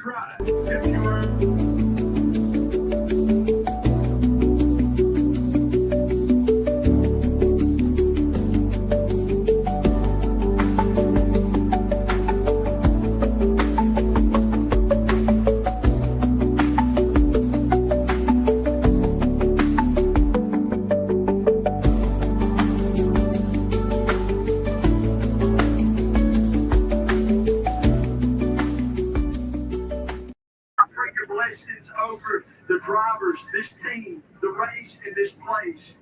try. If you were blessings over the drivers, this team, the race, in this place.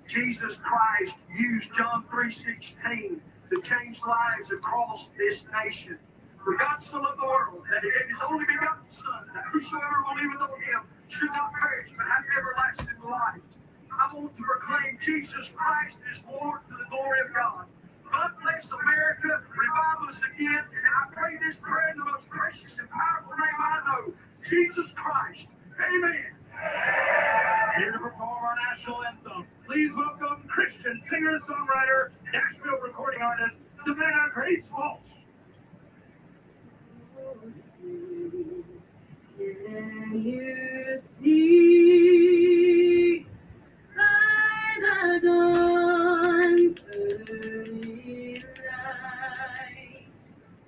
Jesus Christ used John 3:16 to change lives across this nation. For God so loved the world that He gave His only begotten Son, that whosoever believeth on Him should not perish but have everlasting life. I want to proclaim Jesus Christ is Lord to the glory of God. God bless America, revive us again, and I pray this prayer in the most precious and powerful name I know, Jesus Christ. Amen. Here to perform our national anthem, please welcome Christian singer-songwriter, Nashville recording artist, Savannah Grace Walsh. Can you see by the dawn's early light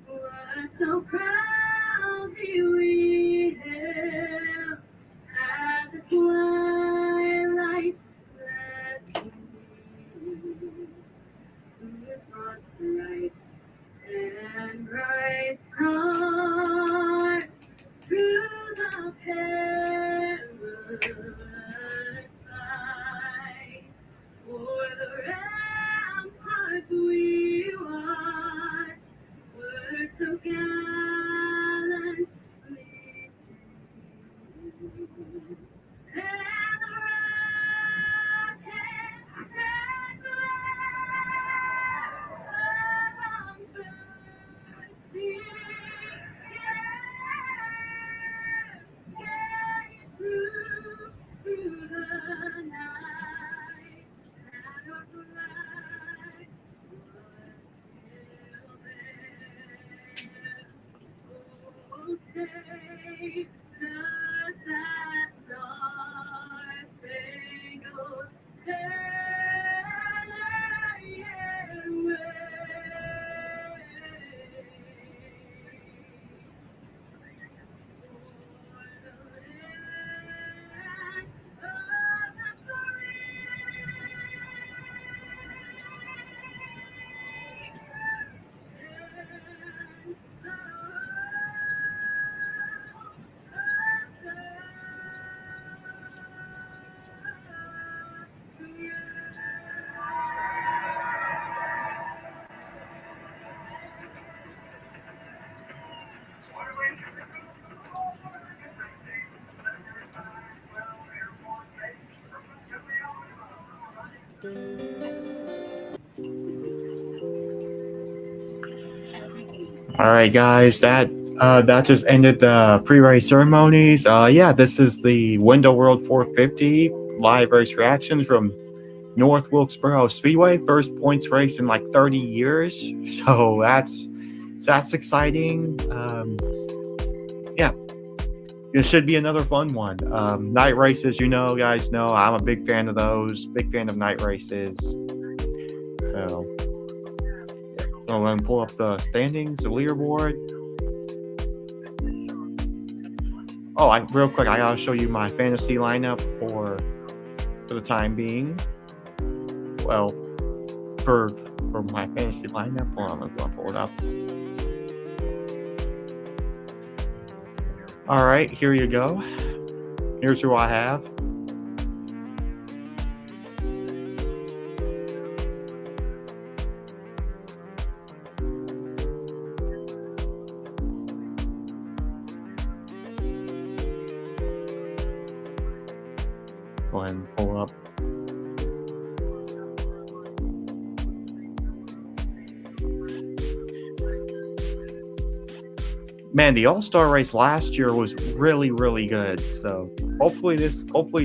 what so proudly we hailed at the twilight's last gleam, whose broad stripes and bright stars through the perilous fight, o'er the ramparts we watched, were so gallantly slain. And the rocket and glare around bursting through the night, and our flag was still there. Oh, say does that star-spangled banner yet wave? All right, guys, that just ended the pre-race ceremonies. This is the Window World 450 live race reactions from North Wilkesboro Speedway. First points race in like 30 years, so that's exciting. It should be another fun one. Night races, guys know I'm a big fan of those. Big fan of night races. So. I'm going to pull up the standings, the leaderboard. Real quick, I got to show you my fantasy lineup for the time being. Well, for my fantasy lineup, hold on, I'm going to pull it up. All right, here you go. Here's who I have. Go ahead and pull up. Man, the All-Star race last year was really, really good. So hopefully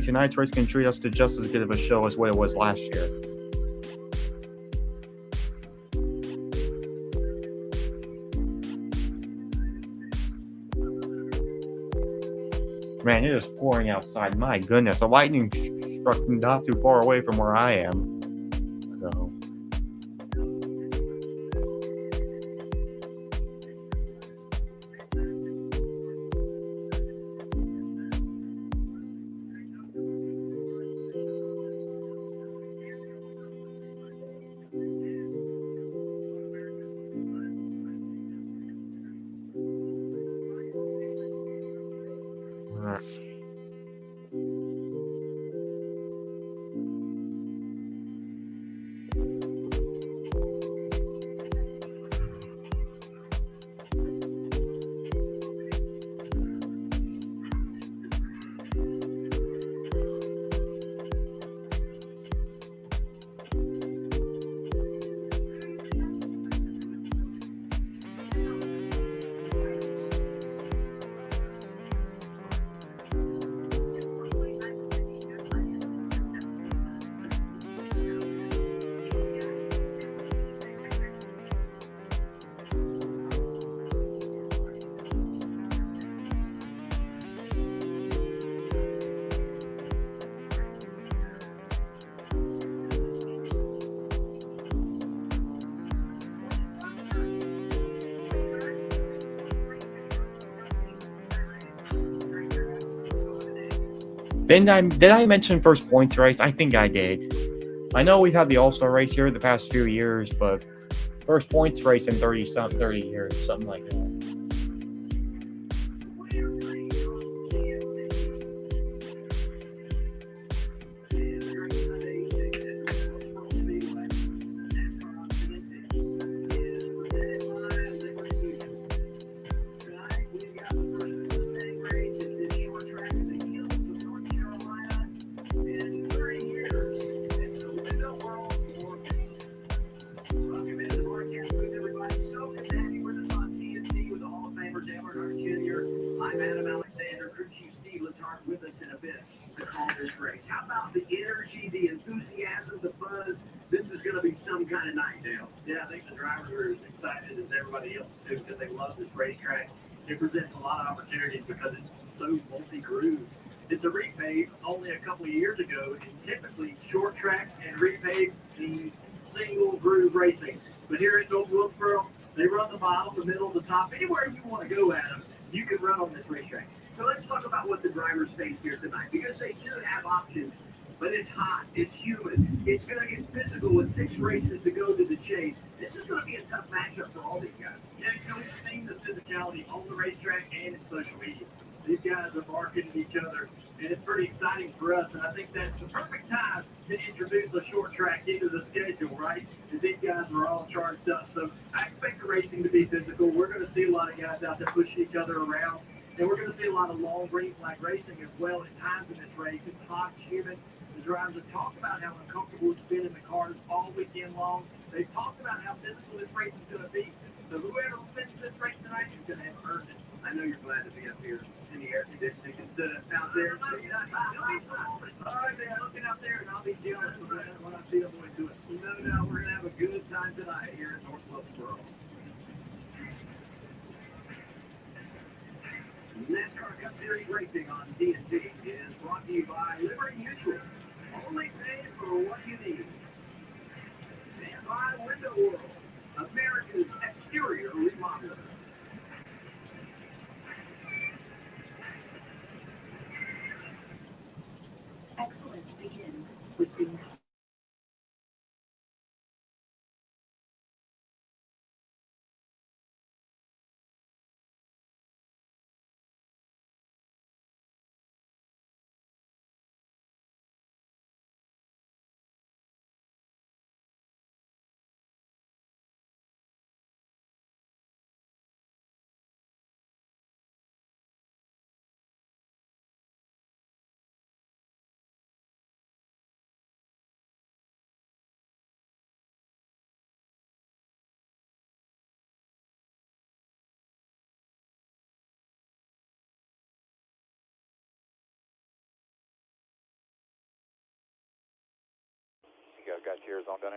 tonight's race can treat us to just as good of a show as what it was last year. Man, it is pouring outside. My goodness, the lightning struck not too far away from where I am. So. Did I mention first points race? I think I did. I know we've had the All-Star race here the past few years, but first points race in 30 years, something like that. With us in a bit to call this race. How about the energy, the enthusiasm, the buzz? This is going to be some kind of night, Dale. Yeah, I think the drivers are as excited as everybody else too because they love this racetrack. It presents a lot of opportunities because it's so multi-groove. It's a repave only a couple of years ago, and typically short tracks and repaves mean single groove racing. But here at North Wilkesboro, they run the bottom, the middle, the top, anywhere you want to go, Adam. You can run on this racetrack. So let's talk about what the drivers face here tonight, because they do have options, but it's hot, it's humid, it's going to get physical with 6 races to go to the chase. This is going to be a tough matchup for all these guys. Yeah, we've seen the physicality on the racetrack and in social media. These guys are barking at each other, and it's pretty exciting for us, and I think that's the perfect time to introduce the short track into the schedule, right? Because these guys are all charged up. So I expect the racing to be physical. We're going to see a lot of guys out there pushing each other around. And we're going to see a lot of long green flag racing as well at times in this race. It's hot, humid. The drivers have talked about how uncomfortable it's been in the cars all weekend long. They've talked about how physical this race is going to be. So whoever wins this race tonight is going to have earned it. I know you're glad to be up here in the air conditioning instead of out there. All right, man, looking out there, and I'll be jealous of that when I see the boys do it. No doubt we're going to have a good time tonight here in North Wilkesboro. NASCAR Cup Series racing on TNT is brought to you by Liberty Mutual. Only pay for what you need. And by Window World, America's exterior remodeler. Excellence begins with being Got yours on, Gunner?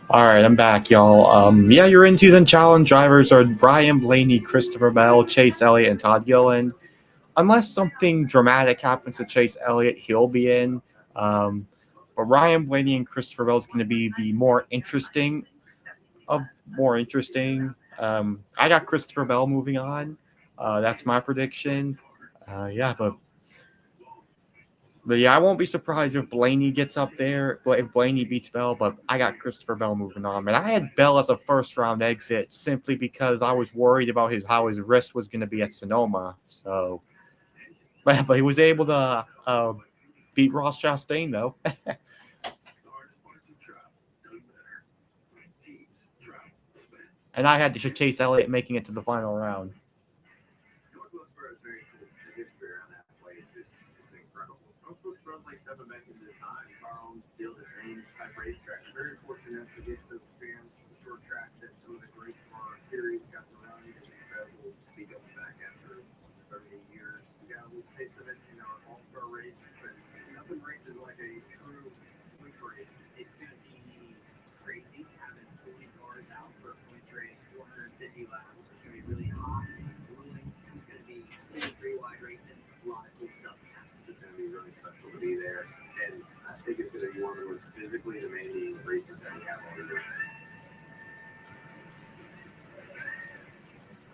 All right, I'm back, y'all. Yeah, your in-season challenge drivers are Brian Blaney, Christopher Bell, Chase Elliott, and Todd Gillen. Unless something dramatic happens to Chase Elliott, he'll be in. But Ryan Blaney and Christopher Bell is going to be the more interesting. I got Christopher Bell moving on. That's my prediction. But yeah, I won't be surprised if Blaney gets up there, if Blaney beats Bell, but I got Christopher Bell moving on. And I had Bell as a first-round exit simply because I was worried about how his wrist was going to be at Sonoma. So, but he was able to beat Ross Chastain, though. And I had to Chase Elliott making it to the final round. North Wilkesboro is very cool. The history around that place, it's incredible. North Wilkesboro is like stepping back into time. It's our own Field of Dreams type racetrack. I'm very fortunate to get to experience the short track that some of the greats from our series got to run. It's incredible to be going back after 38 years. We got a little taste of it in our all-star race, but nothing races like a true points race. It's going to be crazy having 20 cars out for a points race, 450 laps. It's going to be really hot and grueling. It's going to be 2-3 wide racing. A lot of cool stuff happening. It's going to be really special to be there. And I think it's going to be one of the most physically demanding races that we have all year.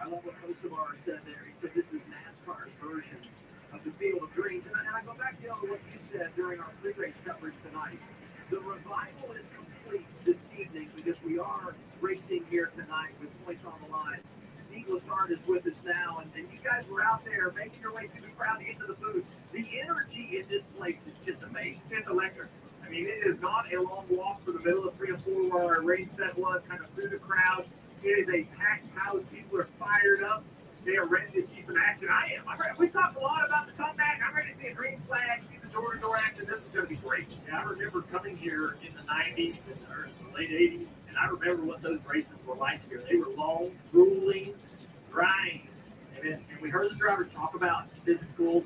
I love what Kosovar said there. He said this is NASCAR's version of the Field of Dreams. And I go back to what you said during our pre-race coverage tonight. The revival is complete this evening because we are racing here tonight with points on the line. Steve Lazard is with us now, and you guys were out there making your way through the crowd to get to the booth. The energy in this place is just amazing. It's electric. I mean, it is not a long walk from the middle of 3 and 4 where our race set was, kind of through the crowd. It is a packed house. People are fired up. They are ready to see some action. I am. We talked a lot about the comeback. I'm ready to see a green flag, see some door-to-door action. This is going to be great. Yeah, I remember coming here in the 90s or the late 80s, and I remember what those races were like here. They were long, grueling grinds. And we heard the drivers talk about physical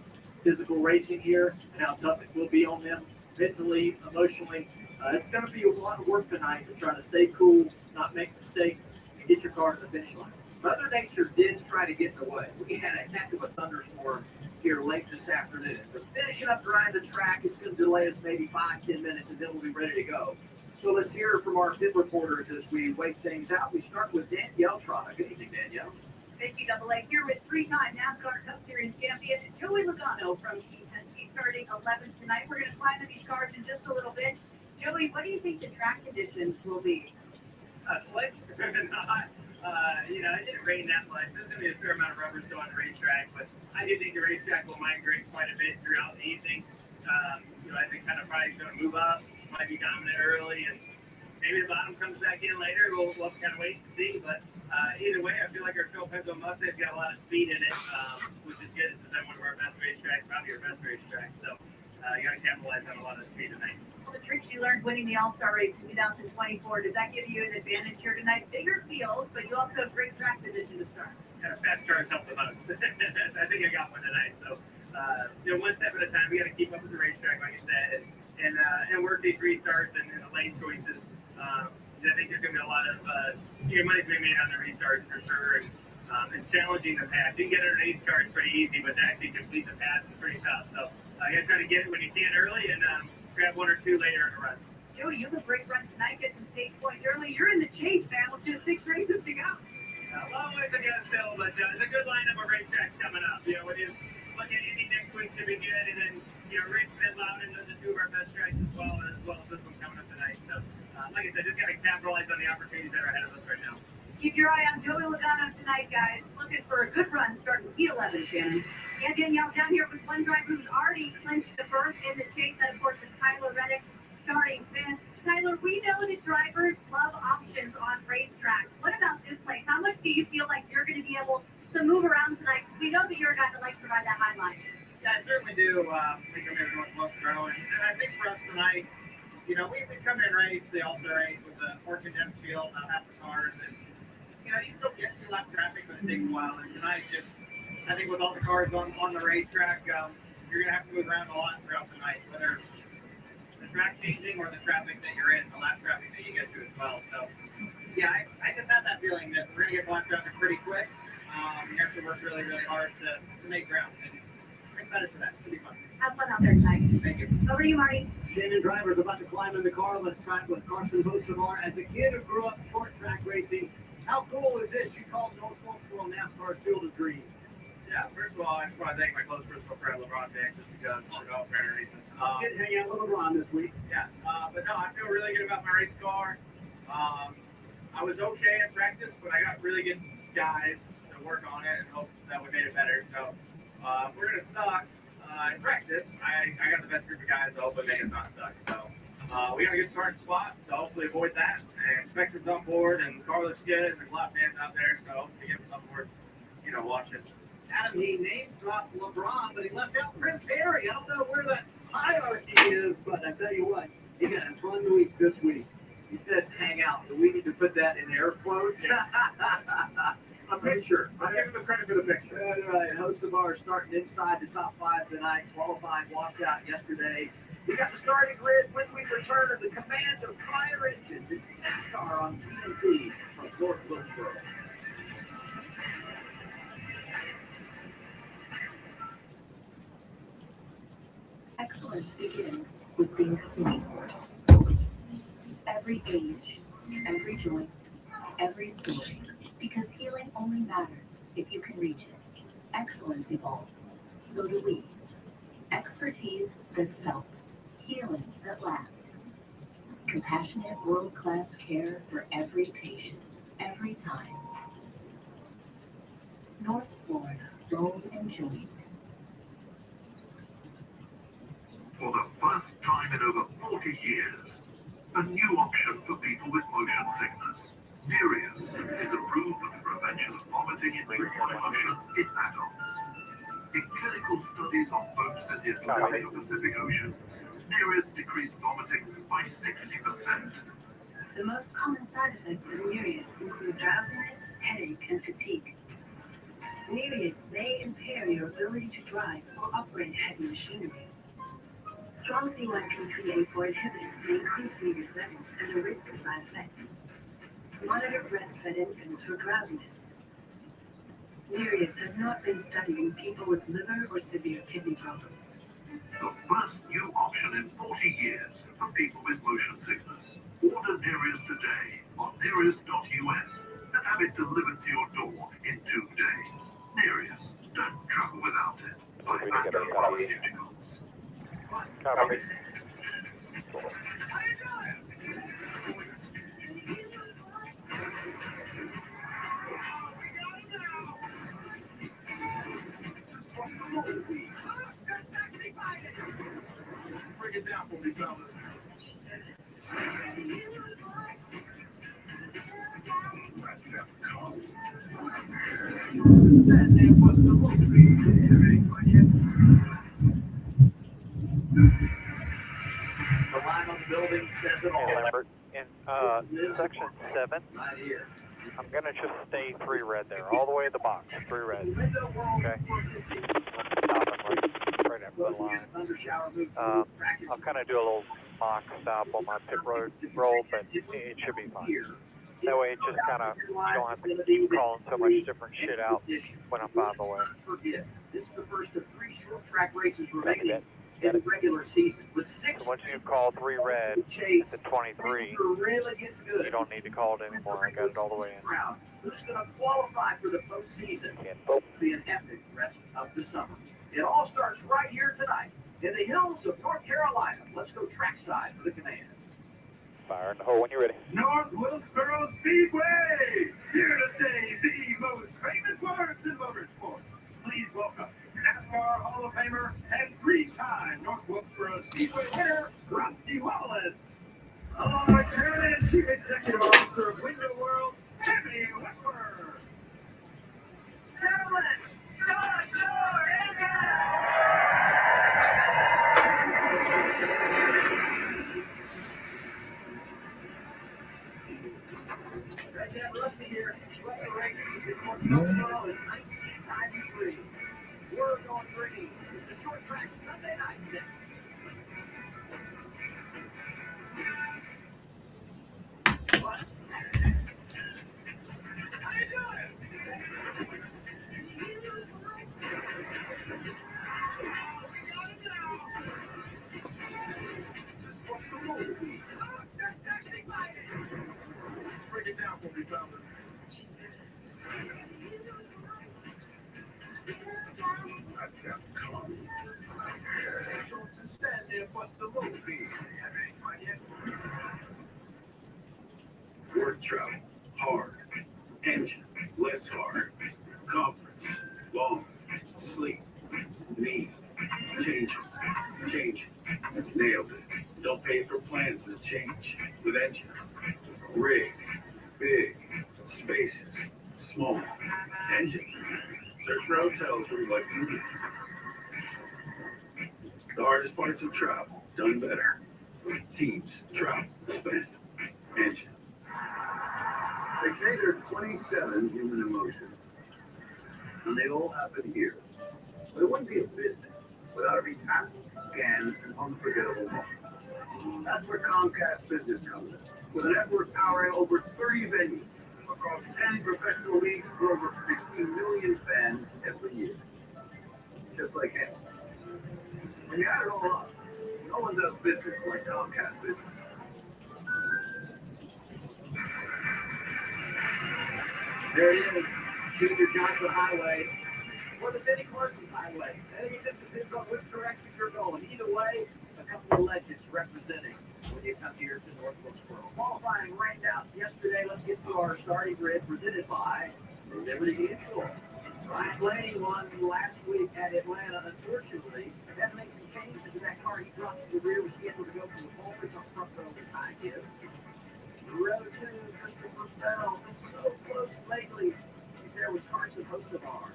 racing here and how tough it will be on them mentally, emotionally. It's going to be a lot of work tonight to try to stay cool, not make mistakes, and get your car to the finish line. Mother Nature did try to get in the way. We had a heck of a thunderstorm here late this afternoon. But finishing up around the track, it's going to delay us maybe 5-10 minutes, and then we'll be ready to go. So let's hear from our pit reporters as we wait things out. We start with Danielle Trotta. Good evening, Danielle. Thank you, Double A. Here with 3-time NASCAR Cup Series champion Joey Logano from Team Penske, starting 11th tonight. We're going to climb to these cars in just a little bit. Joey, what do you think the track conditions will be? Slick, not. It didn't rain that much. There's going to be a fair amount of rubber still on the racetrack, but I do think the racetrack will migrate quite a bit throughout the evening. I think kind of probably going to move up, might be dominant early, and maybe the bottom comes back in later. We'll have to kind of wait and see, but either way, I feel like our Phil Penzo Mustang's got a lot of speed in it, which is good. It's been one of our best racetracks, probably our best racetrack, so you got to capitalize on a lot of speed tonight. Well, the tricks you learned winning the All-Star race in 2024, does that give you an advantage here tonight? Bigger field, but you also have great track position to start. Yeah, fast cars help the most. I think I got one tonight, so one step at a time. We got to keep up with the racetrack, like I said, and work these restarts and the lane choices. I think there's going to be a lot of money's being made on the restarts for sure. And it's challenging the pass. You can get underneath cars pretty easy, but to actually complete the pass is pretty tough. So you got to try to get it when you can early and grab 1 or 2 later in the run. Joey, you have a great run tonight. Get some stage points early. You're in the chase, man, with just 6 races to go. A long ways to go still, but it's a good lineup of racetracks coming up. When you look at Indy next week should be good, and then Richmond, Loudon, those are 2 of our best tracks as well as this one coming up tonight. So, like I said, just got to capitalize on the opportunities that are ahead of us right now. Keep your eye on Joey Logano tonight, guys. Looking for a good run starting with P11, Shannon. Yeah, Danielle, down here with one driver who's already clinched the berth in the chase. That, of course, is Tyler Reddick, starting 5th. Tyler, we know that drivers love options on racetracks. What about this place? How much do you feel like you're going to be able to move around tonight? We know that you're a guy that likes to ride that high line. Yeah, I certainly do. We come here to North Wilkesboro, and I think for us tonight, we come in and race the All-Star race with the more condensed field, not half the cars, and you still get to lap traffic, but it takes a while. And tonight, I think with all the cars on the racetrack, you're going to have to move around a lot throughout the night, whether the track changing or the traffic that you're in, the lap traffic that you get to is well. So, yeah, I just had that feeling that we're going to get blocked out pretty quick. We have to work really, really hard to make ground. And I'm excited for that. It should be fun. Have fun out there tonight. Thank you. Over to you, Marty. Shannon Driver's about to climb in the car. Let's track with Carson Hocevar. As a kid who grew up short track racing, how cool is this? You called North Wilkesboro NASCAR's Field of Dreams. Yeah, first of all, I just want to thank my close personal friend LeBron James just because of the golfer reason. Did hang out with LeBron this week. Yeah, but no, I feel really good about my race car. I was okay in practice, but I got really good guys to work on it and hope that we made it better. So if we're going to suck in practice, I got the best group of guys. I hope it makes us not suck. So we got a good starting spot to hopefully avoid that. And Spectre's on board, and the car looks good, and there's a lot of fans out there, so hopefully get something worth, watching. Adam, he name dropped LeBron, but he left out Prince Harry. I don't know where that hierarchy is, but I tell you what, he got a fun week this week. You said hang out. Do we need to put that in air quotes? A picture. I'll give him the credit for the picture. All right. Hocevar starting inside the top 5 tonight. Qualifying washed out yesterday. We got the starting grid when we return to the command of fire engines. It's NASCAR on TNT from North Wilkesboro. Excellence begins with being seen. Every age, every joint, every story. Because healing only matters if you can reach it. Excellence evolves. So do we. Expertise that's felt. Healing that lasts. Compassionate world-class care for every patient, every time. North Florida, bone and joint. For the first time in over 40 years, a new option for people with motion sickness. Nereus is approved for the prevention of vomiting induced by motion in adults. In clinical studies on boats in the Atlantic and Pacific Oceans, Nereus decreased vomiting by 60%. The most common side effects of Nereus include drowsiness, headache, and fatigue. Nereus may impair your ability to drive or operate heavy machinery. Strong C1pp84 inhibitors may increase Nereus levels and the risk of side effects. Monitor breastfed infants for drowsiness. Nereus has not been studied in people with liver or severe kidney problems. The first new option in 40 years for people with motion sickness. Order Nereus today on Nereus.us and have it delivered to your door in 2 days. Nereus, don't travel without it. By Banner Pharmaceuticals. Copy. Bring it down for me, fellas. Just that there was the movie. The line on the building says it all. Hey, Lambert, in section 7, Right here. I'm going to just stay 3 red there, all the way to the box, 3 red. Okay? Stop him right after the line. I'll kind of do a little mock stop on my pit road roll, but it should be fine. That way it just kind of, you don't have to keep calling so much different shit out when I'm 5 away. This is the first of 3 short track races remaining in the regular season. With 6 So once you call 3 red, it's at 23, you don't need to call it anymore. I got it all the way in. Who's going to qualify for the postseason? It'll be an epic rest of the summer. It all starts right here tonight in the hills of North Carolina. Let's go trackside for the command. Fire in the hole when you're ready. North Wilkesboro Speedway, here to say the most famous words in motorsports. Please welcome NASCAR Hall of Famer and 3-time North Wilkesboro Speedway winner, Rusty Wallace. Along with Chairman and Chief Executive Officer of Window World, Timmy Whitworth. Gentlemen, start your engine! Great to have Rusty here. Rusty races in North Wilkesboro in 1993. Word on green. It's a short track Sunday night next. What's the low fee? Work travel, hard. Engine, less hard. Conference, long. Sleep, need. Change it. Change it. Nailed it. Don't pay for plans that change. With engine. Rig, big. Spaces, small. Engine. Search for hotels where you like to be. The hardest parts of travel, done better. Teams, travel, spend. Engine. They say there are 27 human emotions, and they all happen here. But it wouldn't be a business without every task, scan, and unforgettable moment. That's where Comcast Business comes in, with a network powering over 30 venues across 10 professional leagues for over 50 million fans every year. Just like him. When you add it all up, no one does business like Comcast Business. There it is, Junior Johnson Highway, or the Benny Parsons Highway. I think it just depends on which direction you're going. Either way, a couple of legends representing when you come here to North Wilkesboro. Qualifying ranked out yesterday. Let's get to our starting grid presented by Liberty Mutual. Ryan Blaney won last week at Atlanta. Unfortunately, had to make some changes to that car. He dropped to the rear, was able to go from the pole on front row to Ty Gibbs. Row 2, Christopher Bell. So close lately. He's there with Carson Hocevar.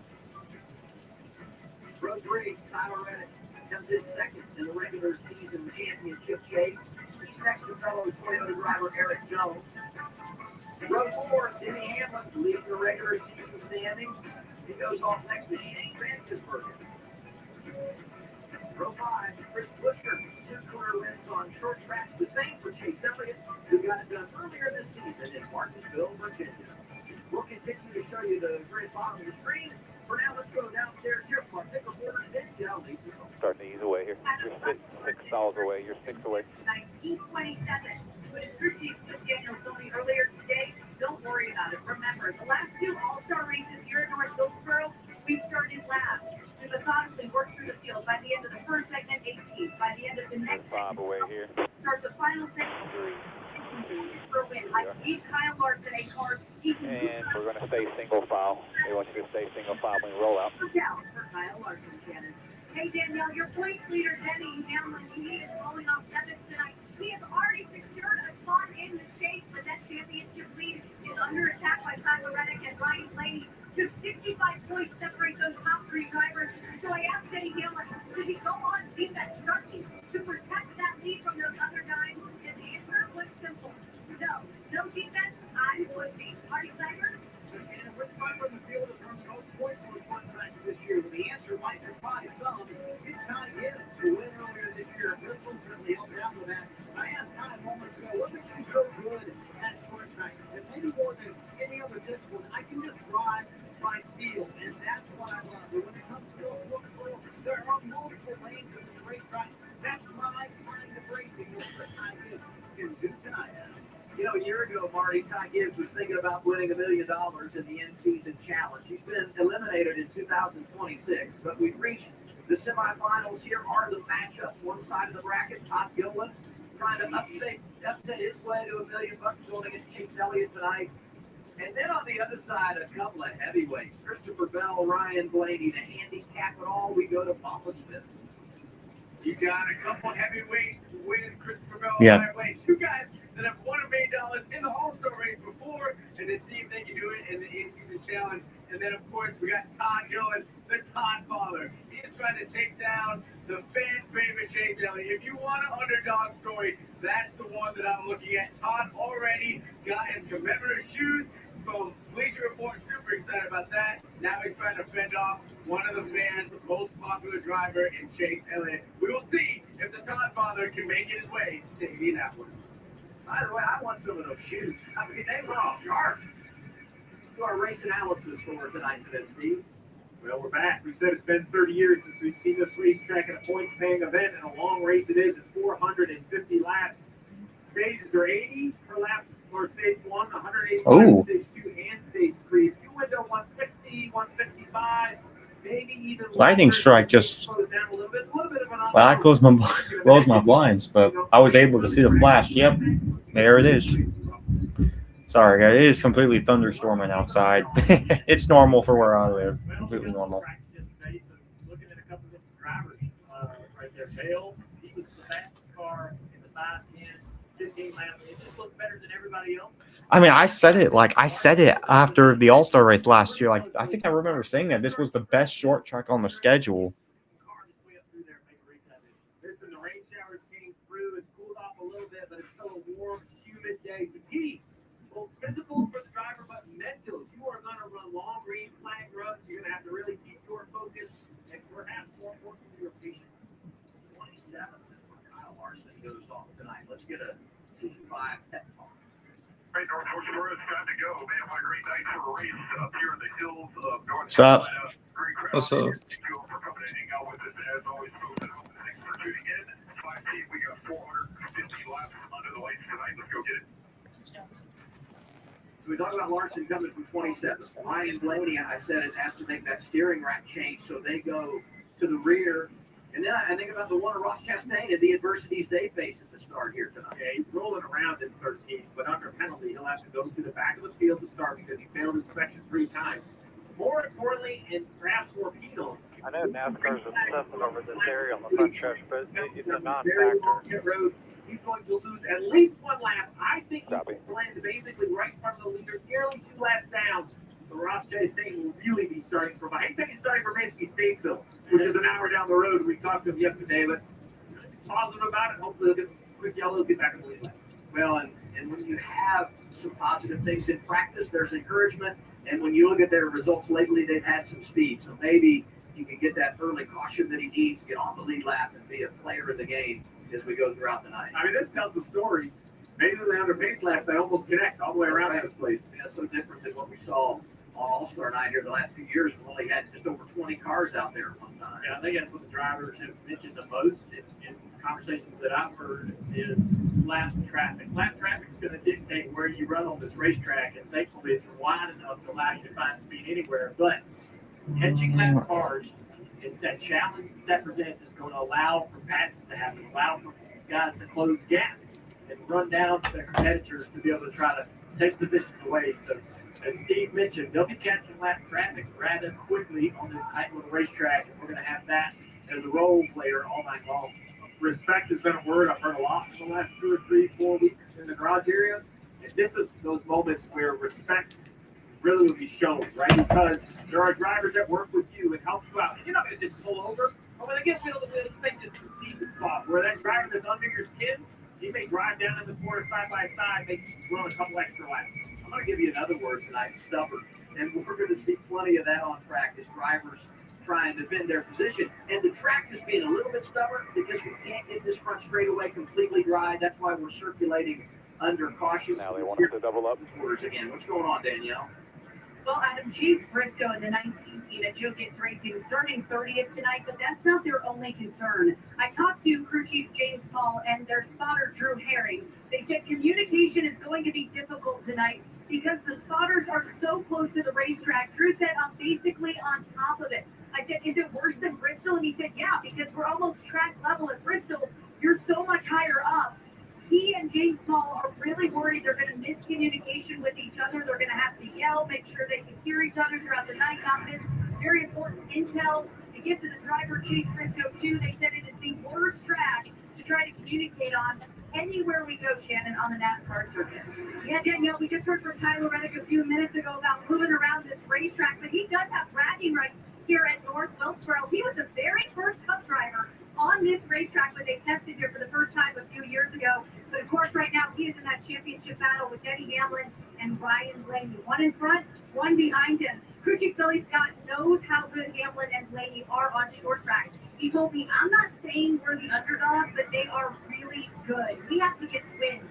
Row 3, Tyler Reddick comes in second in the regular season championship chase. He's next to fellow Toyota driver Eric Jones. Row 4, Denny Hamlin leads the regular season standings. He goes off next to Shane Vankersberger. Row 5, Chris Buescher, 2 career wins on short tracks. The same for Chase Elliott, who got it done earlier this season in Martinsville, Virginia. We'll continue to show you the grid bottom of the screen. For now, let's go downstairs here for our pick reporters. Danielle leads us on. Starting to ease away here. You're six stalls away. You're 6 away. 1927. But as crew chief Daniel told me earlier today, don't worry about it. Remember, the last 2 All-Star races here in North Wilkesboro, we started last. We methodically worked through the field. By the end of the first segment, 18. By the end of the next 5 segment, away here. start the final segment. 3. For a win. I need Kyle Larson a card. He can And we're going to stay single file. They want you to stay single file when we roll out. look out for Kyle Larson, Shannon. Hey, Danielle, your points leader, Denny Hamlin, he is rolling off 7th tonight. He has already secured a spot in the chase, but that championship lead is under attack by Tyler Reddick and Ryan Blaney. Just 65 points separate those top 3 drivers. So I asked Denny Hamlin, does he go on defense starting to protect that lead from those other guys? His answer was simple. No defense, I'm pushing. Marty Snyder? Shannon, which driver in the field has earned the most points on short tracks this year? Well, the answer might surprise some. It's Ty Gibbs, who went earlier this year. Bristol certainly helped out with that. I asked Ty moments ago, what makes you so good at short tracks? He said, maybe more than any other discipline, I can just drive by feel, and that's what I love. But when it comes to North Wilkesboro, there are multiple lanes of this racetrack. That's my kind of racing. That's what Ty Gibbs can do tonight. You know, a year ago, Marty, Ty Gibbs was thinking about winning $1 million in the in-season challenge. He's been eliminated in 2026, but we've reached the semifinals. Here are the matchups. One side of the bracket, Todd Gilliland trying to upset his way to $1 million going against Chase Elliott tonight. And then on the other side, a couple of heavyweights, Christopher Bell, Ryan Blaney. To handicap it all, we go to Papa Smith. You got a couple heavyweights with Christopher Bell. Yeah. Ryan Blaney. 2 guys that have won $1 million in the All-Star race before, and then see if they can do it in the in-season challenge. And then, of course, we got Todd Gilliland, the Todd father. He is trying to take down the fan favorite Chase Elliott. If you want an underdog story, that's the one that I'm looking at. Todd already got his commemorative shoes from Bleacher Report. Super excited about that. Now he's trying to fend off one of the fans' most popular driver in Chase Elliott. We will see if the Todd father can make it his way to Indianapolis. By the way, I want some of those shoes. I mean, they were all sharp. Let's do our race analysis for tonight's event, Steve. Well, we're back. We said it's been 30 years since we've seen this racetrack in a points-paying event, and a long race it is at 450 laps. Stages are 80 per lap for stage 1, 185 Oh. stage 2, and stage 3. If you window 160, 165, maybe even Lightning strike just slows down a little bit. It's a little bit of an Well, I closed my blinds, but I was able to see the flash. Yep, there it is. Sorry, guys, it is completely thunderstorming outside. It's normal for where I live. Completely normal. Looking at a couple of different drivers right there. Bale, he was the fastest car in the 5, 10, 15 laps. It just looked better than everybody else. I mean, I said it after the All-Star race last year. Like, I think I remember saying that this was the best short track on the schedule. Listen, the rain showers came through. It's cooled off a little bit, but it's still a warm, humid day. Fatigue, both physical for the driver, but mental. If you are going to run long green flag runs, you're going to have to really keep your focus and perhaps more importantly, your patience. 27 is where Kyle Larson goes off tonight. Let's get a Team 5 pep talk. Right, North Wilkesboro, it's time to go. Man, my great night for a race up here in the hills of North What's up? Carolina. Great crowd. What's up? Thank you all for coming and hanging out with us. As always, folks, thanks for tuning in. 5T, we got 450 laps under the lights tonight. Let's go get it. So we talk about Larson coming from 27. Ryan Blaney, I said, has to make that steering rack change, so they go to the rear. And then I think about the one of Ross Chastain and the adversities they face at the start here tonight. Yeah, he's rolling around in 13th, but under penalty, he'll have to go to the back of the field to start because he failed inspection 3 times. More importantly, and perhaps more penal, I know NASCAR's obsessive over this area on the front stretch, but it's a non-factor. Road, he's going to lose at least 1 lap. I think he Copy. will land basically right in front of the leader, nearly 2 laps down. So Ross Chastain will really be starting from, I think he's starting from basically Statesville, which is an hour down the road. We talked to him yesterday, but positive about it. Hopefully he'll get some quick yellows, get back in the lead lap. Well, and when you have some positive things in practice, there's encouragement. And when you look at their results lately, they've had some speed. So maybe you can get that early caution that he needs, get on the lead lap, and be a player in the game as we go throughout the night. I mean, this tells the story. Maybe the under pace lap, they almost connect all the way around this place. Yeah, so different than what we saw on All-Star Night here the last few years. We only had just over 20 cars out there at one time. Yeah, I think that's what the drivers have mentioned the most in conversations that I've heard is lap traffic. Lap traffic is going to dictate where you run on this racetrack, and thankfully it's wide enough to allow you to find speed anywhere. But catching lap cars, that challenge that presents is going to allow for passes to happen, allow for guys to close gaps and run down to their competitors to be able to try to take positions away. So, as Steve mentioned, they'll be catching lap traffic rather quickly on this tight little racetrack, and we're going to have that as a role player all night long. Respect has been a word I've heard a lot in the last 2 or 3, 4 weeks in the garage area. And this is those moments where respect really will be shown, right? Because there are drivers that work with you and help you out. And you're not going to just pull over. But when they get wheel to wheel, they just concede the spot. Where that driver that's under your skin, he may drive down in the corner side by side, maybe run a couple extra laps. I'm going to give you another word tonight, stubborn. And we're going to see plenty of that on track as drivers try and defend their position. And the track is being a little bit stubborn because we can't get this front straightaway completely dry. That's why we're circulating under caution. Now they want us to double up. Again, what's going on, Danielle? Well, Adam, Chase Briscoe in the 19th team at Joe Gibbs Racing starting 30th tonight, but that's not their only concern. I talked to crew chief James Small and their spotter Drew Herring. They said communication is going to be difficult tonight because the spotters are so close to the racetrack. Drew said, I'm basically on top of it. I said, is it worse than Bristol? And he said, yeah, because we're almost track level at Bristol. You're so much higher up. He and James Small are really worried they're going to miss communication with each other. They're going to have to yell, make sure they can hear each other throughout the night. Not miss very important intel to give to the driver, Chase Briscoe, too. They said it is the worst track to try to communicate on anywhere we go, Shannon, on the NASCAR circuit. Yeah, Danielle, we just heard from Tyler Reddick a few minutes ago about moving around this racetrack, but he does have bragging rights here at North Wilkesboro. He was the very first Cup driver on this racetrack when they tested here for the first time a few years ago. But of course, right now, he is in that championship battle with Denny Hamlin and Ryan Blaney. One in front, one behind him. Crew chief Billy Scott knows how good Hamlin and Blaney are on short tracks. He told me, I'm not saying we're the underdog, but they are really good. We have to get wins.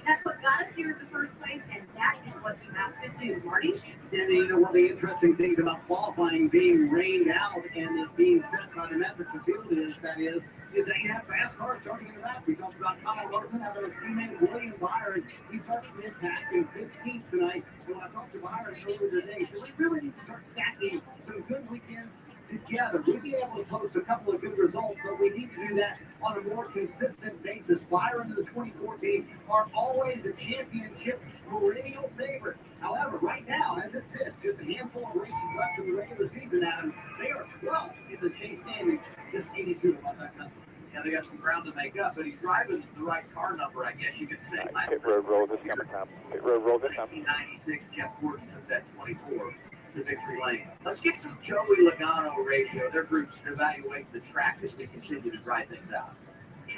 That's what got us here in the first place, and that is what we have to do. Marty? And you know, one of the interesting things about qualifying being rained out and it being set by the metric the field is that you have fast cars starting in the back. We talked about Kyle Larson, how about his teammate William Byron. He starts mid-pack in 15th tonight. And when I talked to Byron earlier today, he said we really need to start stacking some good weekends together. We'd be able to post a couple of good results, but we need to do that on a more consistent basis. Byron and the 2014 are always a championship perennial favorite. However, right now, as it sits, just a handful of races left in the regular season, Adam, they are 12th in the chase standings, just 82 about that number. Yeah, they got some ground to make up, but he's driving the right car number, I guess you could say. Pit road roll this time. Pit road roll this time. 1996, Jeff Gordon took that 24 to victory lane. Let's get some Joey Logano radio. Their groups evaluate the track as we continue to dry things out.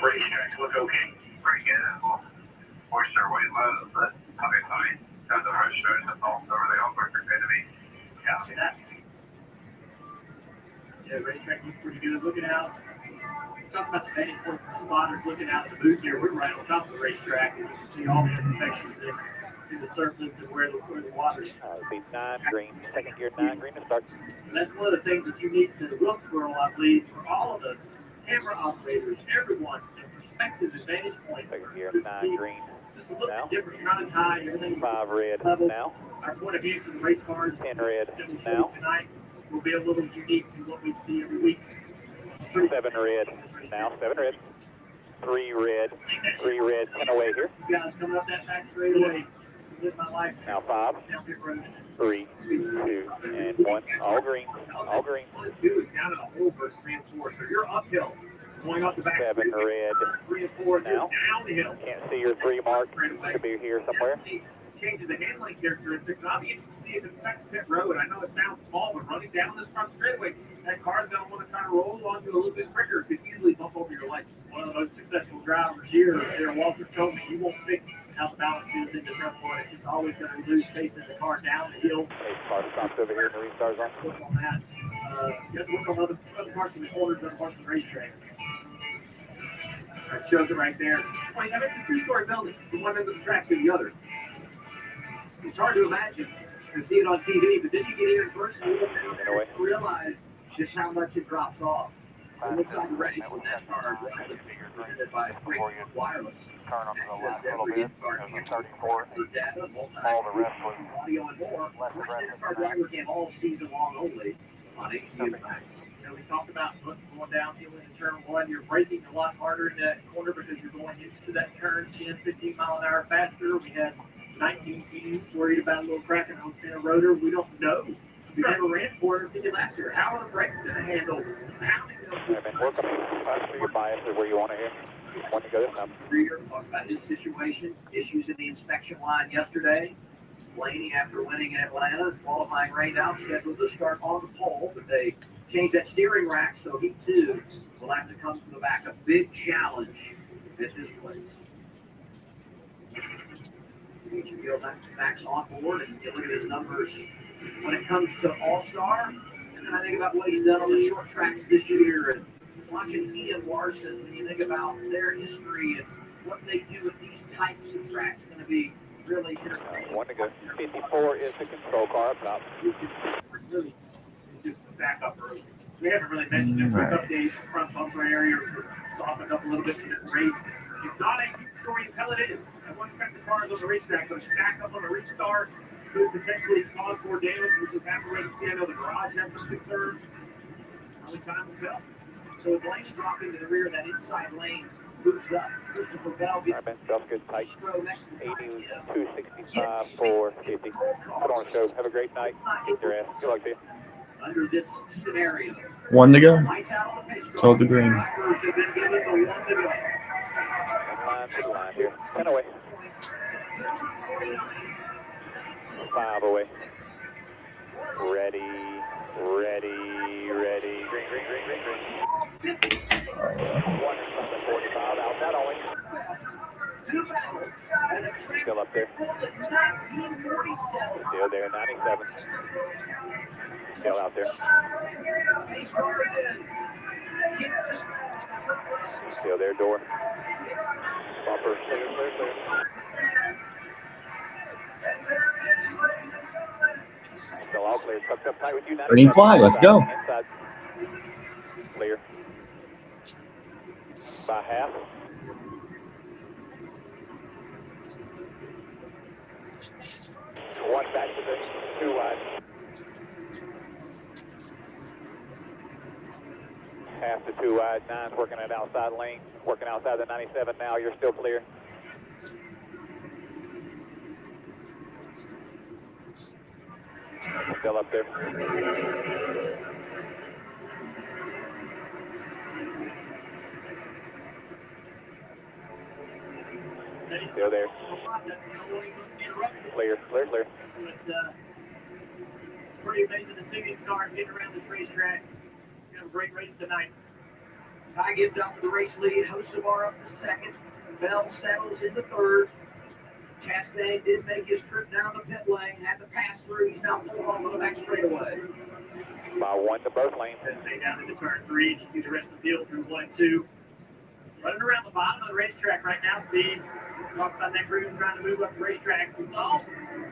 Racetracks look okay. Pretty good. Horse are way low, but I'll be fine. Got the horse shows and all over the all perfect to me. Yeah. See that? Yeah, racetrack looks pretty good. Looking out. Talking about the betting point spotters looking out the booth here. We're right on top of the racetrack, and you can see all the imperfections in the surface and where the water is. It'll be 9 green. Second gear 9 green to start. And that's one of the things that's unique to Wilkesboro, I believe, for all of us, camera operators, everyone, and perspective and vantage points. Second gear 9 green. Just a little Now. bit different. You're not as high. Everything's 5 red level. now. Our point of view for the race cars 10 red that we show now. tonight will be a little unique to what we see every week. 7 red now. 7 red. 3 red. 3 red. 10 away here. You guys coming up that back straight away. Live my life. Now 5, Down pit road. 3, 2, and 1. All green. All green. 1 and 2 is down in the hole versus 3 and 4. So you're uphill. Going up the back 7 straight. red 3 and 4 now. down the hill. Can't see your 3 mark. Could be here somewhere. Changes the handling characteristics. I'll be interested to see if it affects pit road. I know it sounds small, but running down this front straightaway, that car's going to want to kind of roll onto a little bit quicker. It could easily bump over your legs. One of the most successful drivers here, Walter, told me you won't fix how the balance is in the turn point. It's just always going to lose chasing the car down the hill. Car stops over here in the restart zone. Work on that. You have to work on other parts of the corners, other parts of the racetrack. That shows it right there. I mean, it's a 2-story building from one end of the track to the other. It's hard to imagine to see it on TV, but then you get here in person, you realize just how much it drops off. It looks like a race with NASCAR presented by Great Wireless. Turn on the left a little Every bit. NASCAR There's a camera 34. for data, All the rest was audio and more. First NASCAR driver game all season long only on HCM Max. You know, we talked about going downhill in turn 1. You're braking a lot harder in that corner because you're going into that turn 10, 15 mile an hour faster. We had 19 teams worried about a little crack in the rotor. We don't know. We never ran 450 last year. How are the brakes going to handle? Work on your bias or where you want to hear. Want to go this time. Reader talked about his situation, issues in the inspection line yesterday. Blaney, after winning in Atlanta, qualifying rained out, scheduled to start on the pole, but they changed that steering rack, so he too will have to come from the back. A big challenge at this place. Each field Max on board, and you look at his numbers when it comes to All-Star, and then I think about what he's done on the short tracks this year, and watching Ian Larson, when you think about their history and what they do with these types of tracks, going to be really entertaining. 1 to go. 54 is the control car up top. Really, just to stack up early. We haven't really mentioned it. Quick update, front bumper area was softened up a little bit in the race. It's not a huge story until it is. I wouldn't expect the cars on the racetrack to stack up on a restart, could potentially cause more damage, which is happening. I know the garage has some concerns. Only time will tell. So with Lane dropping to the rear, that inside lane moves up. Christopher Bell gets good tight. row next to 8265 for 50. Put on a show. Have a great night. Get your ass. Good luck to you. Under this scenario, 1 to go. lights out on the pitch. Told the green. Drivers have been given the 1 to go. Line to the line here. 10 away. 5 away. Ready. Green. 1 45 out that away. Still up there. 1947. Still there. 97. Still out there. These cars in. Still there. Door. Bumper. Clear. Still all clear. Tucked up tight with you. Green fly. Let's go. Inside. Clear. By half. One back to the 2 wide. Half the 2 wide, 9's working at outside lane, working outside the 97 now. You're still clear. Still up there. Still there. Clear, clear, clear. Pretty amazing to see these cars getting around this racetrack. We have a great race tonight. Ty gives out to the race lead. Hocevar up to second. Bell settles into third. Chastain did make his trip down the pit lane, had to pass through. He's now pulled off on the back straightaway. By 1 to both lanes. Stay down into turn 3, and you see the rest of the field through 1 and 2. Running around the bottom of the racetrack right now, Steve. Talk about that crew trying to move up the racetrack. We saw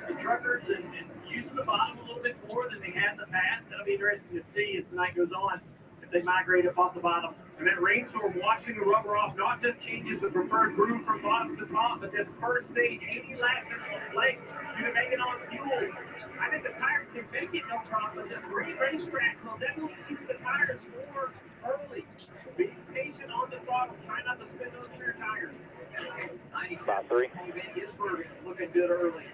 the truckers and using the bottom a little bit more than they had in the past. That'll be interesting to see as the night goes on if they migrate up off the bottom. And that rainstorm washing the rubber off not just changes the preferred groove from bottom to top, but this first stage, 80 laps in the place, you can make it on fuel. I think the tires can make it no problem, but this green racetrack will definitely use the tires more early. Be patient on the throttle. Try not to spin those rear tires. 97 3. Ginsburg looking good early.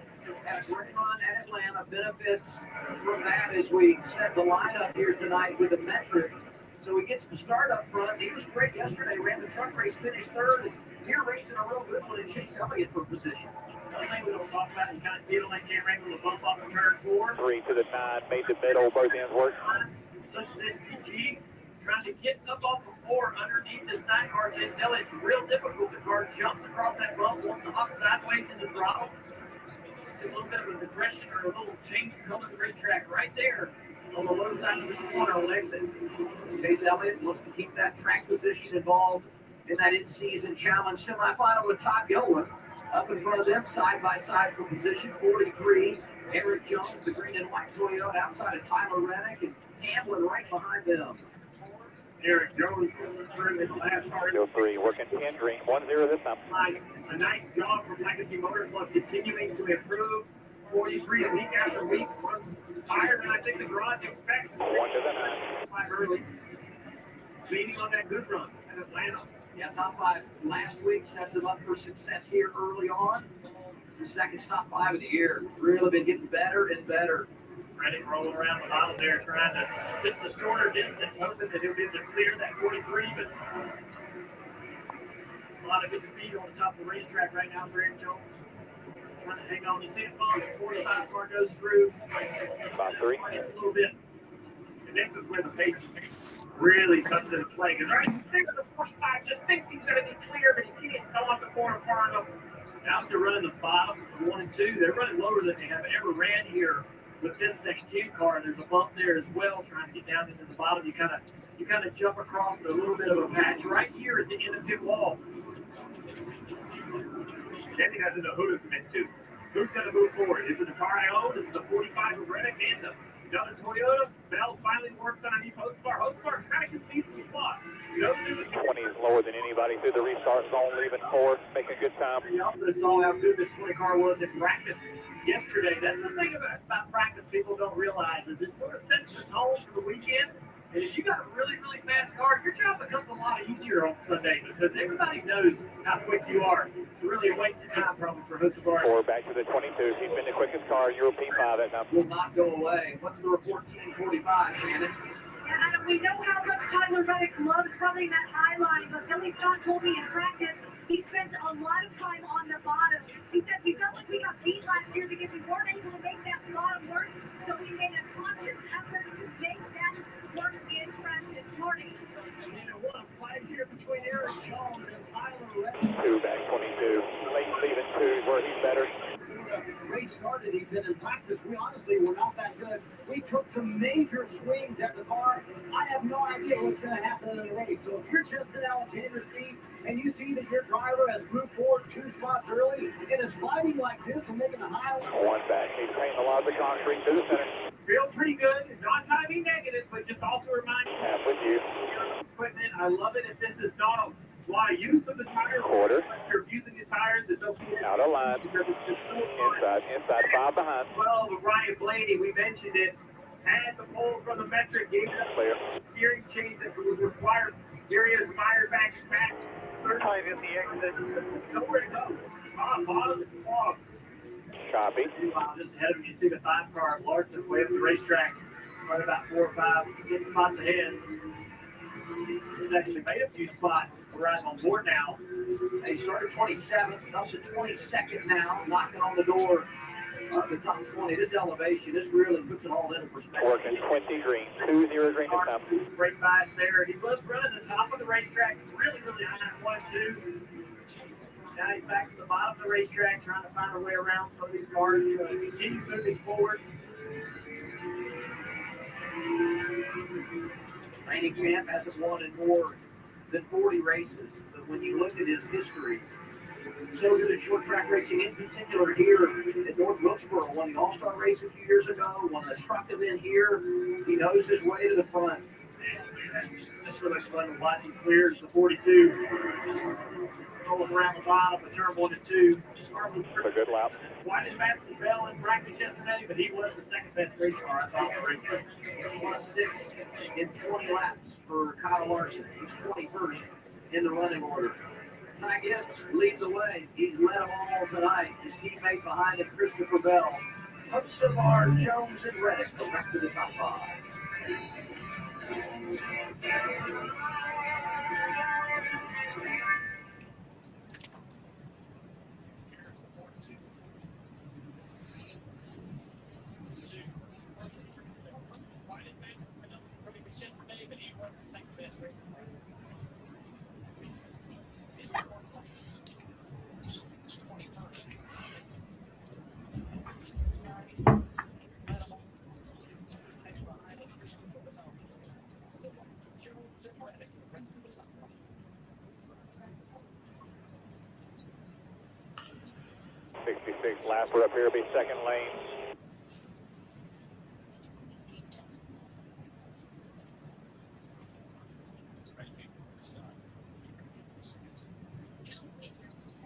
Had a great run at Atlanta. Benefits from that as we set the lineup here tonight with the metric. So he gets to start up front. He was great yesterday. Ran the truck race, finished third. And here racing a real good one in Chase Elliott for position. Another thing we don't talk about, you kind of see it on that camera angle, the bump off of turn 4. 3 to the 9, made the middle, both ends work. Such as SPG, trying to get up off the 4 underneath this 9 car, Chase Elliott's real difficult. The car jumps across that bump, wants to hop sideways in the throttle. A little bit of a depression or a little change in color of the racetrack right there on the low side of the corner on exit. Chase Elliott wants to keep that track position involved in that in-season challenge semifinal with Todd Gilliland. Up in front of them, side by side for position 43. Eric Jones, the green and white Toyota, outside of Tyler Reddick, and Hamlin right behind them. Eric Jones through in the last part. Still 3, working 10 green, 1-0 this time. A nice job from Legacy Motor Club continuing to improve. 43 week after week, runs higher than I think the garage expects. 1 to the 9. Early. Leading on that good run at Atlanta. Yeah, top 5 last week sets him up for success here early on. It's the second top 5 of the year. Really been getting better and better. Reddick rolling around the bottom there, trying to just the shorter distance, hoping that he'll be able to clear that 43, but a lot of good speed on the top of the racetrack right now for Eric Jones. Trying to hang on. You see it fall, the 45 car goes through. About 3. A little bit. And this is where the pace really comes into play. Because right there, the 45 just thinks he's going to be clear, but he can't come off the corner far enough. Now they're running the bottom, 1 and 2. They're running lower than they have ever ran here. With this next gen car, there's a bump there as well, trying to get down into the bottom. You kind of jump across a little bit of a patch right here at the end of pit wall. Danny doesn't know who to commit to. Who's going to move forward? Is it the car I own? Is it the 45 of Reddick and the other Toyota? Bell finally works on a new Hocevar. Hocevar kind of concedes the spot. 20 is lower than anybody through the restart zone, leaving 4, making good time. We also saw how good this 20 car was at practice yesterday. That's the thing about practice people don't realize is it sort of sets the tone for the weekend. And if you got a really, really fast car, your job becomes a lot easier on Sunday because everybody knows how quick you are. It's really a waste of time probably for Hocevar. 4 back to the 22. He's been the quickest car, Euro P5 that time. Will not go away. What's the report? 10:45, Shannon. And we know how much Tyler Reddick loves running that high line, but Billy Scott told me in practice he spends a lot of time on the bottom. He said we felt like we got beat last year because we weren't able to make that bottom work, so we made a conscious effort to make that work in practice this morning. What a fight here between Eric Jones and Tyler Reddick. 2 back 22. Late leaving 2 is where he's better. The race started, he said, in practice, we honestly were not that good. We took some major swings at the car. I have no idea what's going to happen in the race. So if you're just in Alexander's seat and you see that your driver has moved forward 2 spots early and is fighting like this and making a high 1 back. He's painting a lot of the concrete to the center. Feel pretty good. Not trying to be negative, but just also remind you. Half with you. Equipment. I love it if this is not a lot of use of the tire. Quarter. If you're using the tires, it's okay. Out of line. Because it's just so fun. Inside 5 behind. 12 of Ryan Blaney, we mentioned it. had the pole from the metric, gave Clear. the steering change that was required. Here he is fired back and back. Third Tight in the exit. nowhere to go. Bottom is clogged. Copy. Just ahead of him, you see the 5-car Larson way up the racetrack, right about 4 or 5, 10 spots ahead. He's actually made a few spots. We're right on board now. They started 27th, up to 22nd now, knocking on the door of the top 20. This elevation, this really puts it all into perspective. Working 20 green. 2-0 green to come. Great bias there. He was running the top of the racetrack really, really high at 1-2. Now he's back to the bottom of the racetrack trying to find a way around some of these cars. Continue moving forward. Reigning champ hasn't won in more than 40 races, but when you look at his history, so good at short track racing, in particular here at North Wilkesboro, won the All-Star race a few years ago, won the truck event here. He knows his way to the front. That's really fun to watch. He clears the 42. Rolling around the bottom of turn 1 and 2. A good lap. Why did Master Bell in practice yesterday? But he was the second best race car, I thought, for him. 26 in 20 laps for Kyle Larson. He's 21st in the running order. Ty Gibbs leads the way. He's led them all tonight. His teammate behind him, Christopher Bell. Samar, Jones, and Reddick, the rest of the top 5. 66 lap. We're up here. Be second lane.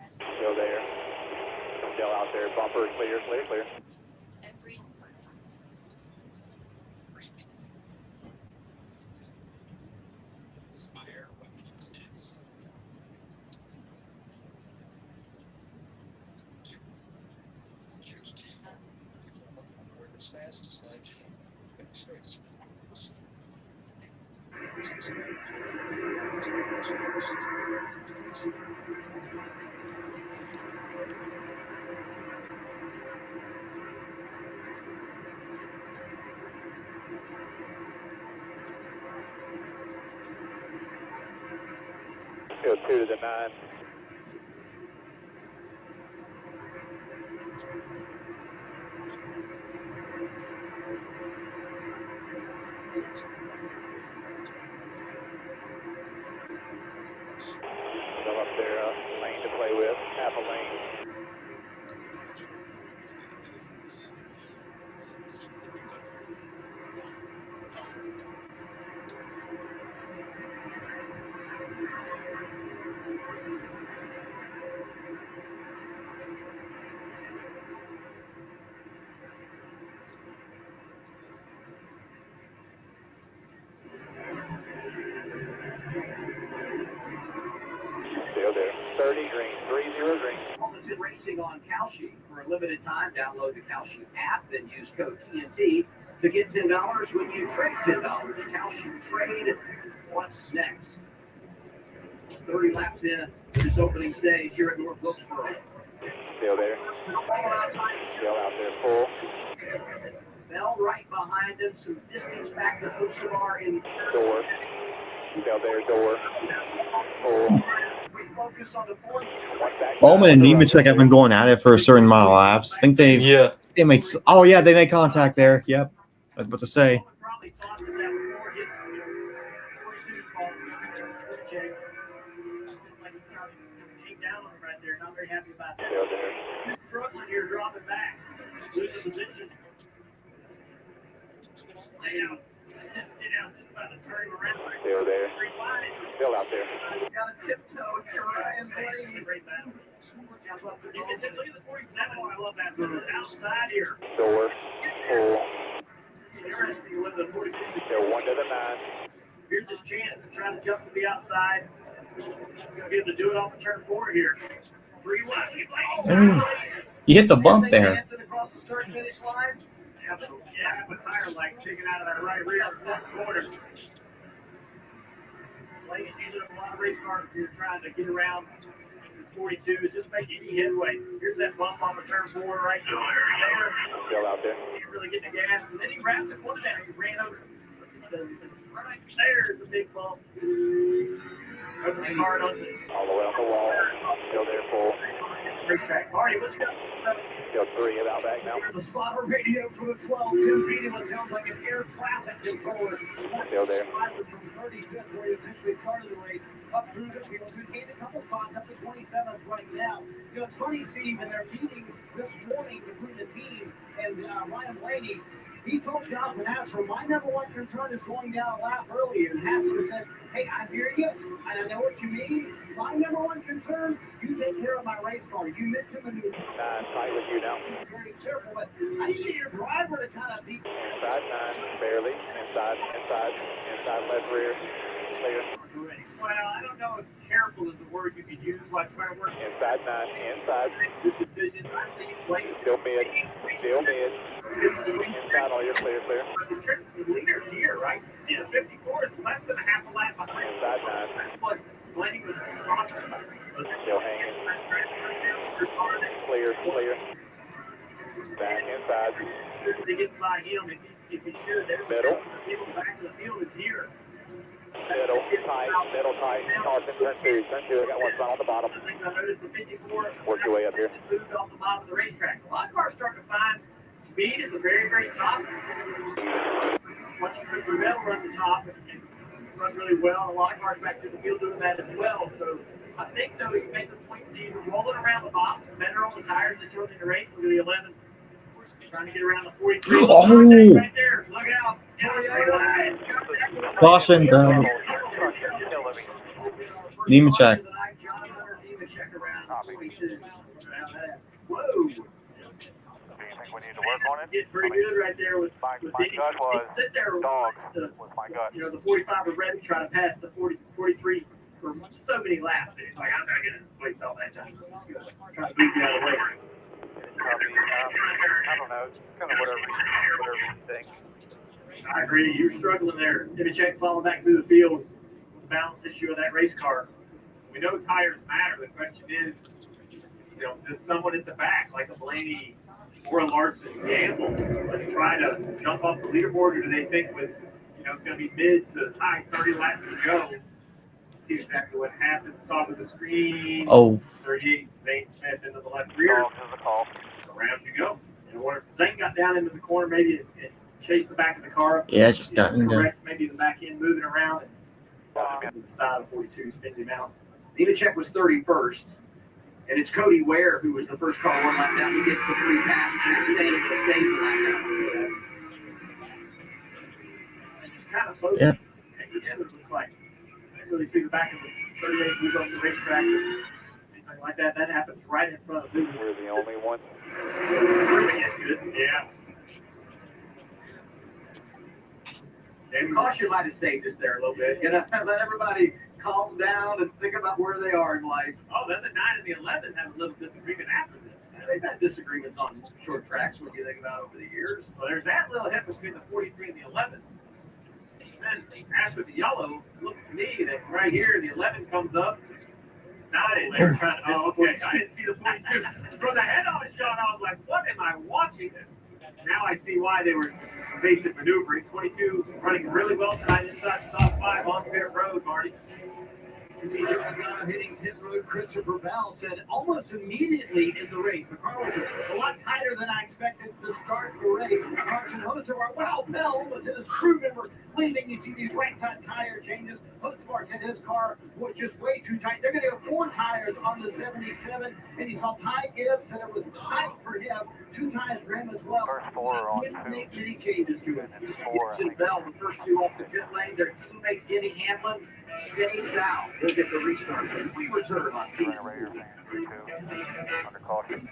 Still there. Still out there. Bumper clear, clear, clear. Go 2 to the 9. Still up there, lane to play with, half a lane. Still there. 30 green, 30 green. Moments in racing on Kalshi. For a limited time, download the Kalshi app and use code TNT to get $10 when you trade $10. Kalshi Trade. What's next? 30 laps in to this opening stage here at North Wilkesboro. Still there. Still out there full. Bell right behind him. Some distance back to Osamar in third. Door. Still there, door. Full. Refocus on the fourth. One back. Bowman and Nemechek have been going at it for a certain amount of laps. I think they made. Oh yeah, they made contact there. Yep, I was about to say. Probably thought that that was more his 42's fault. Check. Looks like he probably came down on him right there. Not very happy about that. Still there. Struggling here, dropping back. Losing position. Layout. Just about to turn him around. Still there. Still out there. Got a tiptoe. It's Ryan Blaney. Great battle. You can just look at the 47. I love that. Outside here. Door. Full. Interesting to the 9. Here's his chance to try to jump to the outside. He's going to be able to do it off the turn 4 here. 3 wide. You hit the bump there. Across the start finish line. Yeah, with tire like digging out of that right rear left corner. Like it's using a lot of race cars here trying to get around this 42 and just make any headway. Here's that bump on the turn 4 right there. Still out there. He really getting the gas, and then he wrapped the corner down. He ran over. Right there's a big bump. Opening hard on the All the way on the wall. Still there full. racetrack. Marty, what's going on? Still 3 about back now. The spotter radio for the 12. Tim beating what sounds like an air traffic controller. Still there. From 35th, where he eventually started the race, up through the field. He gained a couple spots up to 27th right now. You know, it's funny, Steve, in their meeting this morning between the team and Ryan Blaney, he told Jonathan Hasker, my number one concern is going down a lap early. And Hasker said, hey, I hear you, and I know what you mean. My number one concern, you take care of my race car. You mix in the new. Tight with you now. Very careful, but I need your driver to kind of be. Inside 9, barely. Inside left rear. Clear. Well, I don't know if careful is the word you could use while trying to work. Inside 9, inside. Good decision. I think Blake Still mid. Inside all your clear. the leader's here, right? Yeah. 54 is less than a half a lap behind. Inside 9. But Blaney was crossing. Still hanging. Clear. Back inside. He gets by him if he should. There's Middle. the people back of the field is here. Middle tight. Caution, turn 2. I got one spot on the bottom. The things I noticed, the 54 Work your way up here. moved off the bottom of the racetrack. A lot of cars starting to find speed at the very, very top. Once you put the metal run the top and run really well, a lot of cars back to the field doing that as well. So I think though you make the point, Steve, rolling around the bottom, better on the tires this early in the race. Look at the 11. Trying to get around the 43. Oh! Right there. Look out. Caution zone. Nemechek. Whoa. Do you think we need to work on it? Get pretty good right there with My Danny. gut was Sit there dogs the, with my gut. you know, the 45 was ready to try to pass the 43 for so many laps. It's like, I'm not going to waste all that time. I'm just going to try to move you out of the way. I don't know. Kind of whatever you think. I agree. You're struggling there. Nemechek falling back through the field with the balance issue of that race car. We know tires matter. The question is, you know, does someone at the back, like a Blaney or a Larson, gamble and try to jump off the leaderboard, or do they think with, you know, it's going to be mid to high 30 laps to go? See exactly what happens. Top of the screen. Oh. 38, Zane Smith into the left rear. Dogs is a call. Around you go. And what if Zane got down into the corner, maybe and chased the back of the car? Yeah, just got in there. Correct, maybe the back end moving around and the side of 42 spins him out. Nemechek was 31st, and it's Cody Ware who was the first car one lap down. He gets the free pass and stays a lap down. Just kind of both hang together, it looks like. I didn't really see the back of the 38 move up the racetrack or anything like that. That happens right in front of his. We're the only one. Yeah. And caution might have saved us there a little bit. You know, let everybody calm down and think about where they are in life. Oh, then the 9 and the 11 have a little disagreement after this. They've had disagreements on short tracks. What do you think about over the years? Well, there's that little hit between the 43 and the 11. Then after the yellow, it looks to me that right here, the 11 comes up. Now they were trying to miss the 42. I didn't see the 42. From the head-on shot, I was like, what am I watching? Now I see why they were basic maneuvering. 22 running really well tonight inside the top 5 on pit road, Marty. You see hitting pit road. Christopher Bell said almost immediately in the race. The car was a lot tighter than I expected to start the race. Carson Hosevar, wow, Bell was in his crew member leaving. You see these right side tire changes. Hosevar said his car was just way too tight. They're going to have 4 tires on the 77. And you saw Ty Gibbs said it was tight for him. 2 tires for him as well. First 4 are on He didn't 2. make many changes to it. And 4, I Gibbs and think. Bell, the first 2 off the pit lane. Their teammate Denny Hamlin stays out. They'll get the restart. We return on Right here, man. 2. Under caution.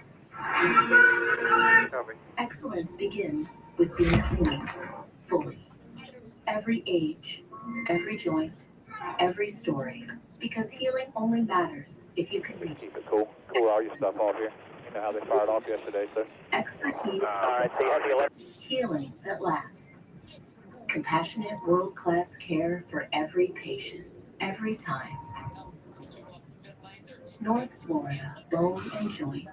Copy. Excellence begins with being seen fully. Every age, every joint, every story. Because healing only matters if you can reach Keep it cool. Cool all your stuff off here. You know how they fired off yesterday, sir. expertise. All right, see you later. Healing that lasts. Compassionate world-class care for every patient, every time. North Florida Bone and Joint.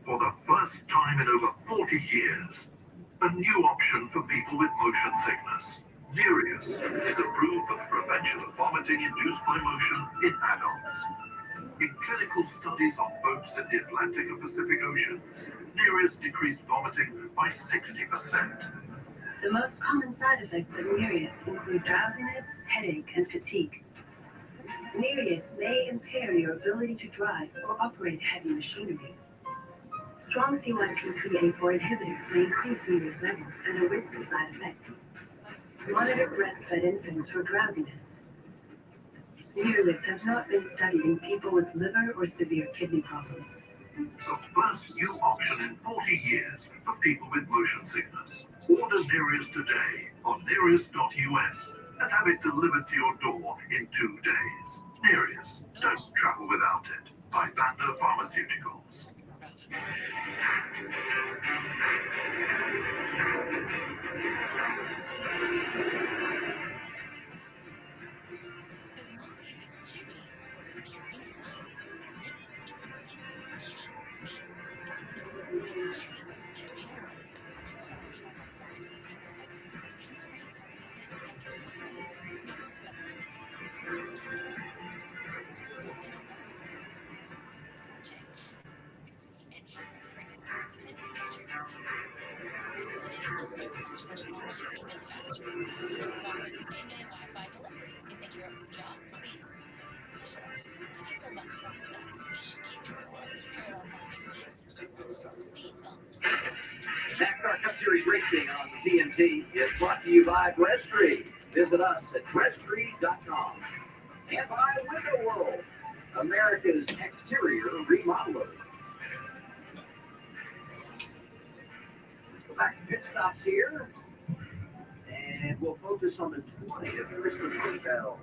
For the first time in over 40 years, a new option for people with motion sickness. Nereus is approved for the prevention of vomiting induced by motion in adults. In clinical studies on boats in the Atlantic and Pacific Oceans, Nereus decreased vomiting by 60%. The most common side effects of Nereus include drowsiness, headache, and fatigue. Nereus may impair your ability to drive or operate heavy machinery. Strong C1pp4 inhibitors may increase Nereus levels and the risk of side effects. Monitor breastfed infants for drowsiness. Nereus has not been studied in people with liver or severe kidney problems. The first new option in 40 years for people with motion sickness. Order Nereus today on Nereus.us and have it delivered to your door in 2 days. Nereus, don't travel without it. By Vanda Pharmaceuticals. NASCAR Cup Series racing on TNT is brought to you by Breadstreet. Visit us at breadstreet.com. And by Window World, America's exterior remodeler. Go back to pit stops here. And we'll focus on the 20th Christmas hotel.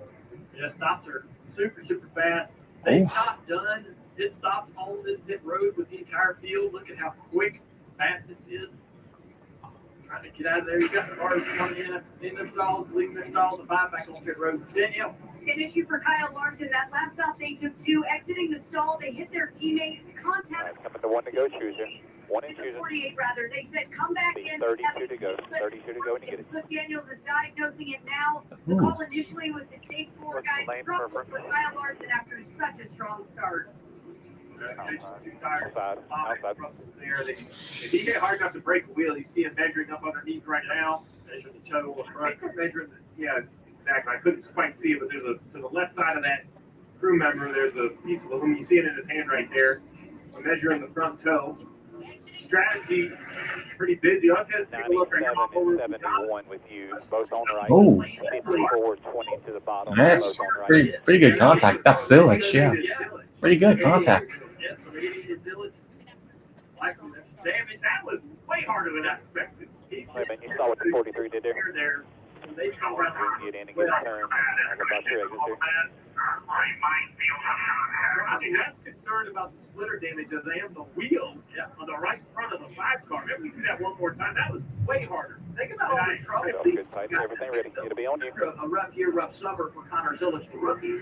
Yeah, stops are super, super fast. They top done. Pit stops on this pit road with the entire field. Look at how quick, fast this is. Trying to get out of there. You got the cars coming in their stalls, leaving their stalls, the 5 back on pit road. Danielle. An issue for Kyle Larson. That last stop they took 2, exiting the stall. They hit their teammate. Contact. Coming to 1 to go, chooser. 1 and choosing. 48 rather. They said come back in. 32 to go. 32 to go and you get it. Cliff Daniels is diagnosing it now. The call initially was to take 4 guys. Trouble for Kyle Larson after such a strong start. Two tires Outside. there. If he hit hard enough to break a wheel, you see him measuring up underneath right now. Measure the toe or front. Measuring yeah, exactly. I couldn't quite see it, but there's to the left side of that crew member, there's a piece of aluminum. You see it in his hand right there. We're measuring the front toe. Strategy pretty busy. I'll just take a look right now. 97 and 71 with you, both on the right. Oh. 54, 20 to the bottom. That's both on the right. pretty good contact. That's Zillich, yeah. Pretty good contact. Yeah, so maybe it's Zillich. Damn it, that was way harder than I expected. Wait a minute, you saw what the 43 did there? There. They come around. Get in and get a turn. How about your exit here? I mean, that's concerned about the splitter damage as I am the wheel on the right front of the 5 car. Maybe we see that one more time. That was way harder. Think about all the trouble. Good sight. Everything ready. It'll be on you. A rough year, rough summer for Connor Zillich, the rookie.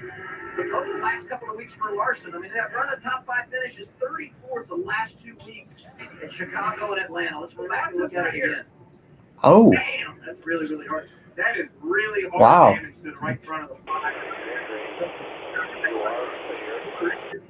But over the last couple of weeks for Larson, I mean, that run of top 5 finishes, 34th the last 2 weeks in Chicago and Atlanta. Let's go back and look at it again. Oh, Damn, that's really, really hard. That is really hard wow. damage to the right front of the 5.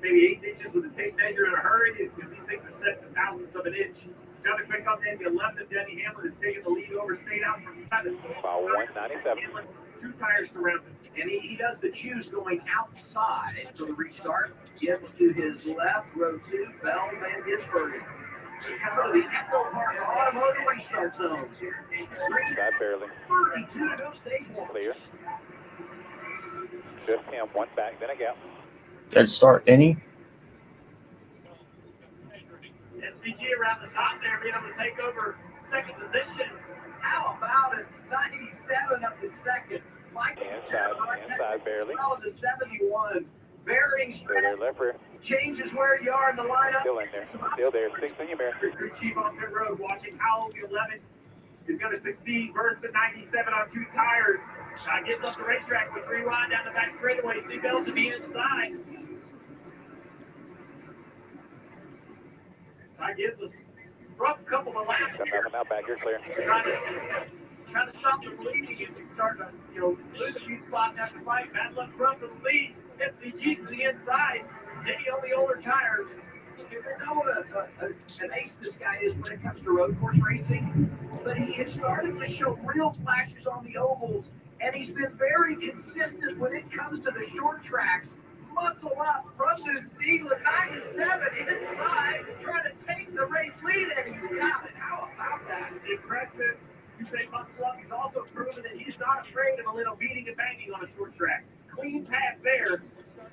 Maybe 8 inches with a tape measure in a hurry. These things are set to thousandths of an inch. Another quick update, the 11th of Denny Hamlin is taking the lead over State out from 7th. So About 197. Hamlin, 2 tires surrounded. And he does the choose going outside for the restart. Gives to his left, row 2, Bell Van Gisbergen. We come to the Echo Park Automotive Restart Zone. That barely. 32 to go, stage 1. Clear. Just him, 1 back, then a gap. good start, Denny. SVG around the top there, being able to take over second position. How about it? 97 up to second. Mike Inside barely. well to 71. Bearing Still there, stretch left rear. changes where you are in the lineup. Still in there. Still there. 6 in your mirror. Crew chief on pit road watching how the 11 is going to succeed versus the 97 on 2 tires. Gets up the racetrack with 3 wide down the back straightaway. Seatbelt to be inside. Gives us rough couple of laps Come here. out back. You're clear. Trying to stop the bleeding as it's starting to, lose a few spots after fight. Bad luck front for the lead. SVG to the inside. Jenny on the older tires. You know what an ace this guy is when it comes to road course racing, but he has started to show real flashes on the ovals, and he's been very consistent when it comes to the short tracks. Muscle up from New Zealand, 97 inside, trying to take the race lead, and he's got it. How about that? Impressive. You say muscle up. He's also proven that he's not afraid of a little beating and banging on a short track. Clean pass there,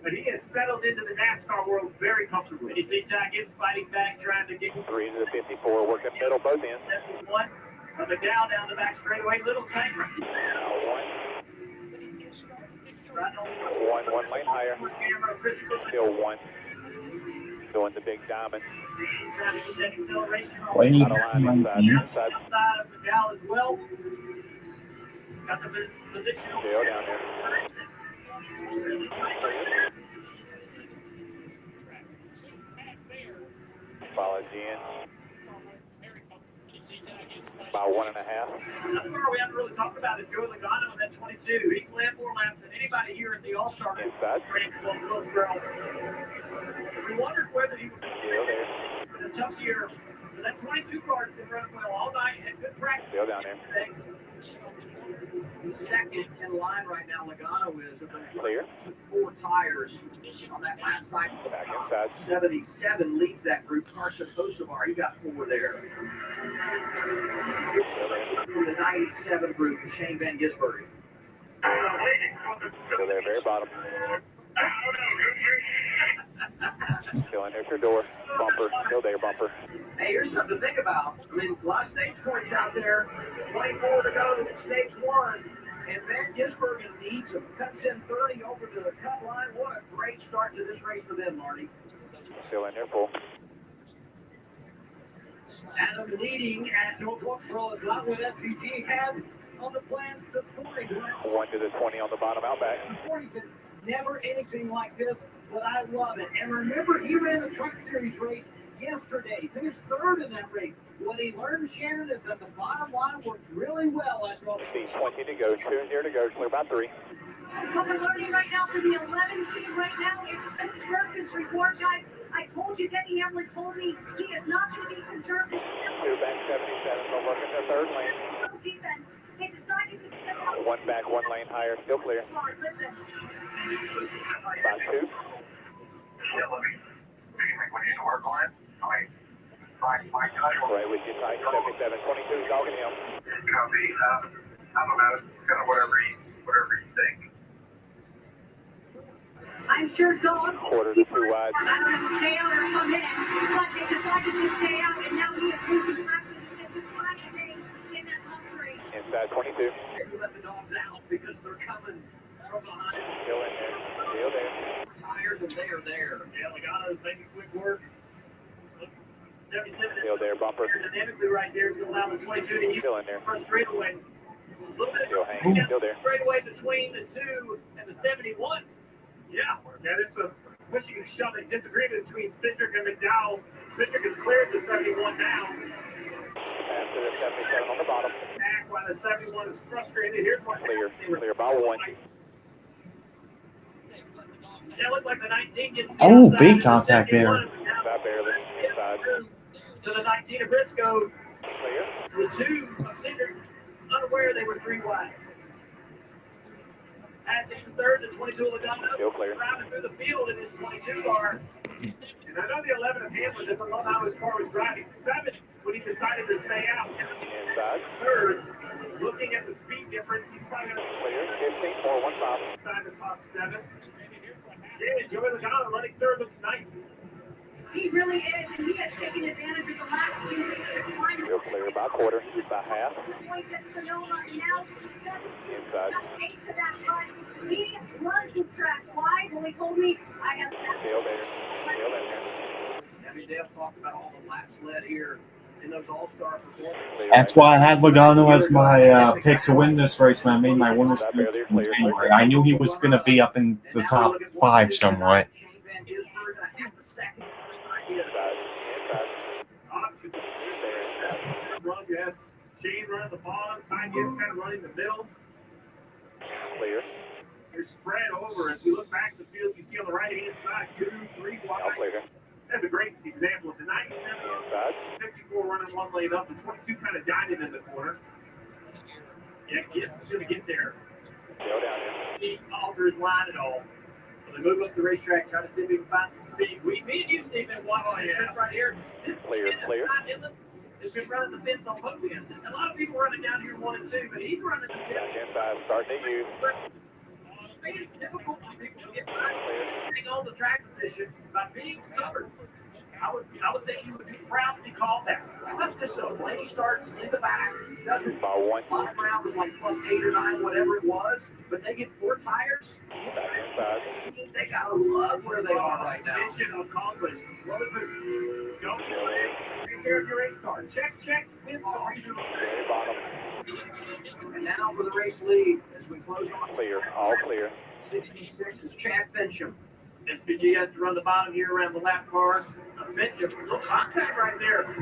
but he has settled into the NASCAR world very comfortably. And you see Ty Gibbs fighting back, trying to get 3 to the 54. Working middle, both ends. 71. From the down the back straightaway. Little tank. One lane higher. Still 1. Doing the big diamond. Trying to get that acceleration. Waiting Out of line inside. Outside of the gal as well. Got the position. Still down there. Follow Jen. About 1.5. Another car we haven't really talked about is Joey Logano in that 22. He's led more laps than anybody here at the All-Star Inside. race. We wondered whether he would Still there. in a tough year. But that 22 car has been running well all night. Had good practice. Still down there. He's second in line right now, Logano is. Clear. 4 tires on that last cycle. Back inside. 77 leads that group. Carson Hocevar, he got 4 there. From the 97 group, Shane Van Gisbergen. Still there, very bottom. Still in there, your door. Bumper. Still there, bumper. Hey, here's something to think about. I mean, a lot of stage points out there. 24 to go in stage 1. And Van Gisbergen needs him. Cuts in 30 over to the cut line. What a great start to this race for them, Marty. Still in there, full. Adam leading at North Wilkesboro is not what SVG had on the plans to scoring. 1 to the 20 on the bottom, out back. Never anything like this, but I love it. And remember, he ran the Truck Series race yesterday. Finished 3rd in that race. What he learned, Shannon, is that the bottom line works really well at North. 20 to go, 2-0 to go, clear by 3. What we're learning right now for the 11 team right now is risk versus reward, guys. I told you, Denny Hamlin told me he is not going to be conservative. 2 back, 77, so working the 3rd lane. No defense. They decided to step out. 1 back, 1 lane higher, still clear. Hard, listen. By 2. Right with you, Ty. 77, 22, dogging him. I don't know, kind of whatever you think. I'm sure dogs. Quarter to 2 wide. I don't know, stay out or come in. But they decided to stay out, and now he is losing practice at this flag today in that top 3. Inside 22. You let the dogs out because they're coming from behind. Still in there. Still there. Tires and they are there. Yeah, Logano's making quick work. 77 Still there, bumper. dynamically right there is going to allow the 22 to use Still in there. front straightaway. A little bit Still hanging. Still there. straightaway between the 2 and the 71. Yeah, there's some pushing and shoving disagreement between Citric and McDowell. Citric is cleared the 71 now. After the 77 on the bottom. Back while the 71 is frustrated. Here's what Clear. Clear by 1. That looked like the 19 gets the Oh, outside big of the contact there. 71. Not barely. Inside. To the 19 of Briscoe. Clear. The 2 of Citric unaware they were 3 wide. Passing the 3rd to 22 Logano. Still clear. Driving through the field in his 22 car. And I know the 11 of Hamlin doesn't love how his car was driving 7 when he decided to stay out. Inside. 3rd, looking at the speed difference, he's probably going to Clear. 15, 4, 1, 5. inside the top 7. Yeah, Joey Logano running 3rd looks nice. He really is, and he has taken advantage of the last few weeks to climb Real clear, about quarter, about half. points at Sonoma. Now, 7 Inside. 8 to that run. He runs this track. Why? Well, he told me I have Still there. Still there. Debbie Dale talked about all the laps led here in those all-star performances. That's why I had Logano as my pick to win this race when I made my winners prediction in January. I knew he was going to be up in the top 5 somewhat. Shane Van Gisbergen, I have the second idea. Inside. Run, you have Shane running the bottom, Ty Gibbs kind of running the middle. Clear. You're spread over. If you look back at the field, you see on the right-hand side 2, 3 All wide. clear. That's a great example of the 97, Inside. 54 running one lane up, the 22 kind of diving in the corner. Yeah, Gibbs is going to get there. Still down here. He alter his line at all. So they move up the racetrack, try to see if we can find some speed. Me and you, Steve, been watching this right here. This Clear, clear. He's been running the fence on both ends. A lot of people running down here 1 and 2, but he's running the Down fence. inside. Starting at you. Speed is difficult for people to get by. Getting on the track position by being stubborn. I would think he would be proud to be called that. Not just so. When he starts in the back, doesn't By 1. bottom round was like plus 8 or 9, whatever it was, but they get 4 tires. Back inside. They gotta love where they are right now. Mission accomplished. What was it? Don't Still there. take care of your race car. Check. Win some reason. Very bottom. And now for the race lead as we close on Clear. All clear. 66 is Chad Fincham. SPG has to run the bottom here around the lap car. Fincham, little contact right there. Back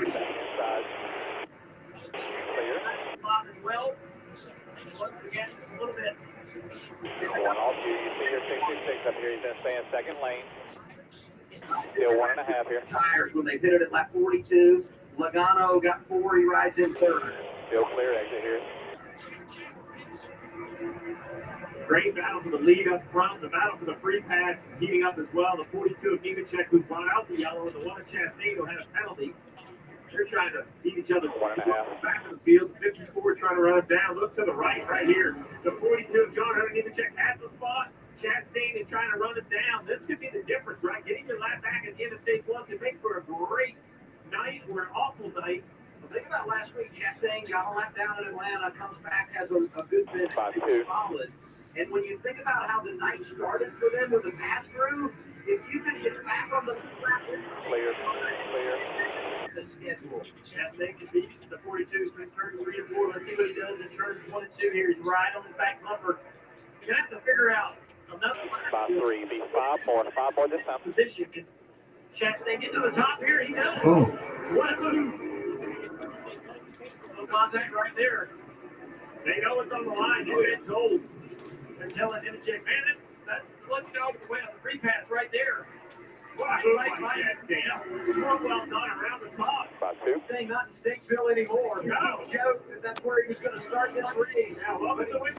inside. Clear. Bottom as well. Once again, just a little bit. Going all two. You see your 66 up here. He's going to stay in second lane. Still 1.5 here. Tires when they pitted at lap 42. Logano got 4. He rides in third. Still clear. Exit here. Great battle for the lead up front. The battle for the free pass is heating up as well. The 42 of Nemechek, who brought out the yellow, and the one of Chastain, who had a penalty. They're trying to beat each other. 1.5. Back of the field. The 54 trying to run it down. Look to the right here. The 42 of John Hunter Nemechek has the spot. Chastain is trying to run it down. This could be the difference, right? Getting your lap back at the end of stage 1 can make for a great night or an awful night. Think about last week, Chastain got a lap down in Atlanta, comes back, has a good finish, solid. And when you think about how the night started for them with the pass-through, if you can get back on the lap, Clear. the schedule. Chastain can beat the 42 through turns 3 and 4. Let's see what he does in turns 1 and 2 here. He's right on the back bumper. You're going to have to figure out another lap. By 3. Be 5 more. 5 more this time. Position. Can Chastain get to the top here? He does. Ooh. What a move. No contact right there. They know it's on the line. You've been told. They're telling him to check. Man, that's looking over the way on the free pass right there. Wow, like Chastain. So well done around the top. By 2. Thing not in Statesville anymore. No. He showed that that's where he was going to start this race. Now, love it. The win.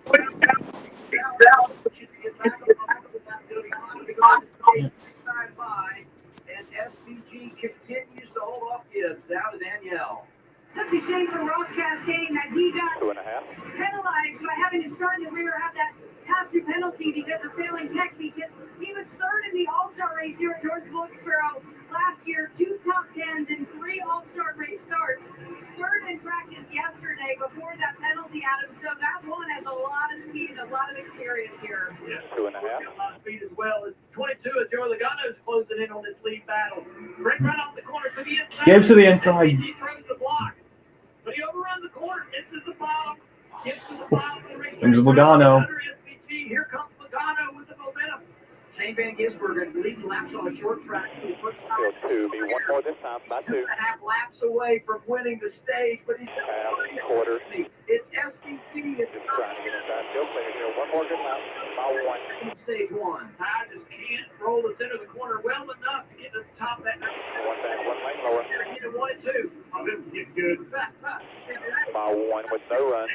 This time by, and SVG continues to hold off Gibbs down to Danielle. Such a shame for Ross Chastain that he got 2.5. penalized by having to start in the rear, have that pass-through penalty because of failing tech, because he was third in the All-Star race here at North Wilkesboro last year, 2 top 10s and 3 All-Star race starts. Third in practice yesterday before that penalty, Adam. So that one has a lot of speed and a lot of experience here. Yeah. 2.5. Got a lot of speed as well. 22 of Joey Logano's closing in on this lead battle. Great run off the corner to the inside. Gibbs to the inside. SVG throws the block. But he overruns the corner, misses the bottom, gets to the bottom of the race. There's Logano. Under SVG. Here comes Logano with the momentum. Shane Van Gisbergen leading laps on a short track. For the first time. Still 2. Be 1 more this time. By 2. 2.5 laps away from winning the stage, but he's Half, quarter. It's SVG. It's Just trying to get inside. Still clear here. 1 more good lap. By 1. not stage 1. I just can't roll the center of the corner well enough to get to the top of that. 1 back, 1 lane lower. Either 1 and 2. Oh, this is getting good. By 1 with no run.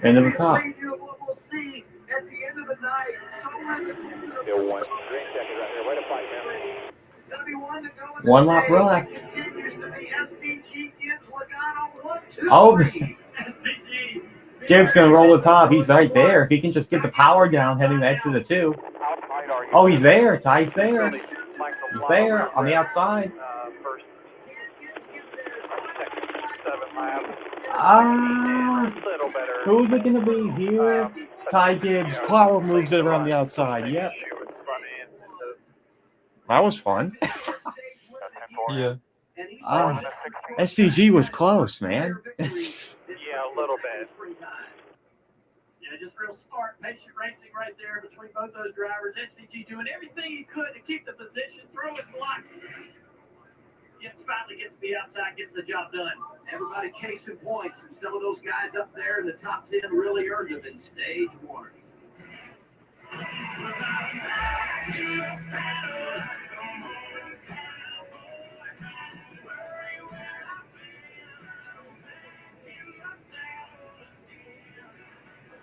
End of the top. What we'll see at the end of the night. So Still 1. Green check is right here. Way to fight, man. gonna be one to go in One the lap stage. left. It continues to be SVG, Gibbs, Logano, 1, 2, Oh. 3. SVG. Gibbs going to roll the top. He's right there. If he can just get the power down heading to exit the 2. Oh, he's there. Ty's there. He's there on the outside. First, second, 7 laps. Ah, A little better. who's it gonna be here? Ty Gibbs. Power moves it around the outside. Yep. That was fun. Yeah. SVG was close, man. Yeah, a little bit. Yeah, just real smart, patient racing right there between both those drivers. SVG doing everything he could to keep the position, throwing blocks. Yes, finally gets to the outside, gets the job done. Everybody chasing points, and some of those guys up there in the top 10 really earned them in stage 1.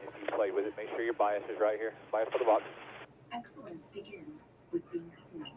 If you play with it, make sure your bias is right here. Bias for the box. Excellence begins with being seen.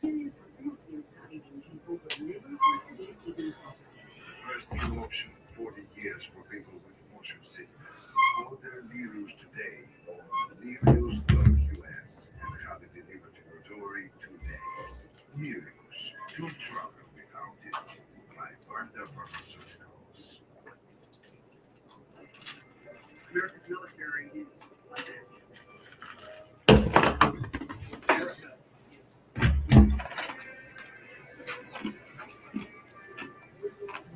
There is a smoking study in people with liver or severe kidney problems. First new option, 40 years for people with motion sickness. Order Nero's today on Nero's.us and have it delivered to your door in 2 days. Nero's, don't travel without it. By Vanda Pharmaceuticals. America's military is like that.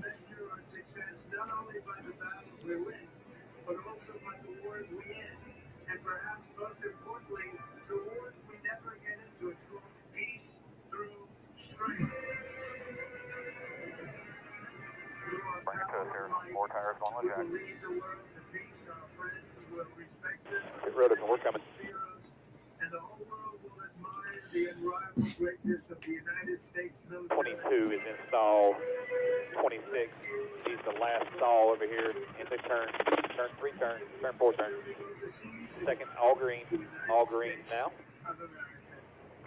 Measure our success not only by the battles we win, but also by the wars we end. And perhaps most importantly, the wars we never get into. It's called peace through strength. Bring it to us here. 4 tires on the jack. Lead the world to peace. Our friends will respect us. Get rid of it. We're coming. And the whole world will admire the unrivaled greatness of the United States military. 22 is in stall. 26 is the last stall over here in the turn. Turn 3 turn. Turn 4 turn. Second, all green. All green now.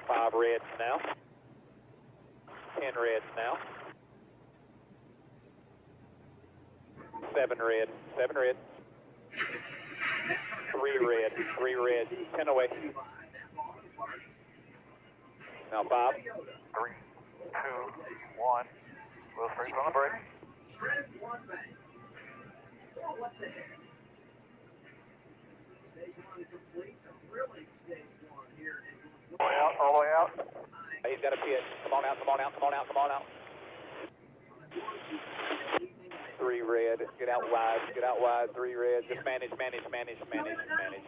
5 reds now. 10 reds now. 7 red. 7 red. 3 red. 3 red. 10 away. Now 5. 3, 2, 1. Wheel springs on the brake. What's ahead? Stage 1 complete. A thrilling stage 1 here in All the way out, all the way out. He's got a pit. Come on out, come on out, come on out, come on out. 3 red. Get out wide. Get out wide. 3 red. Just manage, manage, manage, manage, manage.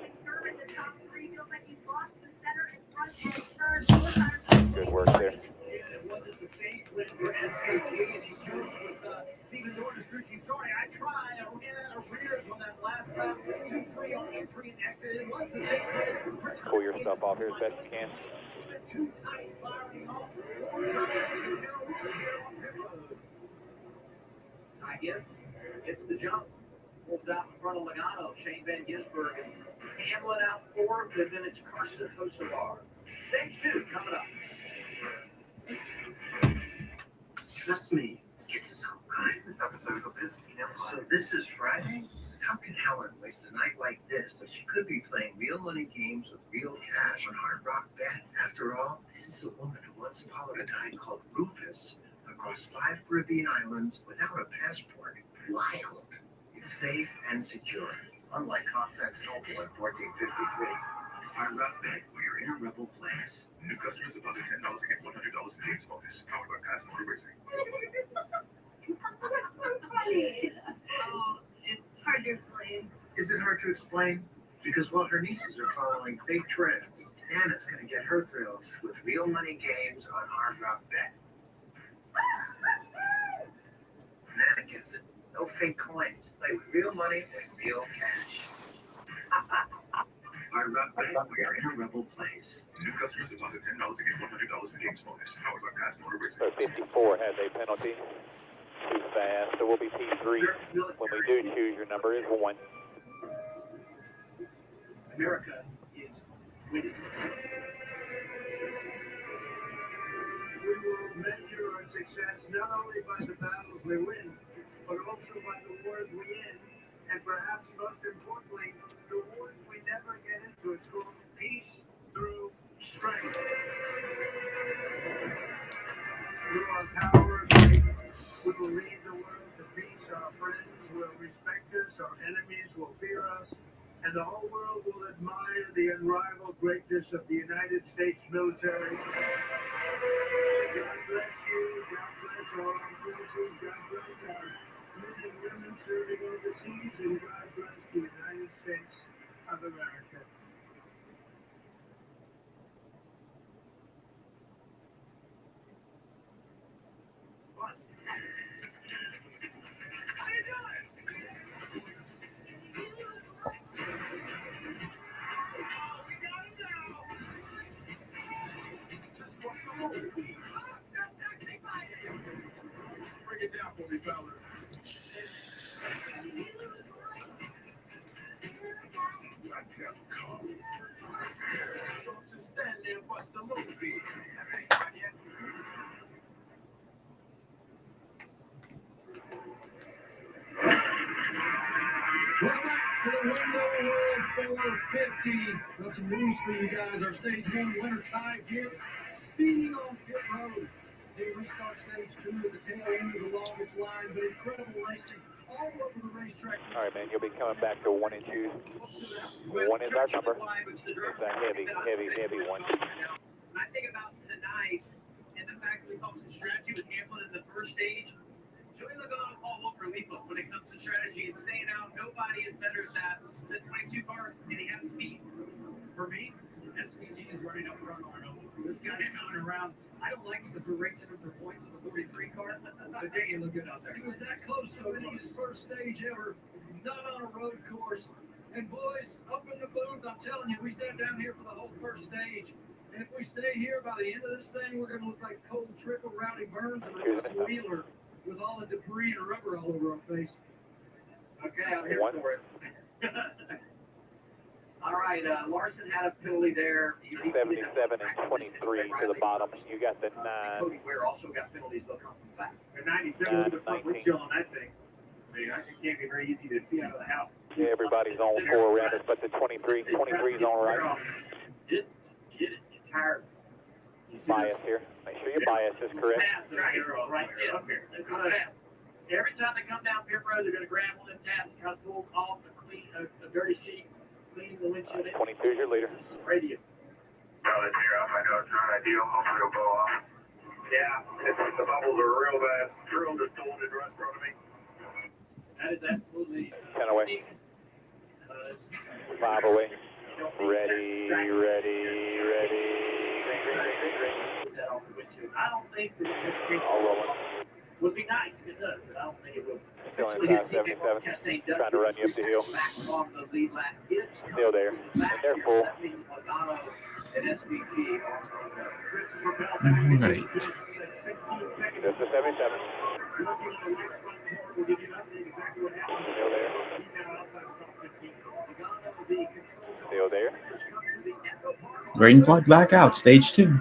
Good work there. It wasn't the stage win for SVG, and he joked with Steven Norton's crew chief. Sorry, I tried. I ran out of rears on that last lap. 2-3 on entry and exit. It was the stage win. Pull your stuff off here as best you can. Too tight, firing off. I guess it's the jump. Pulls out in front of Logano. Shane Van Gisbergen. Hamlin out 4th, and then it's Carson Hocevar. Stage 2 coming up. Trust me, it's so good. This episode of Business So this is Friday? How can Helen waste a night like this that she could be playing real money games with real cash on Hard Rock Bet? After all, this is a woman who once followed a guy called Rufus across 5 Caribbean islands without a passport. Wild. It's safe and secure. unlike Constantinople in 1453. I run back where you're in a rebel place. New customers deposit $10 and get $100 in games bonus. Powered by Pass Motor Racing. That's so funny. Oh, it's hard to explain. Is it hard to explain? Because while her nieces are following fake trends, Anna's going to get her thrills with real money games on Hard Rock Bet. Nana gets it. No fake coins. Play with real money and real cash. I run back where you're in a rebel place. New customers deposit $10 and get $100 in games bonus. Powered by Pass Motor Racing. So 54 has a penalty. Too fast. So we'll be P3. When we do choose, your number is 1. America is winning. We will measure our success not only by the battles we win, but also by the wars we end, and perhaps most importantly, the wars we never get into. It's called peace through strength. Through our power of faith, we will lead the world to peace. Our friends will respect us, our enemies will fear us, and the whole world will admire the unrivaled greatness of the United States military. God bless you. God bless all our forces. God bless our men and women serving overseas. And God bless the United States of America. How you doing? We got him now. Just watch the movie. That's sexy fighting. Bring it down for me, fellas. I can't come. So just stand there and watch the movie. Welcome back to the Window World 450. Got some news for you guys. Our Stage 1 winner, Ty Gibbs, speeding on pit road. They restart Stage 2 at the tail end of the longest line, but incredible racing all over the racetrack. All right, man, you'll be coming back to 1 and 2. 1 is our number. It's a heavy one. I think about tonight and the fact that we saw some strategy with Hamlin in the first stage. Joey Logano all over Lipa when it comes to strategy and staying out. Nobody is better at that than 22 car, and he has speed. For me, SVG is running up front, Arnold. This guy's coming around. I don't like it because we're racing him for points with the 43 car. But dang, it look good out there. He was that close to winning his first stage ever, not on a road course. And boys, up in the booth, I'm telling you, we sat down here for the whole first stage. And if we stay here by the end of this thing, we're going to look like Cole Trickle, Rowdy Burns, and Ross Wheeler with all the debris and rubber all over our face. Okay, I'm here for it. All right, Larson had a penalty there. 77 and 23 to the bottom. You got the 9. Cody Ware also got penalties. They'll come from back. The 97 with the front windshield on that thing. I mean, it can't be very easy to see out of the house. Yeah, everybody's on 4 around us, but the 23 is on right. Get it. You're tired. Bias here. Make sure your bias is correct. Right, yeah, up here. Every time they come down pit road, they're going to grab one of them tabs, try to pull off a dirty sheet, clean the windshield. 22 is your leader. Radio. Solid 0. I know it's not ideal. Hopefully it'll blow off. Yeah, the bubbles are real bad. Drill just told it right in front of me. That is absolutely 10 away. 5 away. Ready. I don't think that All rolling. would be nice if it does, but I don't think it would. Still inside 77. Trying to run you up the hill. Still there. And they're full. All right. Just a 77. Still there. Still there. Green flag back out, stage 2.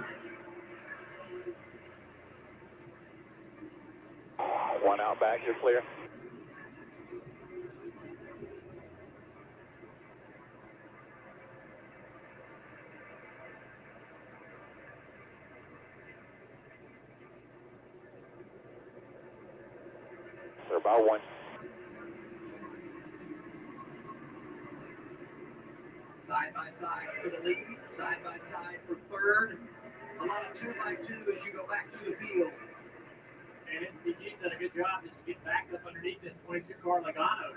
1 out back, you're clear. They're about 1. for the lead, side by side for third. A lot of 2x2 as you go back through the field. And SVG's done a good job just to get back up underneath this 22 car Logano.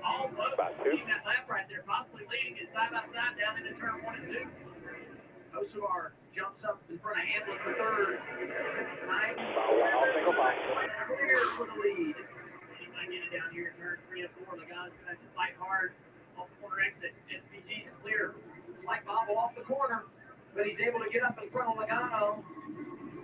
Almost leading that lap right there, possibly leading it side by side down into turn 1 and 2. Osavar jumps up in front of Hamlin for third. Nice. Clear for the lead. He might get it down here in turn 3 and 4. Logano's going to have to fight hard off the corner exit. SVG's clear. It's like bobble off the corner, but he's able to get up in front of Logano.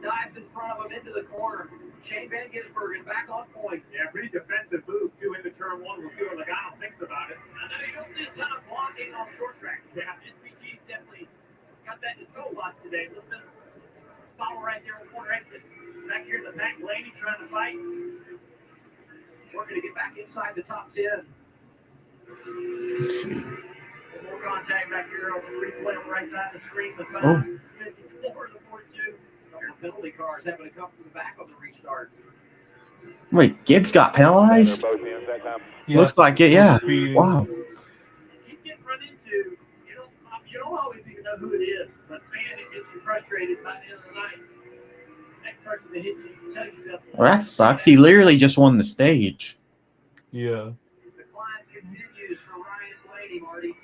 Dives in front of him into the corner. Shane Van Gisbergen back on point. Yeah, pretty defensive move, too, into turn 1. We'll see what Logano thinks about it. I know you don't see a ton of blocking on short tracks. Yeah, SVG's definitely got that in his toe lots today. A little bit of follow right there on the corner exit. Back here in the back, Blaney trying to fight. Working to get back inside the top 10. Let's see. More contact back here on the replay on the right side of the screen. The 5, 54, the 42. Penalty cars having to come from the back on the restart. Wait, Gibbs got penalized? Yeah. Looks like it, yeah. Speeding. Wow. Keep getting run into. You don't always even know who it is, but man, it gets you frustrated by the end of the night. Next person to hit you, tell yourself. Well, that sucks. He literally just won the stage. Yeah. The climb continues for Ryan Blaney, Marty.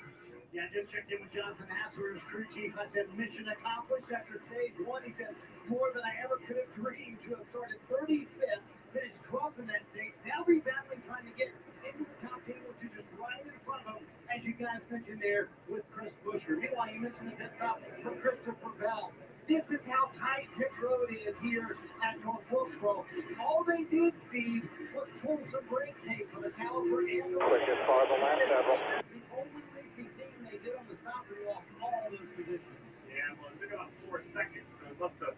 Yeah, I just checked in with Jonathan Hassler's crew chief. I said, mission accomplished after stage 1. He said, more than I ever could have dreamed to have started 35th, finished 12th in that stage. Now be battling, trying to get into the top 10, which is just right in front of him, as you guys mentioned there with Chris Buescher. Meanwhile, you mentioned the pit stop for Christopher Bell. This is how tight pit road is here at North Wilkesboro. All they did, Steve, was pull some brake tape for the caliper and the Quickest car of the last several. That's the only leaky thing they did on the stop. They lost all those positions. Yeah, well, it took about 4 seconds, so it must have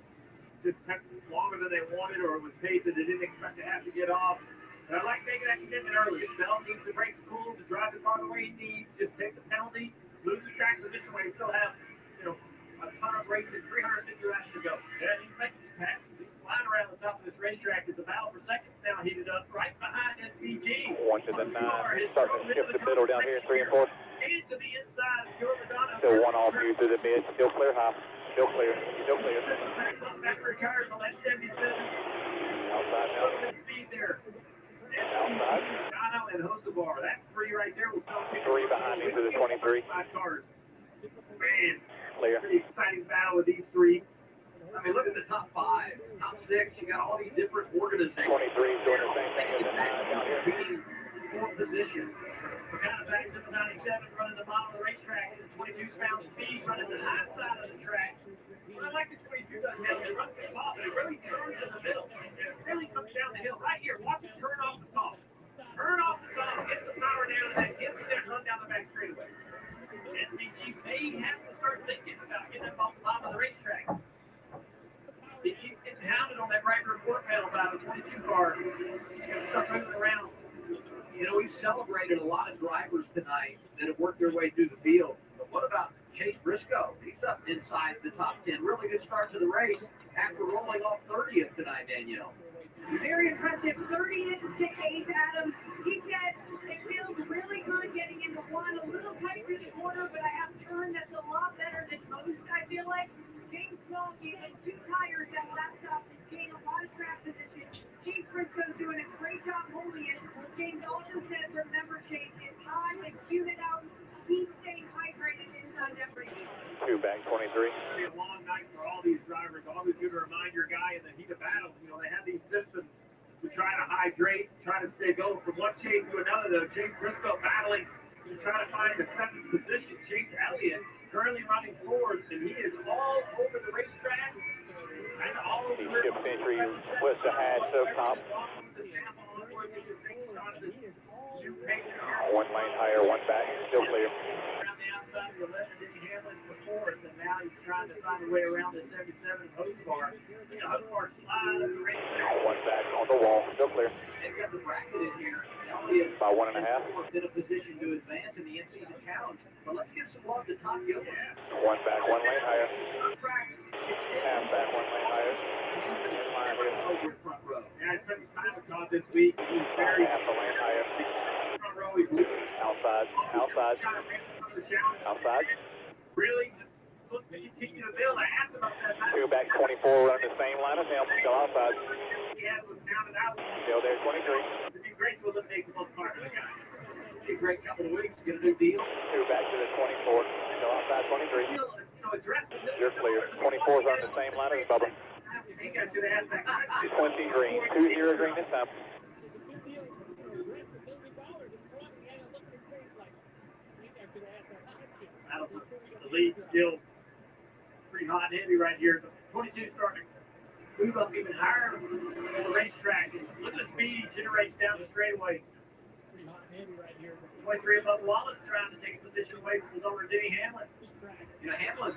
just took longer than they wanted, or it was tape that they didn't expect to have to get off. But I like making that commitment early. If Bell needs the brakes cool to drive the car the way he needs, just take the penalty, lose the track position where you still have, a ton of racing, 350 laps to go. Yeah, he's making some passes. He's flying around the top of this racetrack as the battle for seconds now heated up right behind SVG. 1 to the 9. Starting to shift the middle down here in 3 and 4. And to the inside, Giordano. Still 1 off you through the mid. Still clear high. Still clear. Still clear. Factory tires on that 77. Outside now. Speed there. Outside. Giordano and Hosavar. That 3 right there will sell 3 behind you to the 23. 5 cars. Man, Clear. pretty exciting battle with these 3. I mean, look at the top 5, top 6. You got all these different organizations. 23 is doing the same thing as the 9 down here. Being 4 positions. We're kind of back to the 97, running the bottom of the racetrack. The 22's found speed, running the high side of the track. What I like the 22 does now, it runs the top, but it really turns in the middle. It really comes down the hill. Right here, watch it turn off the top. Turn off the top, get the power down, and then get there, run down the back straightaway. SVG may have to start thinking about getting up off the bottom of the racetrack. He keeps getting hounded on that right rear quarter panel by the 22 car. Stuff moving around. We've celebrated a lot of drivers tonight that have worked their way through the field. But what about Chase Briscoe? He's up inside the top 10. Really good start to the race after rolling off 30th tonight, Danielle. Very impressive. 30th to 8th, Adam. He said it feels really good getting into one, a little tight through the corner, but I have a turn that's a lot better than most, I feel like. James Small gave him 2 tires at last stop to gain a lot of track position. Chase Briscoe's doing a great job holding it. James also said, remember, Chase, it's hot, it's humid out. Keep staying hydrated inside that race. 2 back, 23. It'll be a long night for all these drivers. Always good to remind your guy in the heat of battle. They have these systems to try to hydrate, try to stay going from one chase to another, though. Chase Briscoe battling to try to find the 7th position. Chase Elliott currently running 4th, and he is all over the racetrack. And all over He skips entry, splits the hatch, so top. 1 lane higher, 1 back, still clear. Around the outside of the left, and then he handled it before, and now he's trying to find a way around the 77 Hosavar. Hosavar slide of the racetrack. 1 back on the wall, still clear. They've got the bracket in here. Elliott By 1.5. in a position to advance in the in-season challenge. But let's give some love to Todd Gilbert. 1 back, 1 lane higher. Half back, 1 lane higher. Over in front row. Yeah, I spent some time with Todd this week. He's very Half a lane higher. front row. He's Outside, outside, outside. really just looks to continue to build. I asked about that. Two back 24, running the same line as him. Still outside. He has was down and out. Still there, 23. It'd be great to eliminate the most part of the guy. A great couple of weeks to get a new deal. Two back to the 24. Still outside, 23. You're clear. 24's on the same line as Bubba. 20 green. 2-0 green this time. The lead's still pretty hot and heavy right here. So 22 starting to move up even higher on the racetrack. And look at the speed he generates down the straightaway. Pretty hot and heavy right here. 23 above Wallace trying to take a position away from his owner, Denny Hamlin. You know, Hamlin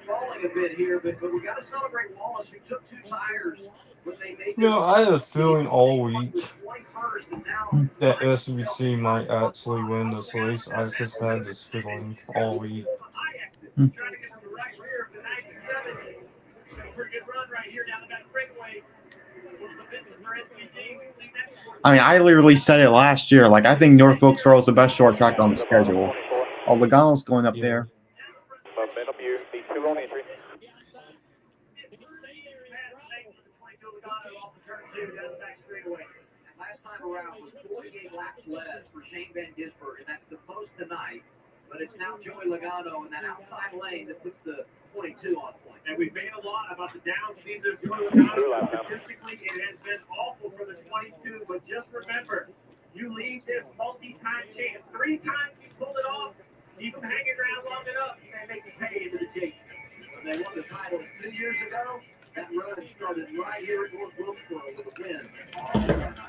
falling a bit here, but we got to celebrate Wallace, who took 2 tires when they made. You know, I had a feeling all week that SVC might actually win this race. I just had this feeling all week. Trying to get to the right rear of the 97. Pretty good run right here down the back straightaway. I mean, I literally said it last year. Like, I think North Wilkesboro is the best short track on the schedule. Oh, Logano's going up there. Momentum, you need 2 on entry. Last time around was 48 laps led for Shane Van Gisbergen, and that's the post tonight. But it's now Joey Logano in that outside lane that puts the 22 on point. And we've made a lot about the down season of Joey Logano. Statistically, it has been awful for the 22. But just remember, you leave this multi-time champ. 3 times he's pulled it off. Keep him hanging around long enough, you may make him pay into the chase. When they won the titles 2 years ago, that run started right here at North Wilkesboro with a win.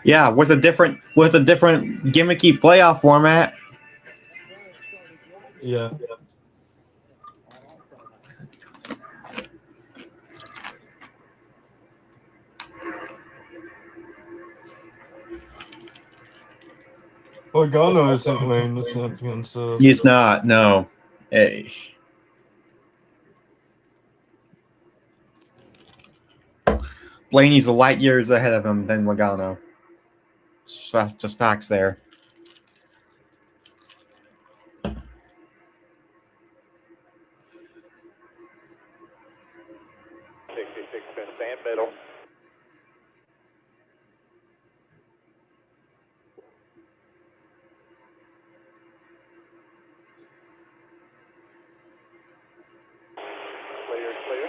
Yeah, with a different gimmicky playoff format. Yeah. Logano isn't winning the championship. He's not, no. Hey. Blaney's a light years ahead of him than Logano. Just facts there. 66 spin, stand middle. Clear, clear.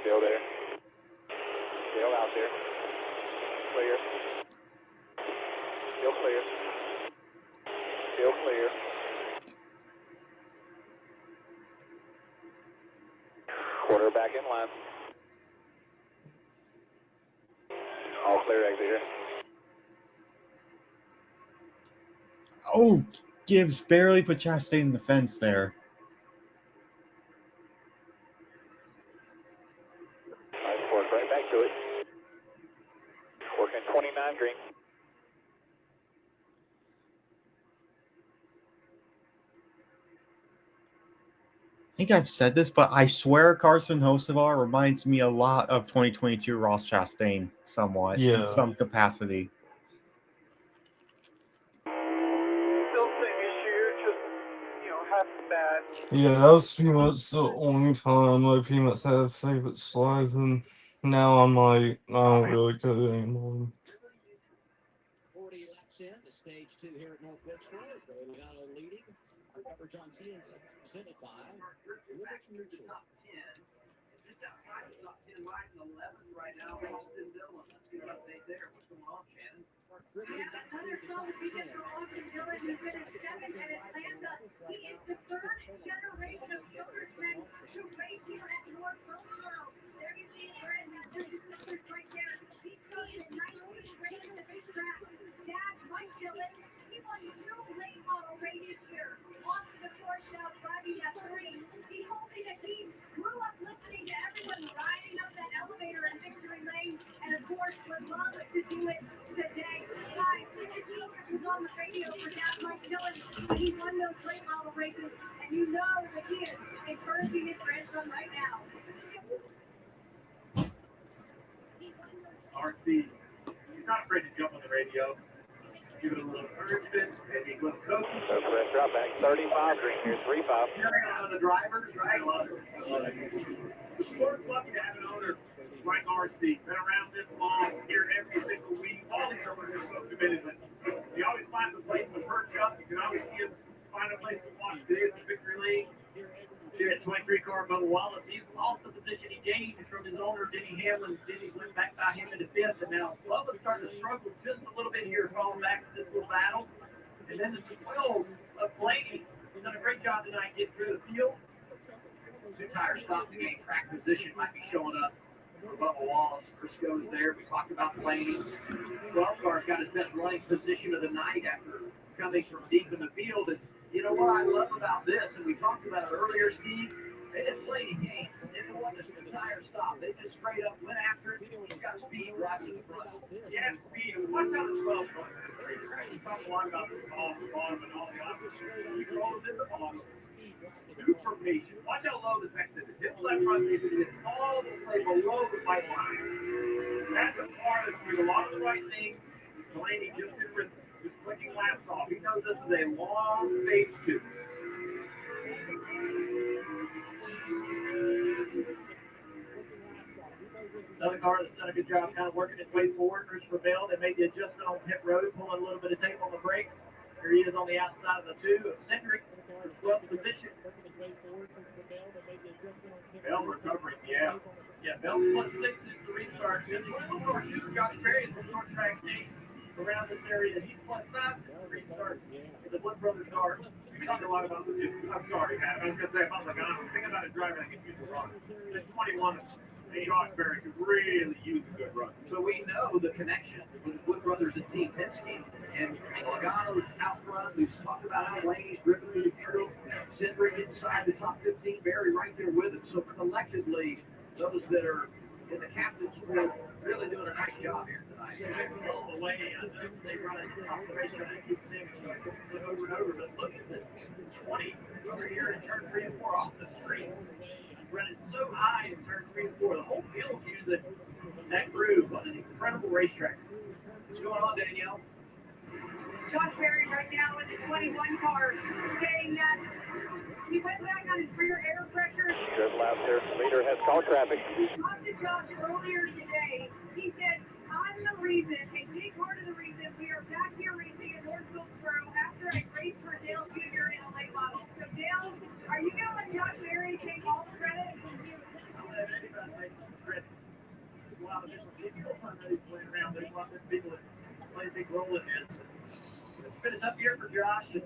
Still there. Still out there. Clear. Still clear. Still clear. Quarterback in line. All clear exit here. Oh, Gibbs barely put Chastain in the fence there. Nice work, right back to it. Working 29 green. I think I've said this, but I swear Carson Hocevar reminds me a lot of 2022 Ross Chastain somewhat in some capacity. Still same issue, just, half bad. Yeah, that was pretty much the only time I pretty much had a favorite slide, and now I'm like, I don't really care anymore. 40 laps in, the stage 2 here at North Wilkesboro. Logano leading. Our coverage on TNC presented by Top 10. Just outside the top 10, right in 11 right now. Austin Dillon. Let's get an update there. What's going on, Shannon? We have another solid weekend for Austin Dillon, who finished 7th at Atlanta. He is the 3rd generation of motorsmen to race here at North Wilkesboro. There you see brand new numbers right there. He started 19 races at this track. Dad, Mike Dillon, he won 2 late model races here. Austin, of course, now driving at 3. to do it today. Guys, the team is on the radio for Dad Mike Dillon. He's won those late model races, and you know that he is encouraging his grandson right now. RC, he's not afraid to jump on the radio. Give it a little encouragement, maybe a little coaching. So press drop back 35 green here, 3-5. Carrying on the drivers, right? I love it. The sport's lucky to have an owner like RC. Been around this long, here every single week. All these owners are so committed, but he always finds a place to perch up. You can always see him find a place to watch days in victory lane. See that 23 car, Bubba Wallace. He's lost the position he gained from his owner, Denny Hamlin. Denny went back by him in the fifth, and now Bubba's starting to struggle just a little bit here, falling back to this little battle. And then the 12 of Blaney done a great job tonight getting through the field. Two-tire stop to gain track position might be showing up for Bubba Wallace. Briscoe's there. We talked about Blaney. 12 car's got his best running position of the night after coming from deep in the field. And you know what I love about this, and we talked about it earlier, Steve, they didn't play any games. They didn't want the two-tire stop. They just straight up went after it. He's got speed right to the front. Yes, speed. Watch out the 12 points. We talked a lot about the bottom and all the options. He throws in the bottom. Super patient. Watch how low the sex is. His left front is all the way below the white line. That's a car that's doing a lot of the right things. Delaney just clicking laps off. He knows this is a long stage 2. Another car that's done a good job kind of working its way forward. Christopher Bell, they made the adjustment on pit road, pulling a little bit of tape on the brakes. Here he is on the outside of the 2 of Cedric, 12th position. Bell recovering, yeah. Yeah, Bell +6 is the restart. Then 12 or 2, Josh Berry, the short track ace around this area. He's +5 since the restart in the Wood Brothers car. We talked a lot about the 2. I'm sorry, Matt. I was going to say about Logano. Think about a driver that gets used to run. The 21, Josh Berry could really use a good run. But we know the connection with the Wood Brothers and Team Penske. And Logano's out front. We've talked about how Blaney's driven through the field. Cedric inside the top 15. Berry right there with him. So collectively, those that are in the captain's pool really doing a nice job here tonight. All the way, they run it off the racetrack. I keep seeing it over and over. But look at this 20 over here in turn 3 and 4 off the street. He's running so high in turn 3 and 4. The whole field's using that groove. What an incredible racetrack. What's going on, Danielle? Josh Berry right now with the 21 car saying that he went back on his rear air pressure. Good lap there. Leader has called traffic. Talked to Josh earlier today. He said, I'm the reason, a big part of the reason we are back here racing in North Wilkesboro after I raced for Dale Jr. in a late model. So Dale, are you going to let Josh Berry take all the credit? I'm going to let anybody take credit. There's a lot of different people playing around. There's a lot of different people that play a big role in this. It's been a tough year for Josh, and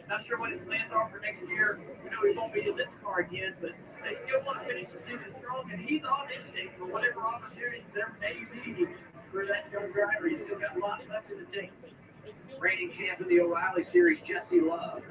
not sure what his plans are for next year. We know he won't be in this car again, but they still want to finish the season strong, and he's auditioning for whatever opportunities there may be for that young driver. He's still got a lot left in the tank. Reigning champ of the O'Reilly Series, Jesse Love,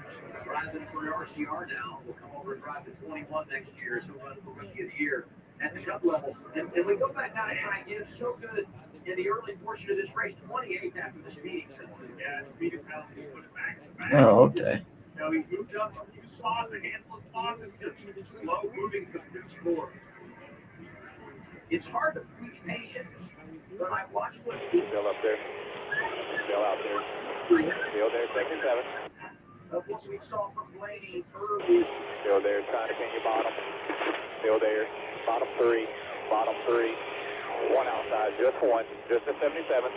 driving for RCR now. Will come over and drive the 21 next year, so run for Rookie of the Year at the Cup level. And we go back now to Ty Gibbs, so good in the early portion of this race, 28th after the speeding penalty. Yeah, speeding penalty, put it back. Oh, okay. You know, he's moved up a few spots, a handful of spots. It's just slow moving from 2 to 4. It's hard to preach patience, but I watched what Still up there. Still out there. Still there, second 7. of what we saw from Blaney early. Still there, trying to gain your bottom. Still there. Bottom 3. Bottom 3. 1 outside. Just 1. Just a 77.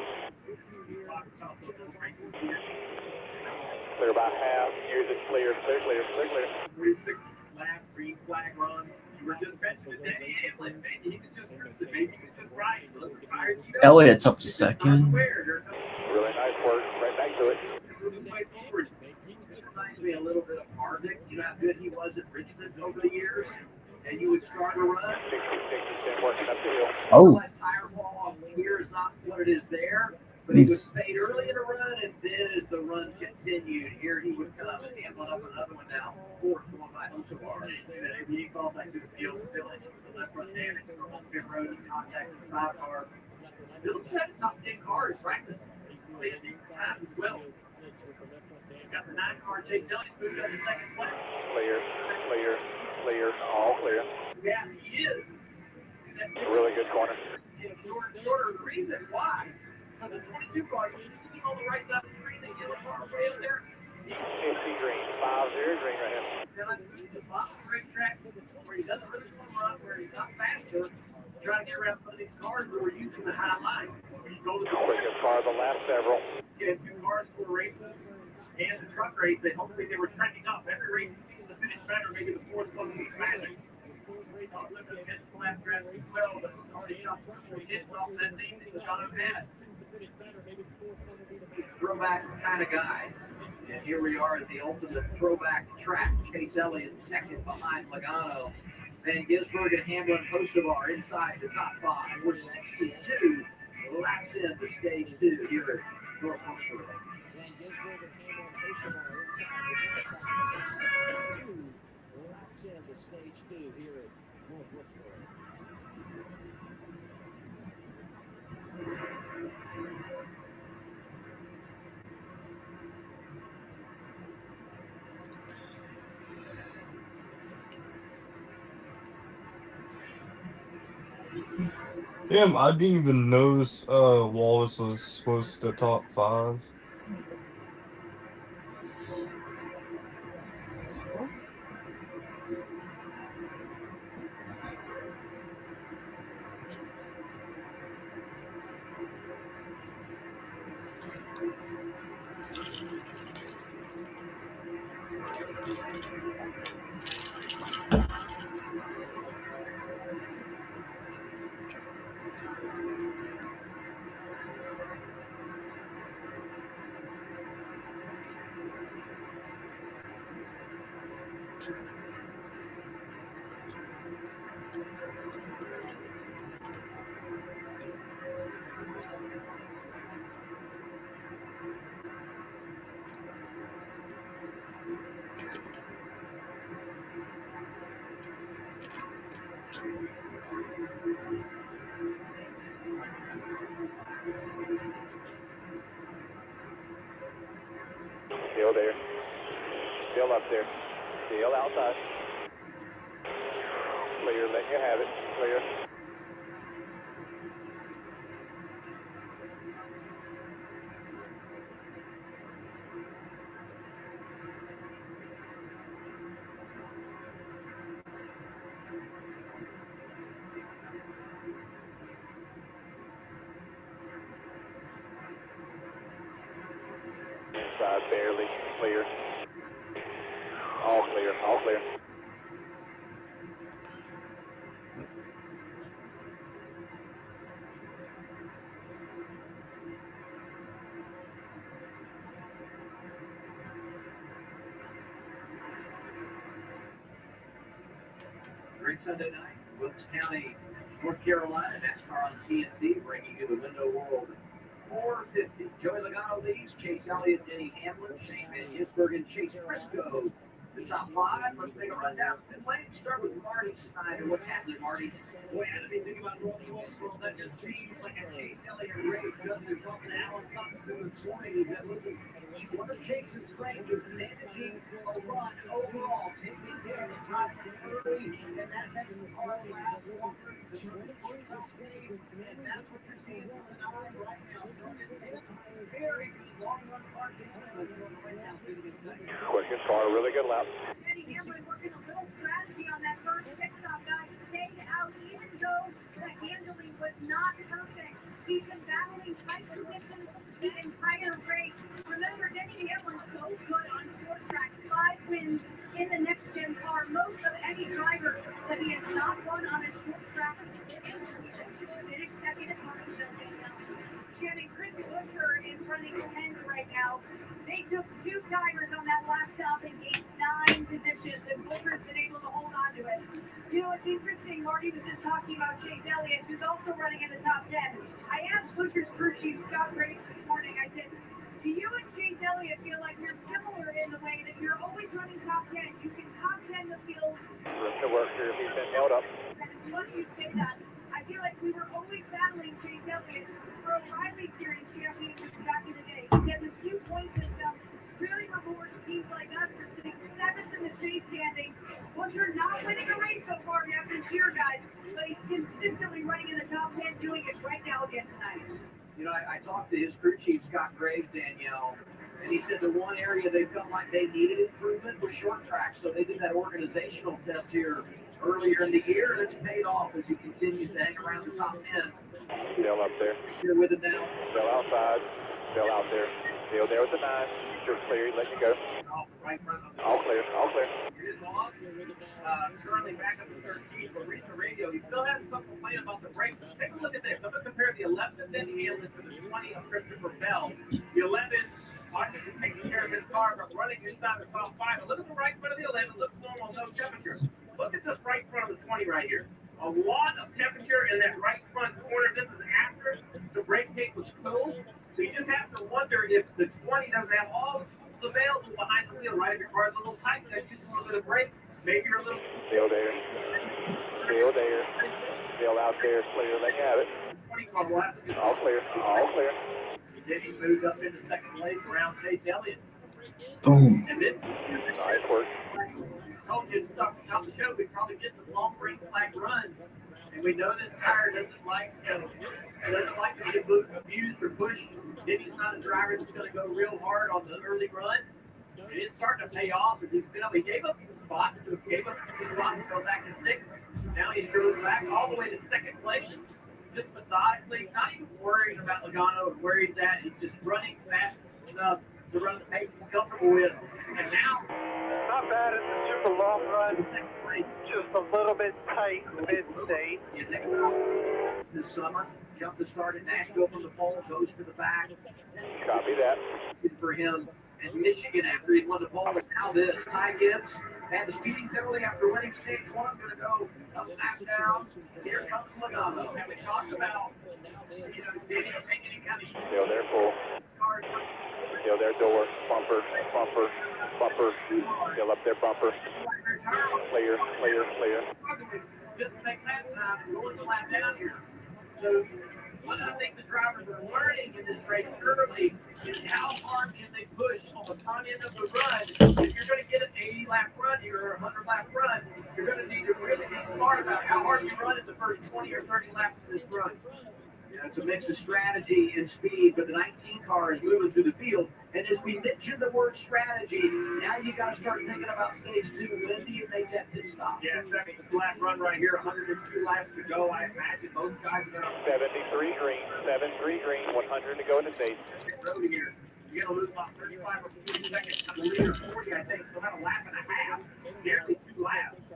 Clear about half. Here's it clear. Clear, clear, clear, clear. 3-6 lap, green flag run. You were just mentioning Danny Hamlin. Maybe he could just cruise it. Maybe he could just ride. Let the tires heat up. Elliott's up to second. Really nice work. Right back to it. This reminds me a little bit of Harvick. You know how good he was at Richmond over the years? And you would start a run. 60, working up the hill. Oh. Less tire fall off here is not what it is there. But he would fade early in a run, and then as the run continued, here he would come and Hamlin up another one now. 4th going by Hocevar. He called back to the field. Phil into the left front damage from on pit road. He contacted the 5 car. Bill had a top 10 car in practice. They had decent time as well. You've got the 9 car, Chase Elliott's moved up to second place. Clear, all clear. Yeah, he is. It's a really good corner. It's getting shorter and shorter. The reason why, the 22 car, you see on the right side of the screen, the yellow car way up there. AC green, 5-0 green right here. Then I think the bottom racetrack where he doesn't really want to run, where he's not faster, trying to get around some of these cars where we're using the high line. Where you go to the Quickest car of the last several. you had 2 cars for races and the truck race. Hopefully they were trending up. Every race he seems to finish better, maybe the 4th one will be magic. Lap traffic as well, but it's already shot 10 off that thing that Logano had. He's a throwback kind of guy. And here we are at the ultimate throwback track. Chase Elliott second behind Logano. Van Gisbergen and Hamlin Kosovar inside the top 5. We're 62 laps into stage 2 here at North Wilkesboro. Van Gisbergen and Hamlin Kosovar inside the top 5. 62 laps into stage 2 here at North Wilkesboro. Yeah, I didn't even notice Wallace was supposed to top 5. Still there. Still up there. Still outside. Clear, let you have it. Clear. Inside, barely. Clear. All clear, all clear. Great Sunday night, Wilkes County, North Carolina, NASCAR on TNT, bringing you the Window World 450. Joey Logano leads, Chase Elliott, Denny Hamlin, Shane Van Gisbergen, Chase Briscoe. The top 5, let's make a rundown. And let's start with Marty Snyder. What's happening, Marty? Boy, I didn't think about North Wilkesboro. That just seems like a Chase Elliott race. Doesn't it? Talking to Alan Thompson this morning, he said, listen, one of Chase's strengths is managing a run overall, taking care of the top early, and that makes the car last longer. And that's what you're seeing from the 9 right now. Starting to take very good long run car right now. Quickest car, really good lap. Denny Hamlin working a little strategy on that first pit stop, guys. Stayed out even though the handling was not perfect. He's been battling tight conditions the entire race. Remember, Denny Hamlin's so good on short tracks. 5 wins in the next gen car. Most of any driver that he has not won on a short track. Finished second at Martinsville. Shannon, Chris Buescher is running 10th right now. They took 2 tires on that last stop and gained 9 positions, and Buescher's been able to hold on to it. You know, it's interesting, Marty was just talking about Chase Elliott, who's also running in the top 10. I asked Buescher's crew chief, Scott Graves, this morning, I said, do you and Chase Elliott feel like you're similar in the way that you're always running top 10? You can top 10 the field. To work here, he's been held up. And it's funny you say that. I feel like we were always battling Chase Elliott Porsche not winning a race so far now this year, guys, but he's consistently running in the top 10, doing it right now again tonight. You know, I talked to his crew chief, Scott Graves, Danielle, and he said the one area they felt like they needed improvement was short track. So they did that organizational test here earlier in the year, and it's paid off as he continues to hang around the top 10. Still up there. Here with it now. Still outside. Still out there. Still there with the 9. Just clear. Let you go. Right in front of All clear. All clear. his boss. Currently back up to 13, but reading the radio, he still has some complaint about the brakes. Take a look at this. I'm going to compare the 11 and then Hamlin to the 20 of Christopher Bell. The 11, obviously taking care of his car, but running inside the top 5. And look at the right front of the 11. Looks normal, no temperature. Look at this right front of the 20 right here. A lot of temperature in that right front corner. This is after some brake tape was pulled. So you just have to wonder if the 20 doesn't have all tools available behind the wheel, right? If your car's a little tight, then just a little bit of brake. Maybe you're a little... Still there. Still there. Still out there. Clear. Let you have it. 20 car will have to just... All clear. All clear. Then he's moved up into second place around Chase Elliott. Boom. And this... Nice work. Told you stuff on the show, we probably get some long brake flag runs. And we know this tire doesn't like to get abused or pushed. Denny's not a driver that's going to go real hard on the early run. And it's starting to pay off as he's been up. He gave up some spots, to go back to 6th. Now he's drove back all the way to second place. Just methodically, not even worrying about Logano and where he's at. He's just running fast enough to run the pace he's comfortable with. And now, Not bad in the super long run. second place. Just a little bit tight in the mid-state. His next round this summer. Jumped the start at Nashville from the pole, goes to the back. Copy that. For him at Michigan after he won the pole. But now this. Ty Gibbs had the speeding penalty after winning stage 1. Going to go up, back down. Here comes Logano. And we talked about, Denny taking any kind of Still there, full. Still there, door. Bumper. Bumper. Bumper. Still up there, bumper. Clear. Clear. Clear. just to make that time and going flat down here. So one of the things the drivers are learning in this race early is how hard can they push on the front end of the run. If you're going to get an 80-lap run here or a 100-lap run, you're going to need to really be smart about how hard you run in the first 20 or 30 laps of this run. Yeah, it's a mix of strategy and speed, but the 19 car is moving through the field. And as we mentioned the word strategy, now you got to start thinking about stage 2. When do you make that pit stop? Yeah, second lap run right here, 102 laps to go. I imagine most guys are going to 73 green, 73 green, 100 to go in the stage. road here. You're going to lose about 35 or 40 seconds on the leader, 40, I think, so about a lap and a half, nearly 2 laps.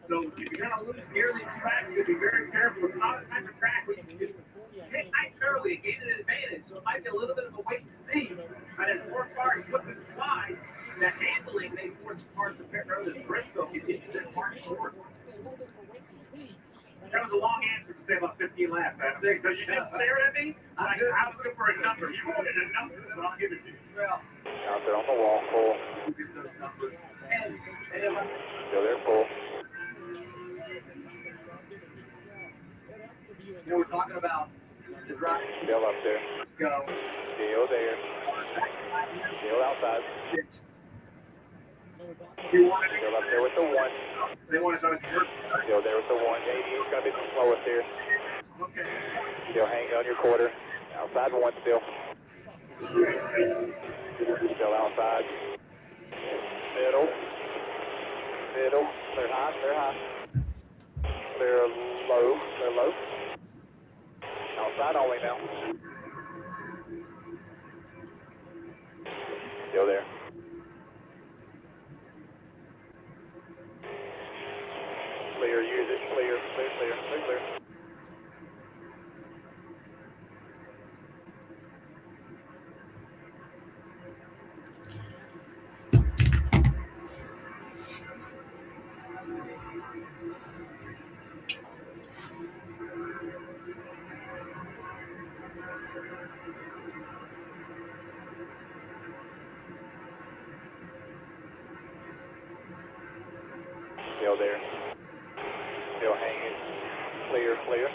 So if you're going to lose nearly 2 laps, you have to be very careful. It's not a type of track where you can just hit nice early and gain an advantage. So it might be a little bit of a wait and see. But as more cars slip and slide, the handling may force cars to pit road as Briscoe continues this march forward. That was a long answer to say about 15 laps, Adam. Because you just stared at me like I was looking for a number. You wanted a number, so I'll give it to you. Well, Out there on the wall, full. give those numbers. And if I Still there, full. You know, we're talking about the drive Still up there. go. Still there. Still outside. Six. You wanted Still up there with the 1. They want to go to church. Still there with the 1. 80 is going to be the slowest here. Okay. Still hanging on your quarter. Outside 1 still. Still outside. Middle. Middle. They're high. They're high. They're low. They're low. Outside only now. Still there. Clear, use it. Clear, clear, clear, clear, clear. Still there. Still hanging. Clear, clear.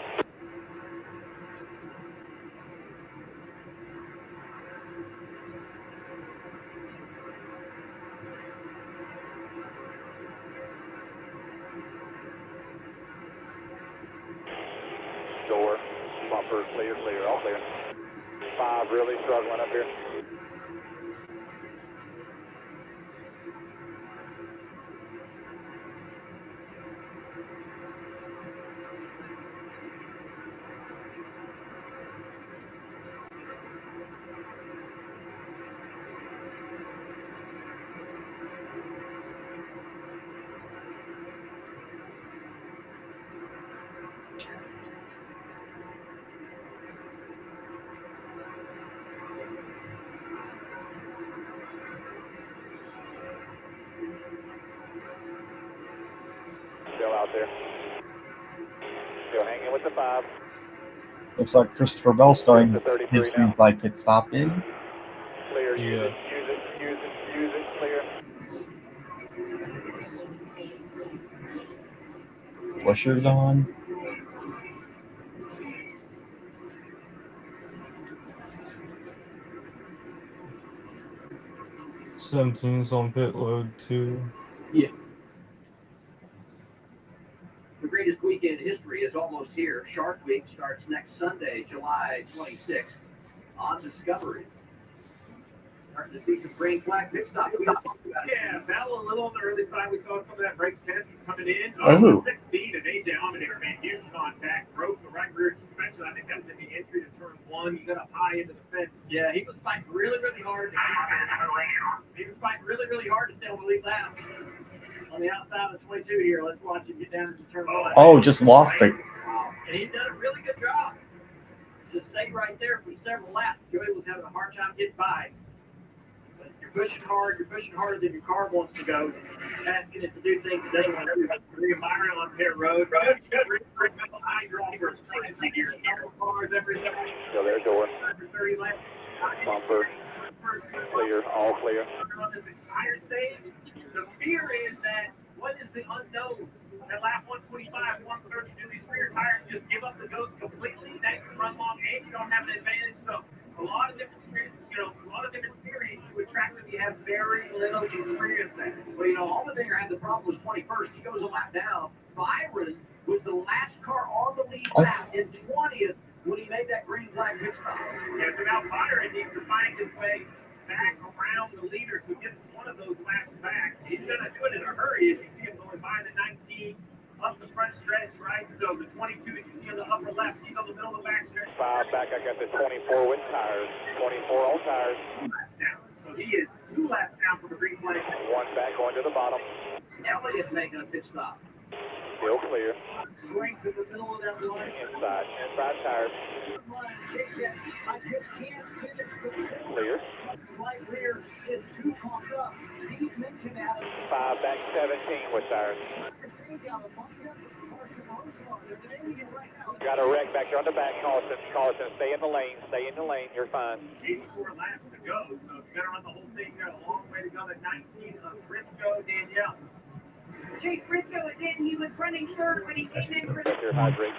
door. Bumper, clear, clear, all clear. 5 really struggling up here. Still out there. Still hanging with the 5. Looks like Christopher Bell starting The 33 his now. green flag pit stop in. Clear, Yeah. use it, clear. Pushers on. Seventeen's on pit load too. Yeah. The greatest weekend in history is almost here. Shark Week starts next Sunday, July 26th on Discovery. Starting to see some green flag pit stops. We just talked about it. Yeah, Bell a little on the early side. We saw some of that break 10. He's coming in. Oh. 16 and AJ Allmendinger made huge contact. Broke the right rear suspension. I think that was in the entry to turn 1. He got up high into the fence. Yeah, he was fighting really, really hard. He was fighting really, really hard to stay on the lead lap. On the outside of the 22 here, let's watch him get down into turn 1. Oh, just lost it. And he done a really good job. Just stayed right there for several laps. Joey was having a hard time getting by. But you're pushing hard. You're pushing harder than your car wants to go. Asking it to do things it doesn't want to do. Byron on pit road. High drivers. Cars every time. Still there, door. 30 laps. Bumper, clear, all clear. On this entire stage, the fear is that what is the unknown? At lap 125, 130, do these rear tires just give up the ghost completely? That can run long and you don't have an advantage. So a lot of different theories to attract that you have very little experience at. Well, you know, Allmendinger had the problem was 21st. He goes a lap down. Byron was the last car on the lead lap in 20th when he made that green flag pit stop. Yeah, so now Byron needs to find his way back around the leader to get one of those laps back. He's going to do it in a hurry if you see him going by the 19 up the front stretch, right? So the 22 that you see on the upper left, he's on the middle of the back stretch. 5 back, I got the 24 with tires. 24 on tires. 2 laps down. So he is 2 laps down from the green flag. 1 back going to the bottom. Elliott's making a pit stop. Still clear. Strength in the middle of that line. Inside tires. I just can't finish the Clear. right rear is too pumped up. Deep mentioned Adam. 5 back, 17 with tires. Got a wreck back here on the back. Carlson, stay in the lane. You're fine. 84 laps to go, so if you got to run the whole thing, you got a long way to go. The 19 of Briscoe, Danielle. Chase Briscoe was in. He was running third when he came in for the. Hydrate.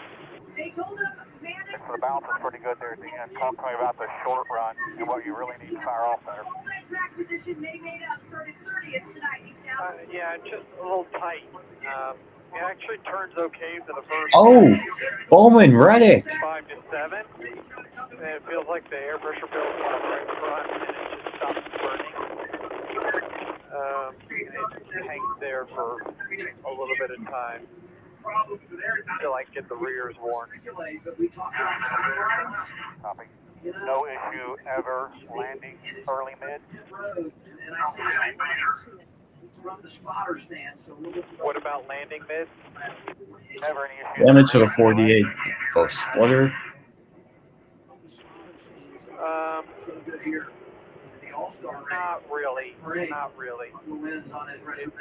They told him, man, The balance is pretty good there at the end. Talk to me about the short run and what you really need to fire off there. all that track position they made up started 30th tonight. He's down. Yeah, just a little tight. It actually turns okay for the first. Oh, Bowman Reddick. 5 to 7. And it feels like the air pressure builds up right in front and it just stops burning. It hangs there for a little bit of time until I get the rears worn. But we talked about sidelines. Copy. You know, No issue ever landing early mid. pit road, and I see sidelines from the spotter stand. So we'll look What about landing mid? Never any issue. Damage to the 48 for splitter. so good here. The All-Star race. Not really. Great. Not really. Couple wins on his resume.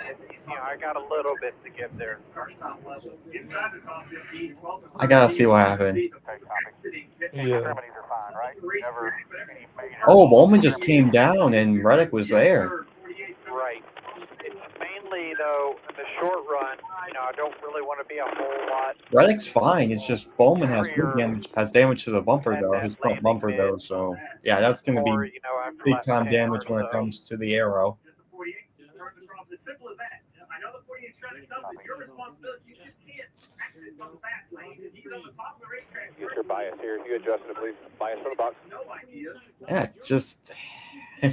You know, I got a little bit to give there. First top level. Inside the top 15, 12 I gotta see what happened. Yeah. Extremities are fine, right? Never any major. Oh, Bowman just came down and Reddick was there. Right. It's mainly, though, the short run, you know, I don't really want to be a whole lot. Reddick's fine. It's just Bowman has damage to the bumper though, his front bumper though. So yeah, that's gonna Or, be you know, after big lap time 10 damage or when it so. comes to the arrow. Just the 48 just turns across. It's simple as that. I know the 48 trying to come, it's your responsibility. You just can't exit from the fast lane. He's on the top of the racetrack. Get your bias here. You adjust it, please. Bias for the box. No idea. Yeah, just They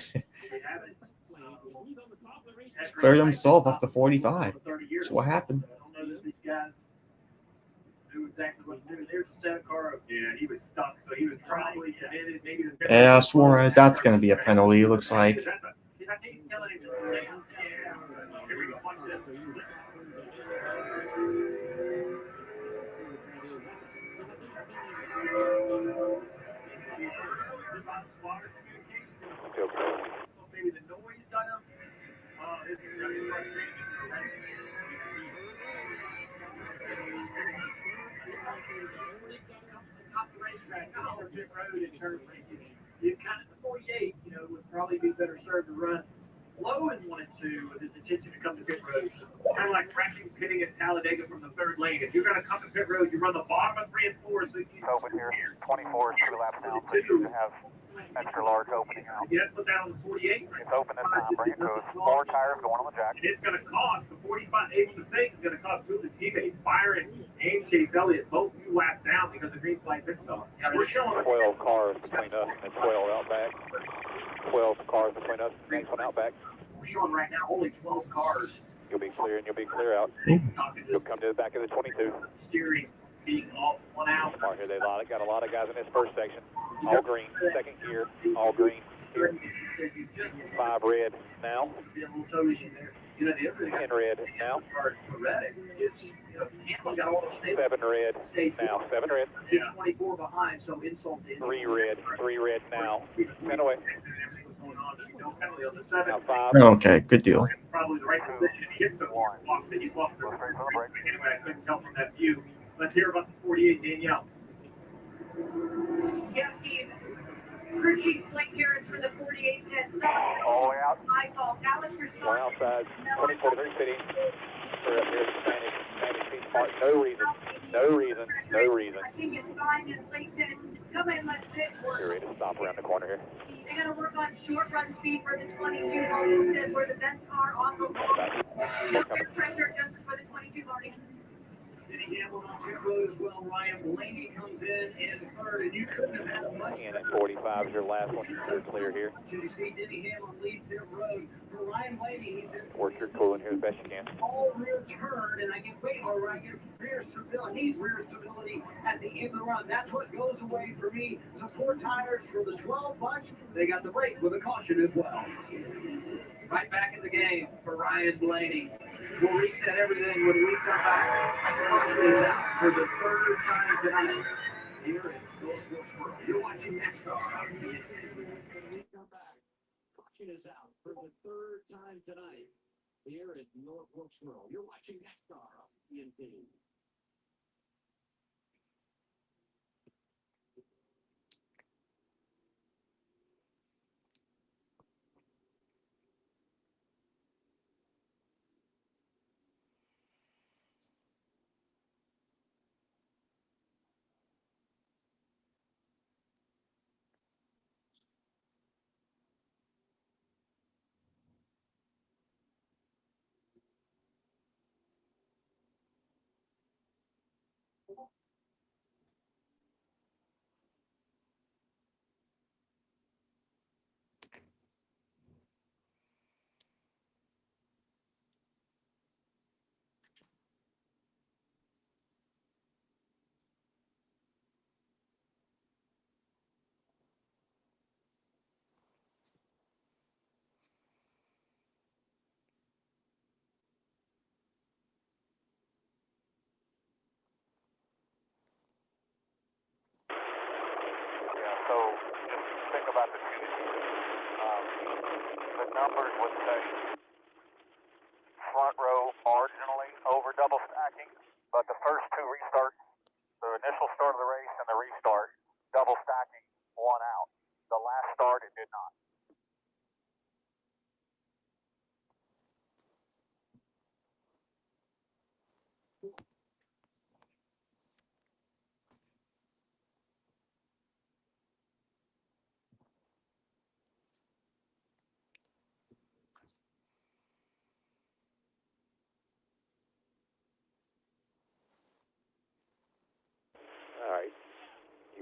haven't. cleared himself off the 45. That's what happened. I don't know that these guys knew exactly what to do. There's a set car of, yeah, he was stuck, so he was probably committed. Maybe the Yeah, Suarez, that's going to be a penalty, it looks like. I think he's telling him to stay down. Yeah. Here we go. Watch this. Listen. Maybe the noise got him. This is going to be frustrating. Top of the racetrack, on the pit road in turn braking. You kind of, the 48, would probably be better served to run low in 1 and 2 with his intention to come to pit road. Kind of like crashing pitting at Talladega from the third lane. If you're going to come to pit road, you run the bottom of 3 and 4. So you Open here. 24 is 2 laps now. So you should have extra large opening out. You have to put that on the 48. It's open this time. Bring it to us. 4 tires going on the jack. And it's going to cost the 45. His mistake is going to cost 2 of his teammates, Byron and Chase Elliott, both 2 laps down because of green flag pit stop. Yeah, we're showing 12 cars between us and 12 out back. 12 cars between us. Next one out back. We're showing right now only 12 cars. You'll be clear and you'll be clear out. You'll come to the back of the 22. Steering being off 1 out. Smart here. They got a lot of guys in this first section. All green. Second gear. All green. Here. 5 red now. 10 red now. 7 red now. 7 red. 24 behind, so insult to 3 red. 3 red now. 10 away. Now 5. Okay, good deal. Probably the right decision. If he hits the box, then he's walking through. Anyway, I couldn't tell from that view. Let's hear about the 48, Danielle. Yeah, Steve. Crew Chief Blake Harris for the 48 said sorry. All the way out. My fault. Alex One responded. outside. 24 to 3 city. We're up here. Spanish seat part. No reason. No reason. I think it's fine. And Blake said, come in, let's pit work. You're ready to stop around the corner here. They got to work on short run speed for the 22. Logan said we're the best car on the road. Pressure adjusted for the 22, Marty. Denny Hamlin on pit road as well. Ryan Blaney comes in third, and you couldn't have had a much 10 and 45 is your last one. You're clear here. Did you see Denny Hamlin lead pit road? For Ryan Blaney, he's in Work your cooling here as best you can. all rear turn, and I get rear stability. I need rear stability at the end of the run. That's what goes away for me. So 4 tires for the 12 bunch. They got the brake with a caution as well. Right back in the game for Ryan Blaney. We'll reset everything when we come back. Caution is out for the 3rd time tonight here in North Wilkesboro. You're watching NASCAR on ESPN. When we come back, caution is out for the 3rd time tonight here at North Wilkesboro. You're watching NASCAR on TNT.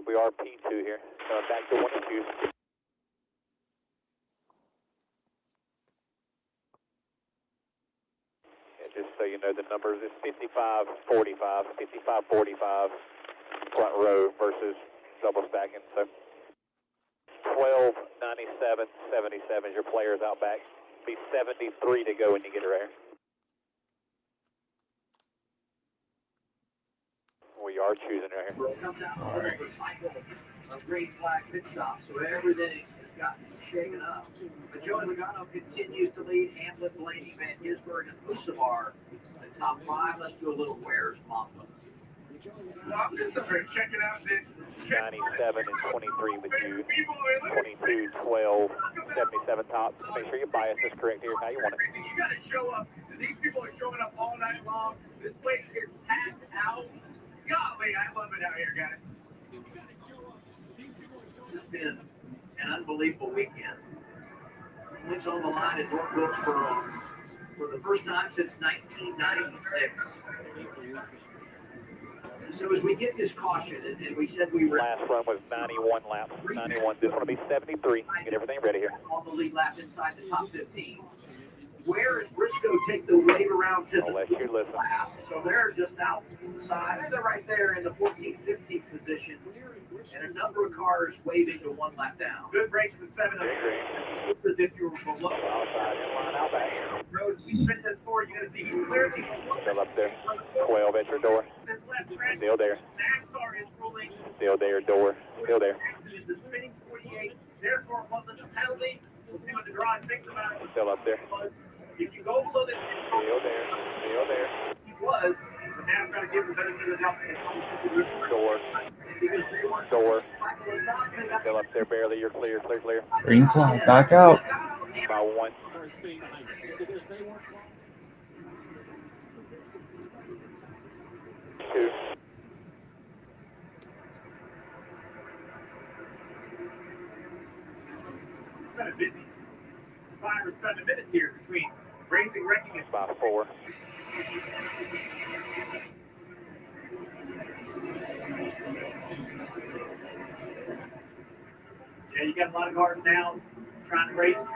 We are P2 here. Back to 1 and 2. And just so you know, the numbers is 55-45, 55-45 front row versus double stacking. So 12-97-77 is your players out back. Be 73 to go when you get her there. We are choosing right here. Comes out of the cycle of green flag pit stop, so everything has gotten shaken up. But Joey Logano continues to lead. Hamlin, Blaney, Van Gisbergen, and Usamar the top 5. Let's do a little Where's Mamba. Checking out this 97 and 23 with you. 22, 12, 77 top. Make sure your bias is correct here. How you want it. You got to show up. These people are showing up all night long. This place is packed out. Golly, I love it out here, guys. It's been an unbelievable weekend. Points on the line at North Wilkesboro for the first time since 1996. So as we get this caution, and we said we were... Last run was 91 laps. 91. This one will be 73. Get everything ready here. On the lead lap inside the top 15. Where and Briscoe take the wave around to the lap. So they're just outside. They're right there in the 14th, 15th position. And a number of cars waving to 1 lap down. Good break to the 7 as if you were below. Road, we spin this forward, you're going to see he's clearly Still up there. 12 at your door. this left track. Still there. NASCAR is ruling. Still there, door. Still there. The spinning 48, therefore wasn't a penalty. We'll see what the garage thinks about it. Still up there. If you go below the Still there. Still there. he was, the NASCAR to give the benefit of the doubt. Door. Door. Still up there barely. You're clear, clear, clear. Green flag, back out. About 1. 2. Kind of busy. 5 or 7 minutes here between racing, wrecking, and About 4. yeah, you got a lot of cars now trying to race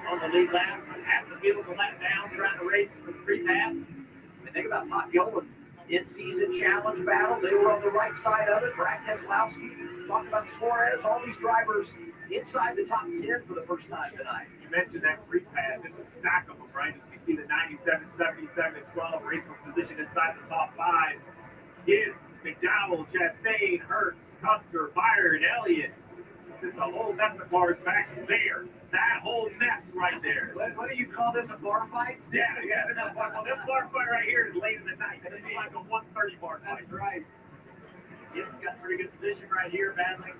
on the lead lap. Half the field a lap down trying to race for the free pass. And think about Todd Gilman. In-season challenge battle. They were on the right side of it. Brad Keselowski, talked about Suarez, all these drivers inside the top 10 for the first time tonight. You mentioned that free pass. It's a stack of them, right? As we see the 97, 77, and 12 race for position inside the top 5. Gibbs, McDowell, Chastain, Hurts, Custer, Byron, Elliott. Just a whole mess of cars back there. That whole mess right there. What do you call this, a bar fight? Yeah, this is a bar fight. This bar fight right here is late in the night. This is like a 1:30 bar fight. That's right. Gibbs got pretty good position right here, battling,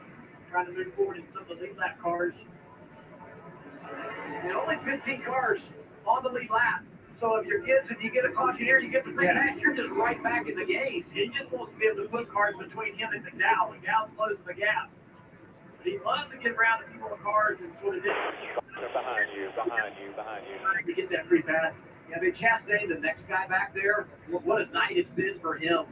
trying to move forward in some of the lead lap cars. And only 15 cars on the lead lap. So if you're Gibbs and you get a caution here, you get the free pass, you're just right back in the game. He just wants to be able to put cars between him and McDowell. McDowell's closing the gap. But he loves to get around a few more cars and sort of Behind you, behind you, behind you. to get that free pass. Yeah, but Chastain, the next guy back there, what a night it's been for him.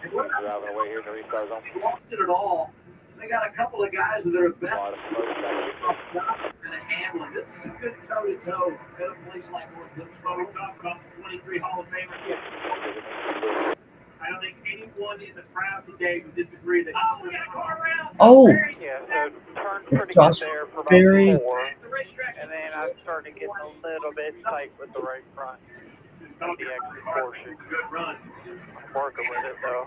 And what Driving away here in the restart zone. he lost it at all. They got a couple of guys that are A best lot of smoke back here. and a Hamlin. This is a good toe-to-toe at a place like North Well, we Wilkesboro. talked about the 23 Hall of Famers. I don't think anyone in the crowd today would disagree that. Oh, we got a car around. Oh, Yeah, so turned pretty Josh good there for about Berry. 4. The racetrack, And then I started getting a little bit tight with the right front. just don't the extra car. portion. Good run. I'm working with it though.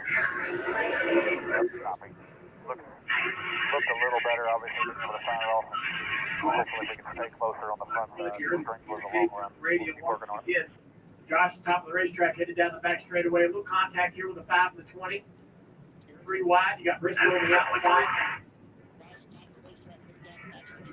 Looked a little better, obviously, just for the sign off. Hopefully we can stay closer on the front side. The strength was a long run. Radio We'll keep working on it. again. Josh, top of the racetrack, headed down the back straightaway. A little contact here with the 5 and the 20. 3 wide. You got Briscoe on the outside.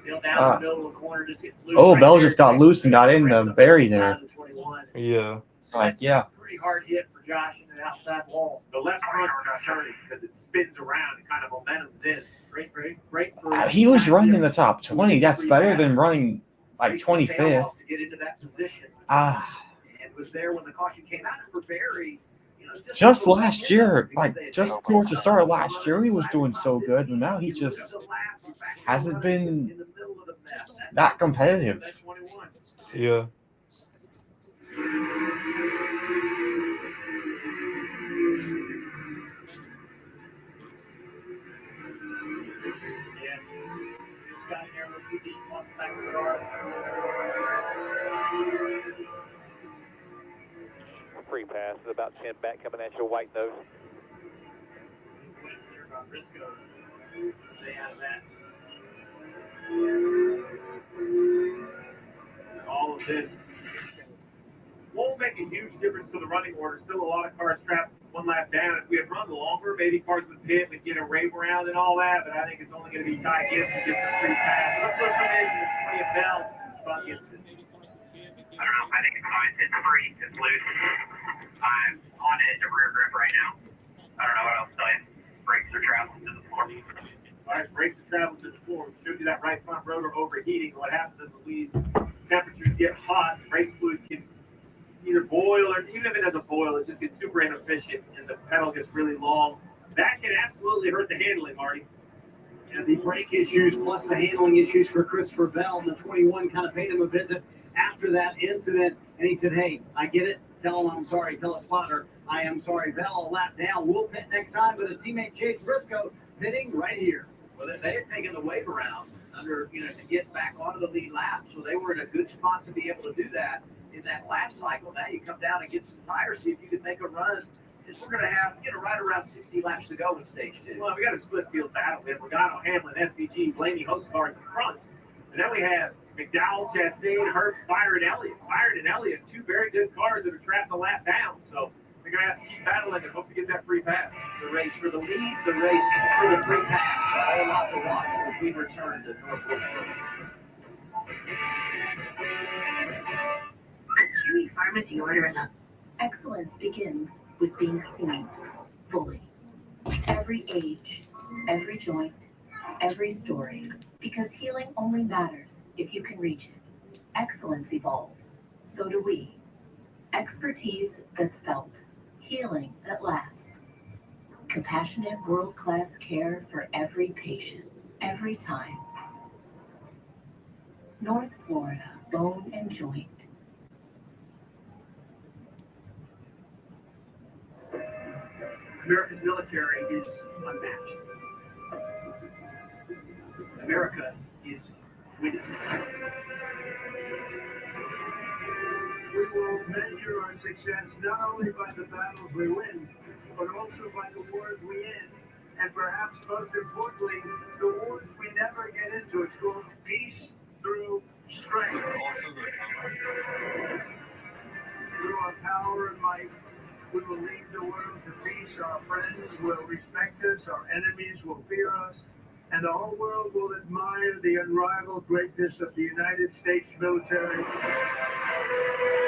Bill down the middle of the corner, just gets loose. Oh, right Bell there. just got loose and got in the Berry there. Size of 21. Yeah. It's like, yeah. Pretty hard hit for Josh in the outside wall. The left front is turning because it spins around and kind of momentum's in. Great for He was running in the top 20. That's better than running like Reached his tail 25th. off to get into that position. Ah, And was there when the caution came out. And for Barry, just last year, like just towards the start of last year, he was doing so good, and now he just hasn't been that competitive. Yeah. Free pass is about 10 back coming at your white nose. Stay out of that. All of this won't make a huge difference to the running order. Still a lot of cars trapped one lap down. If we had run longer, maybe cars would pit, we'd get a rave around and all that, but I think it's only going to be Ty Gibbs who gets the free pass. So let's listen in to the 20th bell. Buck gets it. I don't know. I think it's free. It's loose. I'm on edge of rear grip right now. I don't know what else to tell you. Brakes are traveling to the floor. All right, brakes are traveling to the floor. We showed you that right front rotor overheating. What happens is Louise, temperatures get hot, brake fluid can either boil, or even if it doesn't boil, it just gets super inefficient and the pedal gets really long. That can absolutely hurt the handling, Marty. And the brake issues plus the handling issues for Christopher Bell, the 21 kind of paid him a visit after that incident, and he said, hey, I get it. Tell him I'm sorry. Tell a spotter I am sorry. Bell a lap down. We'll pit next time with his teammate Chase Briscoe pitting right here. Well, they had taken the wave around to get back onto the lead lap, so they were in a good spot to be able to do that in that last cycle. Now you come down and get some tires, see if you can make a run. We're going to have right around 60 laps to go in stage 2. Well, we got a split field battle. We have Logano, Hamlin, SVG, Blaney, Hostgar in the front. And then we have McDowell, Chastain, Herbst, Byron, Elliott. Byron and Elliott, two very good cars that are trapped the lap down. So we're going to have to keep battling and hope to get that free pass. The race for the lead, the race for the free pass. A whole lot to watch when we return to North Wilkesboro. A Chewy Pharmacy order is up. Excellence begins with being seen fully. Every age, every joint, every story. Because healing only matters if you can reach it. Excellence evolves. So do we. Expertise that's felt. Healing that lasts. Compassionate world-class care for every patient, every time. North Florida Bone and Joint. America's military is unmatched. America is winning. We will measure our success not only by the battles we win, but also by the wars we end. And perhaps most importantly, the wars we never get into. It's called peace through strength. Through our power and might, we will lead the world to peace. Our friends will respect us. Our enemies will fear us. And the whole world will admire the unrivaled greatness of the United States military.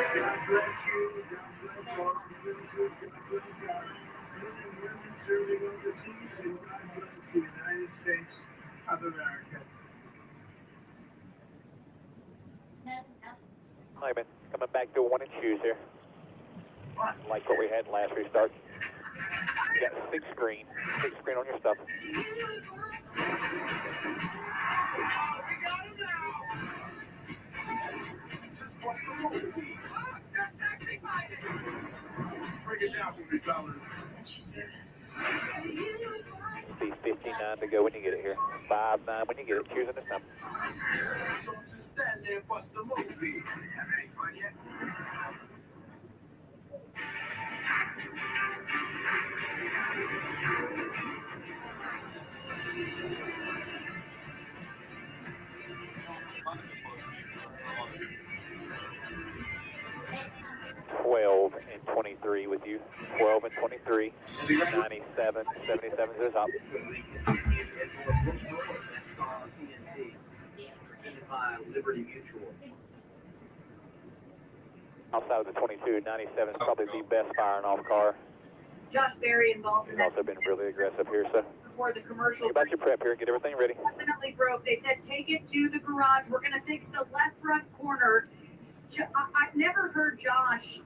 God bless you. God bless all the military. God bless our men and women serving overseas. And God bless the United States of America. Hyman, coming back to 1 and 2s here. Like what we had in last restart. You got 6 green on your stuff. Just bust the move. Bring it down for me, fellas. C59 to go when you get it here. 5-9 when you get it. Choosing this number. So just stand there and bust the movie. Have any fun yet? 12 and 23 with you. 12 and 23. 97, 77 to the top. Presented by Liberty Mutual. Outside of the 22, 97 is probably the best firing off car. Josh Berry involved in He's that also been really aggressive here, so before the commercial. think about your prep here and get everything ready. Definitely broke. They said, take it to the garage. We're going to fix the left front corner. I've never heard Josh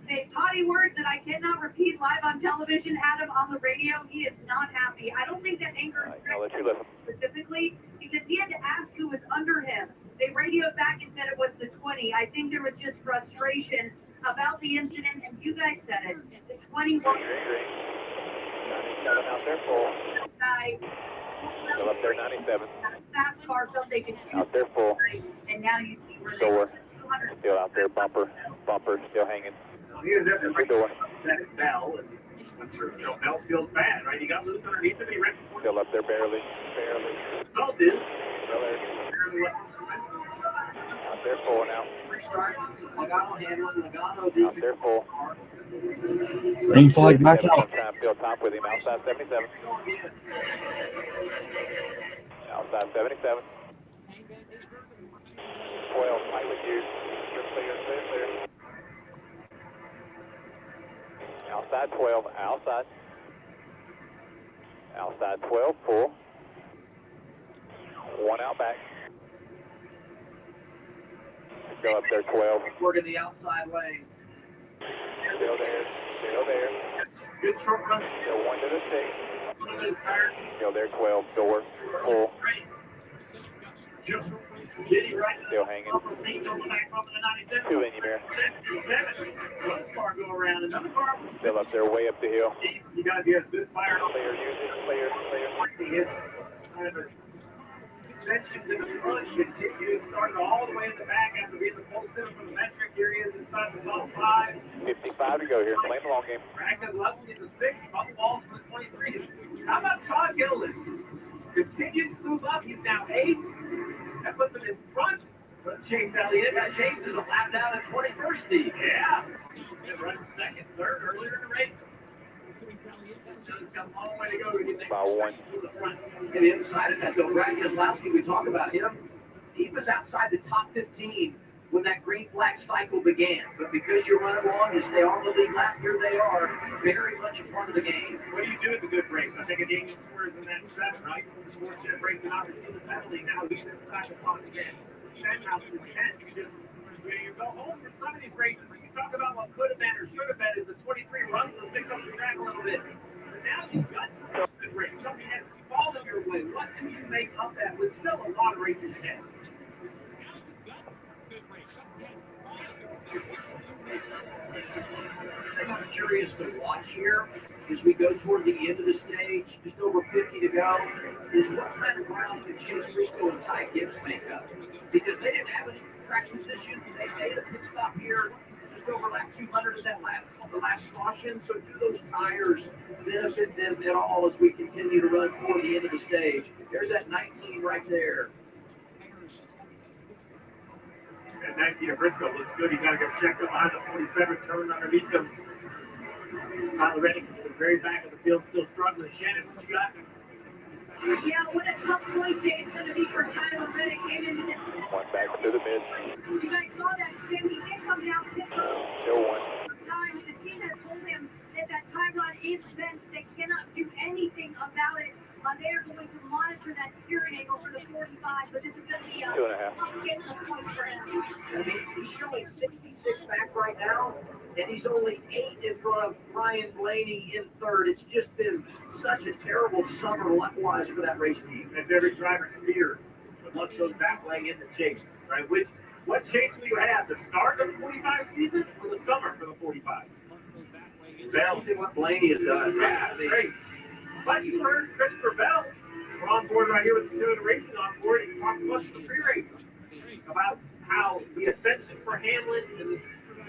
say potty words that I cannot repeat live on television. Adam on the radio, he is not happy. I don't think that anger I'll let you listen. specifically because he had to ask who was under him. They radioed back and said it was the 20. I think there was just frustration about the incident, and you guys said it. The 21 97 out there full. guy Still up there, 97. fast car felt they could use Out there full. and now you see where they Door. were 200. Still out there, bumper still hanging. He was at the Good door. set at Bell, and I'm sure, Bell feels bad, right? He got loose underneath him, he ran for Still up there, barely. the result is, Still there. barely left the cement. Out there full now. Restart. Logano handling. Logano Out there full. Green flag back out. Sometime still top with him. Outside 77. Outside 77. 12, fight with you. Clear. Outside 12, outside. Outside 12, full. One out back. Go up there 12. Working the outside lane. Still there. Good short run. Still one to the 6. Still there 12, door, full. Getting right. Still hanging. Two in you, Mayor. 7. One car go around. Another car. Still up there, way up the hill. You guys, he has good fire. Clear, use it. Clear. He is kind of a section to the front. Continues, started all the way in the back after being the pole center from the metric areas inside the top 5. 55 to go here. Playing the long game. Ragna's Lutz in the 6. Bubble balls from the 23. How about Todd Gilliland? Continues to move up. He's now 8th. That puts him in front of Chase Elliott. That Chase is a lap down at 21st, Steve. Yeah. Run second, third earlier in the race. So it's got a long way to go to get that By one. to the front. And the inside of that, though, Brad Keselowski, we talk about him. He was outside the top 15 when that green flag cycle began. But because you're running long, you stay on the lead lap, here they are, very much a part of the game. What do you do with the good race? I think a Daniel scores in that 7, right? The fortunate break did not receive the penalty. Now he's inside the clock again. Stenhouse is 10. You just when you go home from some of these races, and you talk about what could have been or should have been, is the 23 runs the 6 up the track a little bit. But now you've got some good race. Something has fallen your way. What can you make of that with still a lot of races ahead? I'm curious to watch here as we go toward the end of the stage, just over 50 to go, is what kind of ground can Chase Briscoe and Ty Gibbs make up? Because they didn't have any track position. They made a pit stop here just over lap 200 of that lap, the last caution. So do those tires benefit them at all as we continue to run toward the end of the stage? There's that 19 right there. And 19 of Briscoe looks good. You got to go check them behind the 47 turn underneath them. Tyler Reddick in the very back of the field, still struggling. Shannon, what you got? Yeah, what a tough point day it's going to be for Tyler Reddick. Came into this. One back to the mid. You guys saw that spin. He did come down. Still one. Times the team has told him that time run is bent. They cannot do anything about it. They are going to monitor that steering angle for the 45, but this is going to be a 2.5. tough getting the points for him. I mean, he's showing 66 back right now, and he's only 8 in front of Ryan Blaney in third. It's just been such a terrible summer luck-wise for that race team. That's every driver's fear. But luck goes that way in the chase, right? What chase will you have? The start of the 45 season or the summer for the 45? Bell, see what Blaney has done. Yeah, that's great. But you heard Christopher Bell. We're on board right here with the Toyota Racing on board and talked to us in the pre-race about how the ascension for Hamlin and the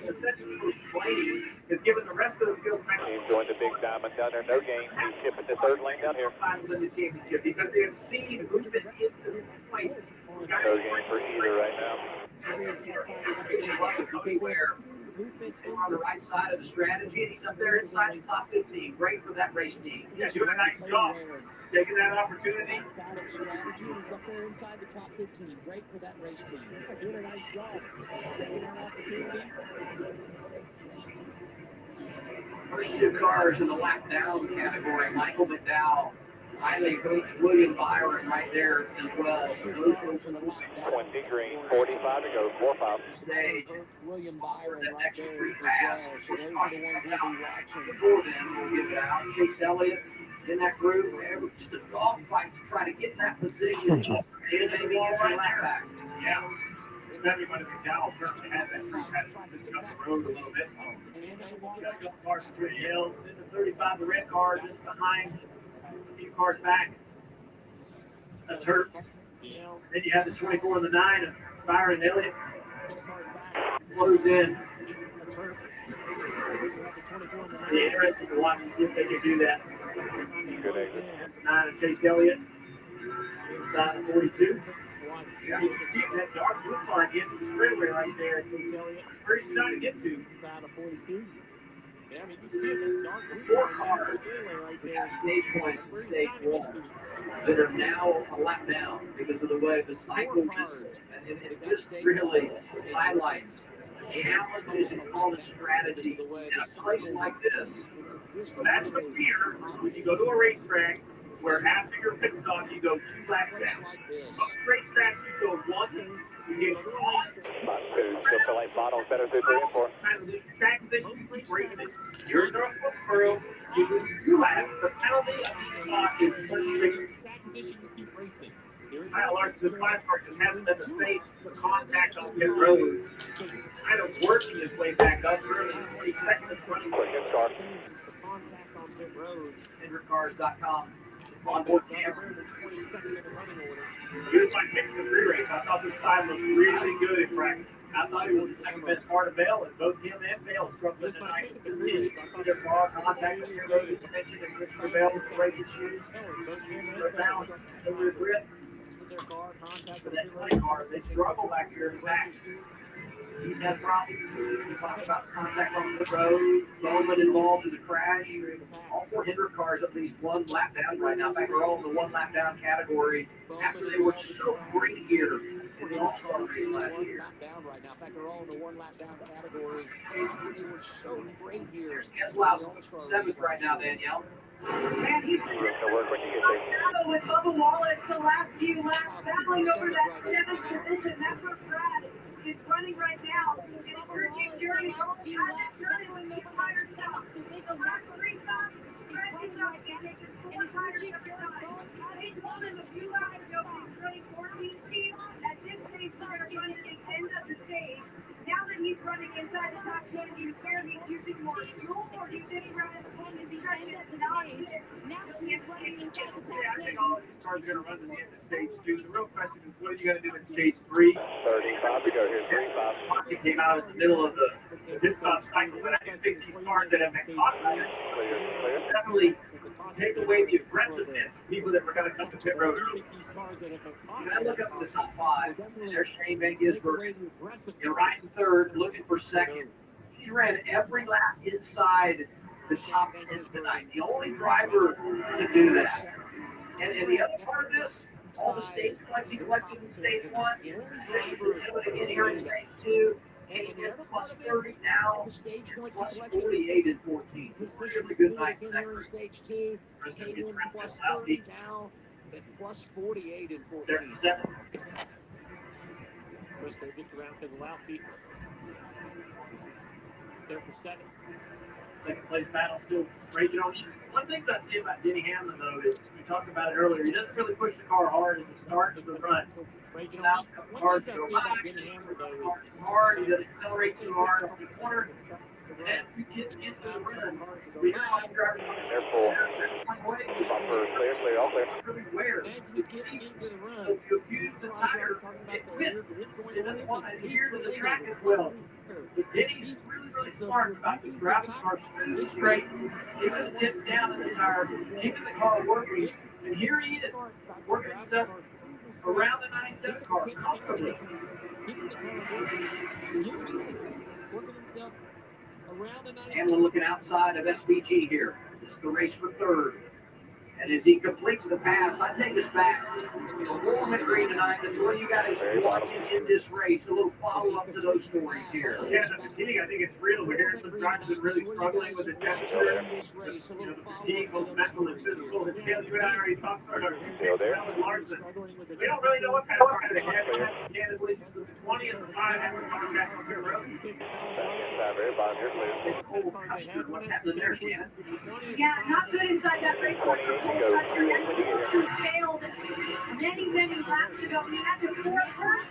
ascension for Blaney has given the rest of the field Team joined the big diamond down there. No gain. He's shipping the third lane down here. finals in the championship because they have seen who's been in the points. No gain for either right now. Beware. On the right side of the strategy, and he's up there inside the top 15. Great for that race team. Yeah, doing a nice job. Taking that opportunity. Strategy up there inside the top 15. Great for that race team. Doing a nice job. Taking that opportunity. First 2 cars in the lap down category. Michael McDowell highly coached William Byron right there as well. Those folks in the 20 green, 45 to go, 4-5. stage. William Byron That right extra there free as pass. well. So First those are caution the ones comes we'll be out. watching. Before then, we'll give it out. Chase Elliott in that group. Just a dogfight to try to get in that position. And maybe get some lap back. Yeah. 70 McDowell currently has that free pass position up the road a little bit. Got a couple cars through the hill. Then the 35, the red car just behind, a few cars back. That's hurt. Then you have the 24 and the 9 of Byron Elliott. Close in. Be interesting to watch and see if they can do that. Good exit. 9 of Chase Elliott. Inside of 42. You can see that dark blue line getting the straightaway right there. Where he's trying to get to. Four cars have stage points in stage one that are now a lap down because of the way the cycle is. And it just really highlights challenges in common strategy in a place like this. That's the fear when you go to a racetrack where after your pit stop you go 2 laps down. Most racetracks you go 1, you get caught. Spot 2, still feel like bottles better 2, 3, and 4. Trying to lose track position, you keep racing. You're in North Wilkesboro, you lose 2 laps. The penalty of each spot is pushing. Kyle Larson, this 5 car just hasn't been the same since the contact on pit road. Kind of working his way back up early, 22nd and 20. Quick car. HendrickCars.com onboard camera. Here's my pick for the pre-race. I thought this 5 looked really good in practice. I thought he was the second best car to Bale, and both him and Bale struggling tonight. Their car contact with your road extension and Christopher Bale with the braking shoes. Their balance over the grip. For that 20 car, they struggle back here in the back. He's had problems. We talked about contact on the road, Bowman involved in the crash. All 4 Hendrick cars at least 1 lap down right now. In fact, they're all in the 1 lap down category after they were so great here in the All-Star race last year. Right now. In fact, they're all in the 1 lap down category. They were so great here. There's Keslow's 7th right now, Danielle. And he's Work when you get there. battle with Bubba Wallace the last few laps, battling over that 7th position. That's where Brad is running right now. And it's Richard Jerry hasn't done it with 2 tire stops. The last 3 stops, Brad did not get taken 4 tires every time. He told him a few laps ago he was running 14 speed. At this pace, we're going to run to the end of the stage. Now that he's running inside the top 10, do you fear he's using more fuel, or do you think Brad is stretching it not fit? I think all of these cars are going to run to the end of stage 2. The real question is, what are you going to do in stage 3? 35 to go here, 35. He came out in the middle of the pit stop cycle, but I think these cars that have been caught by it definitely take away the aggressiveness of people that were going to come to pit road early. When I look up at the top 5, there's Shane Van Gisbergen. You're right in 3rd, looking for 2nd. He's ran every lap inside the top 10 tonight. The only driver to do that. And the other part of this, all the stage points he collected in stage 1, position for doing again here in stage 2. And he did plus 30 now, plus 48 and 14. Really good night for that group. Stage 2, plus 30 now, and plus 48 and 14. They're 7. Briscoe gets around to the left feet. There for 7. Second place battle still raging on. One thing I see about Denny Hamlin, though, is we talked about it earlier. He doesn't really push the car hard at the start of the run. Now, cars go by, hard. He doesn't accelerate too hard on the corner. And as we get into the run, we have a driver. They're full. Bumper clear, all clear. Really wear. So if you use the tire, it quits. It doesn't want to adhere to the track as well. But Denny's really smart about this. Driving the car smooth and straight. Keeping the tips down in the tire. Keeping the car working. And here he is, working himself around the 97 car comfortably. Hamlin looking outside of SVG here. This is the race for 3rd. And as he completes the pass, I take us back before we green tonight. That's what you guys watching in this race. A little follow-up to those stories here. Yeah, the fatigue, I think it's real. We're hearing some drivers that are really struggling with the temperature. The fatigue, both mental and physical. And Caleb, you and I already talked about our Larson. We don't really know what kind of car they have. Candidly, the 20 and the 5 has a car back on their road. Cole Custer, what's happening there, Shannon? Yeah, not good inside that race car for Cole Custer. He failed many laps ago. He had to pour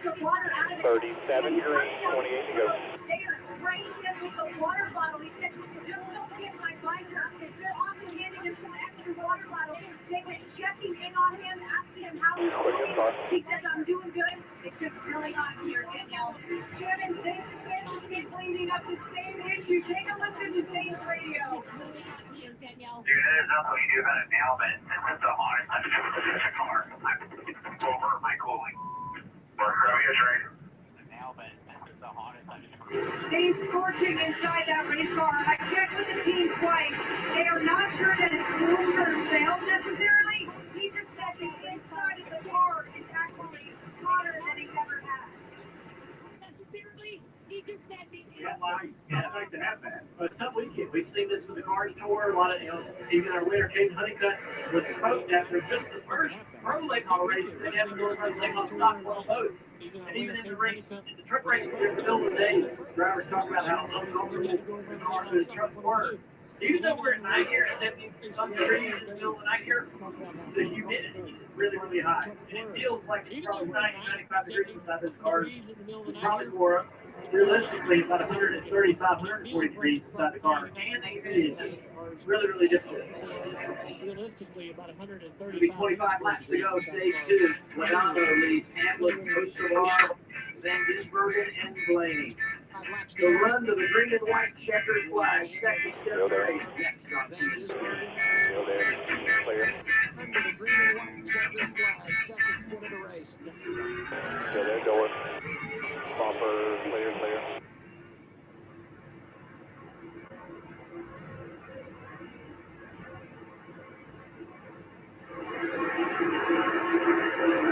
the water out of it. 37 green, 28 to go. They are spraying him with the water bottle. He said, just don't get my visor. They're also handing him some extra water bottles. They went checking in on him, asking him how he's doing. He says, I'm doing good. It's just really hot here, Danielle. Shannon, James fans keep cleaning up the same issue. Take a listen to James Radio. Dude, there's nothing you do about it now, but this is the hottest I've ever been in a car. I'm over my cooling. Now, but this is the hottest I've ever Same scorching inside that race car. I checked with the team twice. They are not sure that it's cooler failed necessarily. He just said the inside of the car is actually hotter than he's ever had. Necessarily, he just said the inside. Yeah, I'd like to have that. But tough weekend. We've seen this with the cars tour. A lot of, even our winner, Caden Honeycutt, was smoked after just the first pro late car race. They had to go on Stockwell boat. And even in the race, in the truck race, we were still today. Drivers talk about how uncomfortable the cars and the trucks were. Even though we're at night here, 70 some degrees in the middle of the night here, the humidity is really high. And it feels like it's probably 90, 95 degrees inside those cars. It's probably more realistically about 135, 140 degrees inside the car. And the humidity is just really difficult. It'll be 25 laps to go, stage 2. Logano leads Hamlin, Kosovar, Van Gisbergen, and Blaney. The run to the green and white checkered flag, second step of the race next on TV. Still there. Clear. Still there, door. Bumper, clear.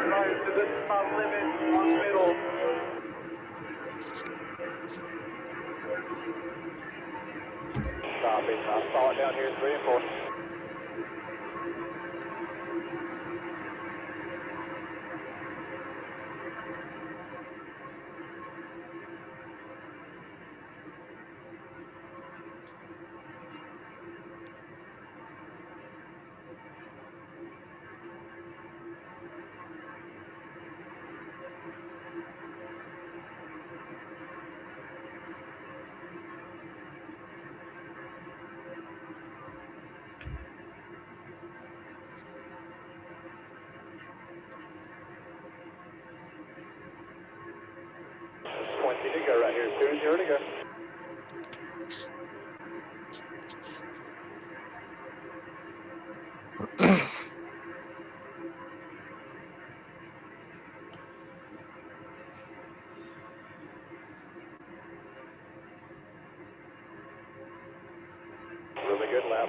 Right, so this is my limit on middle. Stop it. I saw it down here, 3 and 4. To go right here, 2-0 to go. Really good lap.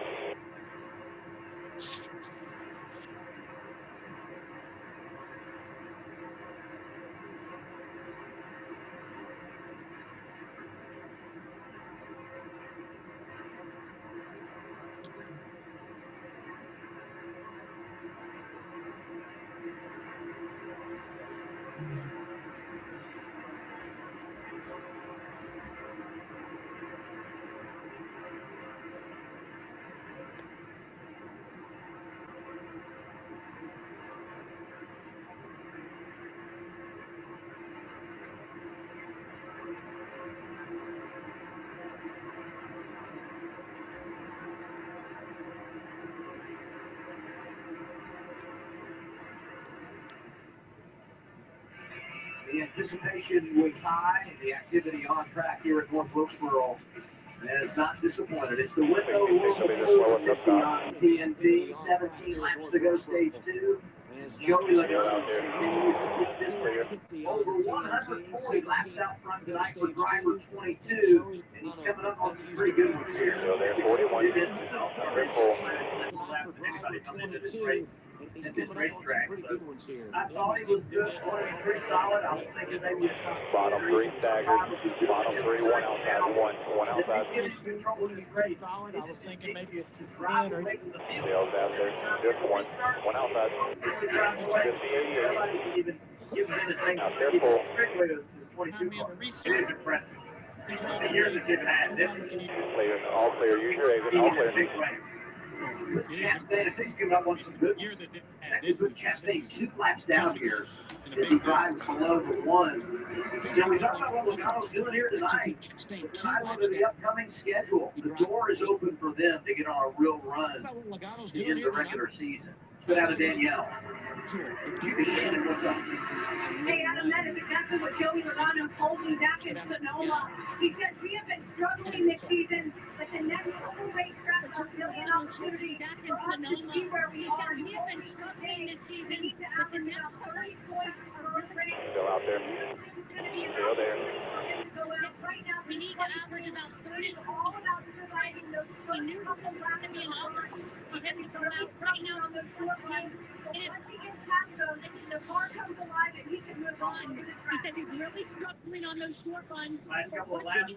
The anticipation was high, and the activity on track here at North Wilkesboro has not disappointed. It's the window World 50 on TNT. 17 laps to go, stage 2. Joey Logano continues to put this thing over 140 laps out front tonight for driver 22. And he's coming up on some pretty good ones here. Still there, 41. Very full. Anybody come into this race at this racetrack. So I thought he was good. Pretty solid. I was thinking maybe Bottom three staggered. Bottom three, one outside, one outside. Control of this race. Solid. I was thinking maybe it's Drive 10 or away from the field. Sales out there. Just one outside. 50-88. Now they're full. It is impressive. The years that they've had. This is Clear, all clear. Use your exit, all clear. Chastain, he's giving up on some good. Chastain 2 laps down here as he drives below the 1. Now we talked about what Logano's doing here tonight. Tonight under the upcoming schedule, the door is open for them to get on a real run to end the regular season. Let's go down to Danielle. Shannon, what's up? Hey, Adam, that is exactly what Joey Logano told me back in Sonoma. He said, we have been struggling this season, but the next couple racetracks are really an opportunity for us to see where we are. We have been struggling this season, we need to average about 30 points per race. Still out there. Still there. Right now, we need to average about 30. It's all about surviving those first couple laps of the offer. He said he's right now on those short runs. And if he gets past those, the car comes alive and he can move on to the track. He said he's really struggling on those short runs. Last couple of laps,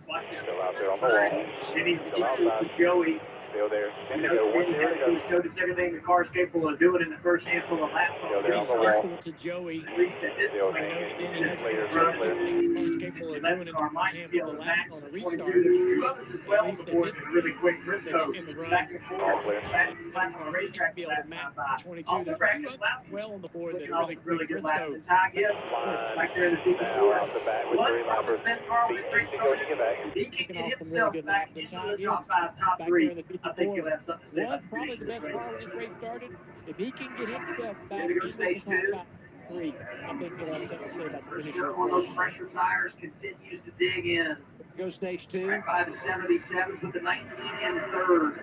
watch it. Still out there on the wall. And he's Still outside. Joey. Still there. You And they know, go 1-0 to he go. showed us everything the car's capable of doing in the first handful of laps. Still there on the wall. to Joey. At least at this Still point, hanging. Clear, run. clear. Capable of Left doing it car might and be able the to lap max on a at restart. 22. There's a few others as well on the board that are really quick. Briscoe In the run. back and All forth. clear. Fastest lap on a racetrack Be able last to time match by. 22. Off the That's track is last well on the board. looking That off really some really quick good laps. Briscoe. And Ty Gibbs back there in the Now out the back with One 3 lappers. best car with Easy race to go to get back. He can Kicking get off some really himself good back laps. And into Ty the Gibbs top 5, top back 3. there in the I think he'll have something to say was about the probably finish the of best this car race. when this race started. If he can get himself back Here we go, into stage the top 2. 3, I think he'll have something to say about the finish Briscoe of on the those race. pressure tires continues to dig in. Go stage 2. Right by the 77, put the 19 in third.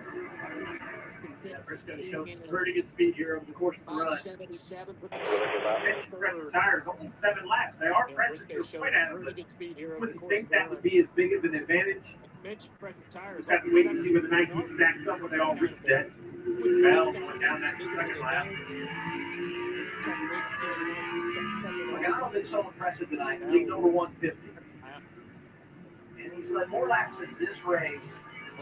Yeah, Briscoe showed some pretty good speed here over the course of the run. 77 with the Really good lap. Pressure tires, only 7 laps. They are pressure to Briscoe a point showed at it, really but good speed here I over the wouldn't course of think the that run. would be as big of an advantage. Mentioned pressure tires. Just have to wait to see where the 19 stacks up when they all reset. With Bell going down that second lap. Logano been so impressive tonight, leading over 150. And he's led more laps in this race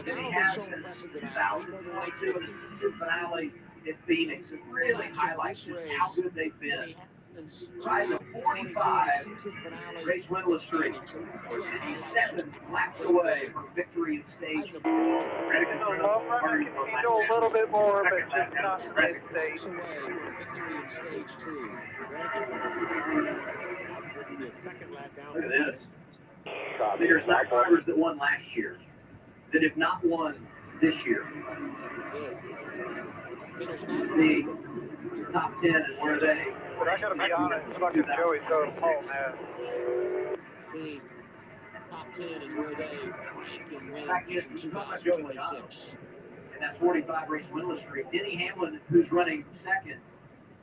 than he has since 2022 in the season finale in Phoenix. It really highlights just how good they've been. Riding a 45 race winless streak. And he's 7 laps away from victory in stage 2. Can go a little bit more, but just not the right stage. Look at this. There's 9 drivers that won last year that have not won this year. The top 10 and where they. But I gotta be honest, fucking Joey drove home, man. The top 10 is where they rank in Back wins in in 2026. 2026. And that 45 race winless streak. Denny Hamlin, who's running second,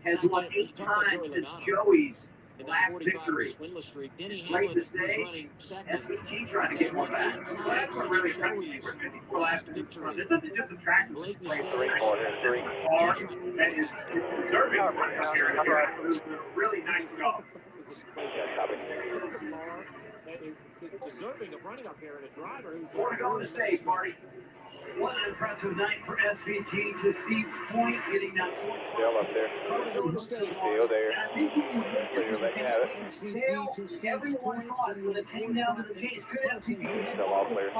has won 8 times since Joey's last victory. Late in the stage, SVG trying to get one back. That's what really impressed me. We're 54 laps into this run. This isn't just a track. This is a 3 more here, 3. car that is deserving of running up here. It's a really nice job. Yeah, copy. Deserving of running up here and a driver who's More to go on the stage, Marty. What an impressive night for SVG, to Steve's point, getting that point. Still up there. Still there. Clear, let you have it. Everyone thought when it came down to the chase, could SVG Still all clear.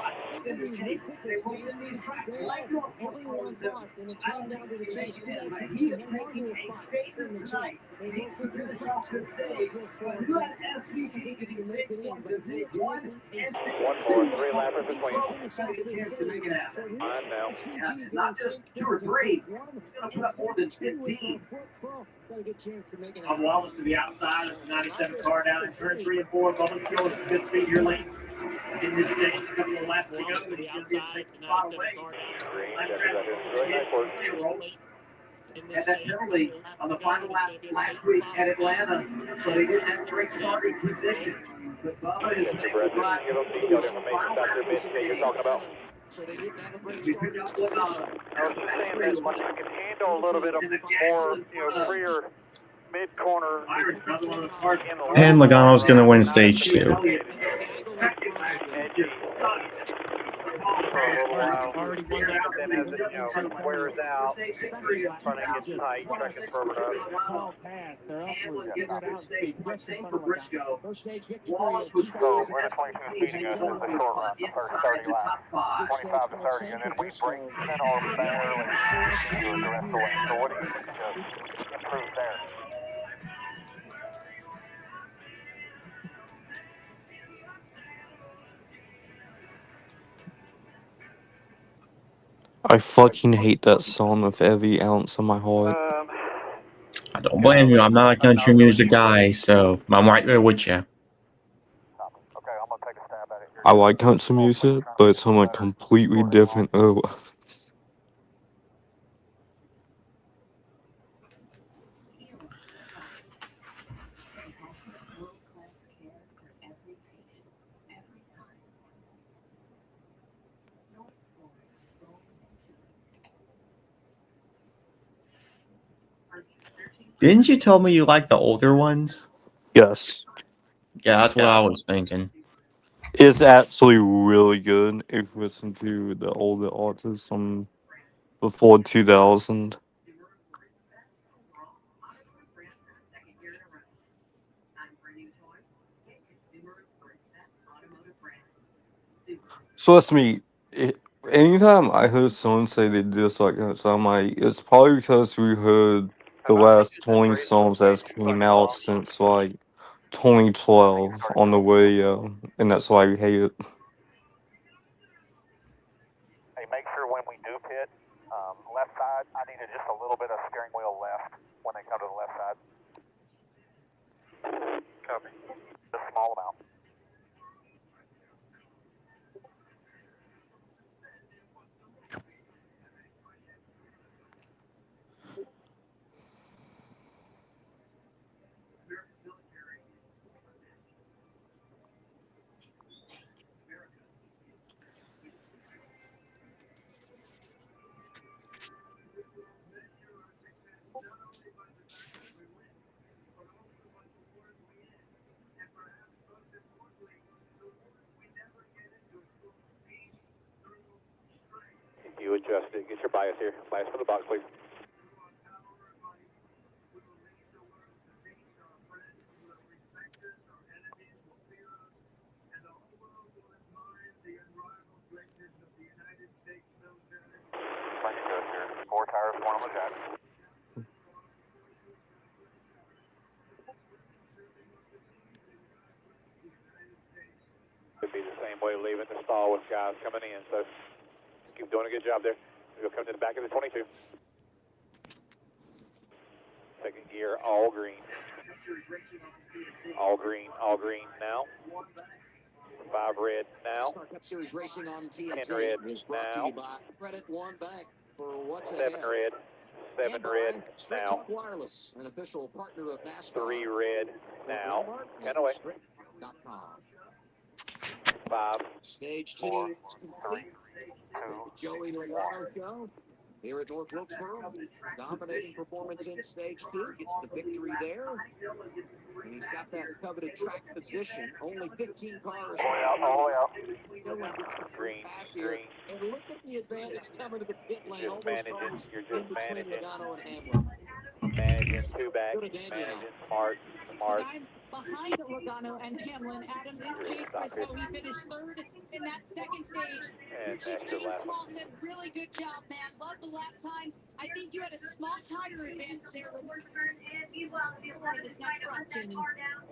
in the chase? They will win these tracks like North Wilkesboro. I don't think they make it in, but he is making a statement tonight. He needs to finish off this stage, but who had SVG getting 6 points in stage 1 and stage 2? One more, 3 lappers between. He's got a good chance to make it happen. Fine now. Yeah, not just 2 or 3. He's going to put up more than 15. I'm Wallace to the outside of the 97 car down in turn 3 and 4. Bubba's showing some good speed here late in this stage. A couple of laps to go, but he's going to be able to take the spot away. Green, that's really nice work. had that penalty on the final lap last week at Atlanta, so they didn't have great starting position. But Bubba has been able to drive Give them detailed information about their mid that you're talking about. we picked up Logano. I was just saying that like you can handle a little bit of more, freer mid corner Byron's another one of those cars. And Logano's going to win stage 2. for a little while. But then as it wears out, front end gets tight, track is firming up. Hamlin gets to stage 1. Same for Briscoe. Wallace was So we're at 22 speeding us in the short run, the first 30 laps, 25 to 30, and then we break 10 off barely do it the rest of the way. So what do you think to improve there? I fucking hate that song with every ounce of my heart. I don't blame you. I'm not a country music guy, so I'm right there with you. Okay, I'm gonna take a stab at it. I like country music, but it's on a completely different era. World-class care for every patient, every time. North Florida, Rome and Julie. Are you searching for Didn't you tell me you like the older ones? Yes. Yeah, that's what I was thinking. It's actually really good if you listen to the older artists from before 2000. So that's me. Anytime I heard someone say they dislike it, so I'm like, it's probably because we heard the last 20 songs that's came out since like 2012 on the radio, and that's why we hate it. Hey, make sure when we do pit, left side, I needed just a little bit of steering wheel left when they come to the left side. Copy. Just a small amount. You adjust it. Get your bias here. Bias for the box, please. Plenty good here. 4 tires, 1 on the jack. Could be the same way leaving the stall with guys coming in, so keep doing a good job there. We'll come to the back of the 22. Second gear, all green. All green now. 5 red now. NASCAR Cup Series racing on TNT 10 red is brought to now. you by Credit One Bank for what's 7 ahead. red. 7 And by red Straight now. Talk Wireless, an official partner of NASCAR. 3 red now. Walmart 10 away. and Straight.com. 5, Stage 4, 2. 3, 2, Joey Logano show here at North Wilkesboro. Dominating performance in Stage 2. Gets the victory there. And he's got that coveted track position. Only 15 cars. all the way out. Green, green. And look at the advantage coming to the pit lane. Just All those managing. cars You're in just between managing. Logano and Hamlin. Managing 2 back. Go to Daniel. Managing smart. Behind Logano and Hamlin, Adam is Chase Briscoe. He finished 3rd in that second stage. And Chief extra James lap. Small said, really good job, man. Love the lap times. I think you had a small tire advantage there. this next question.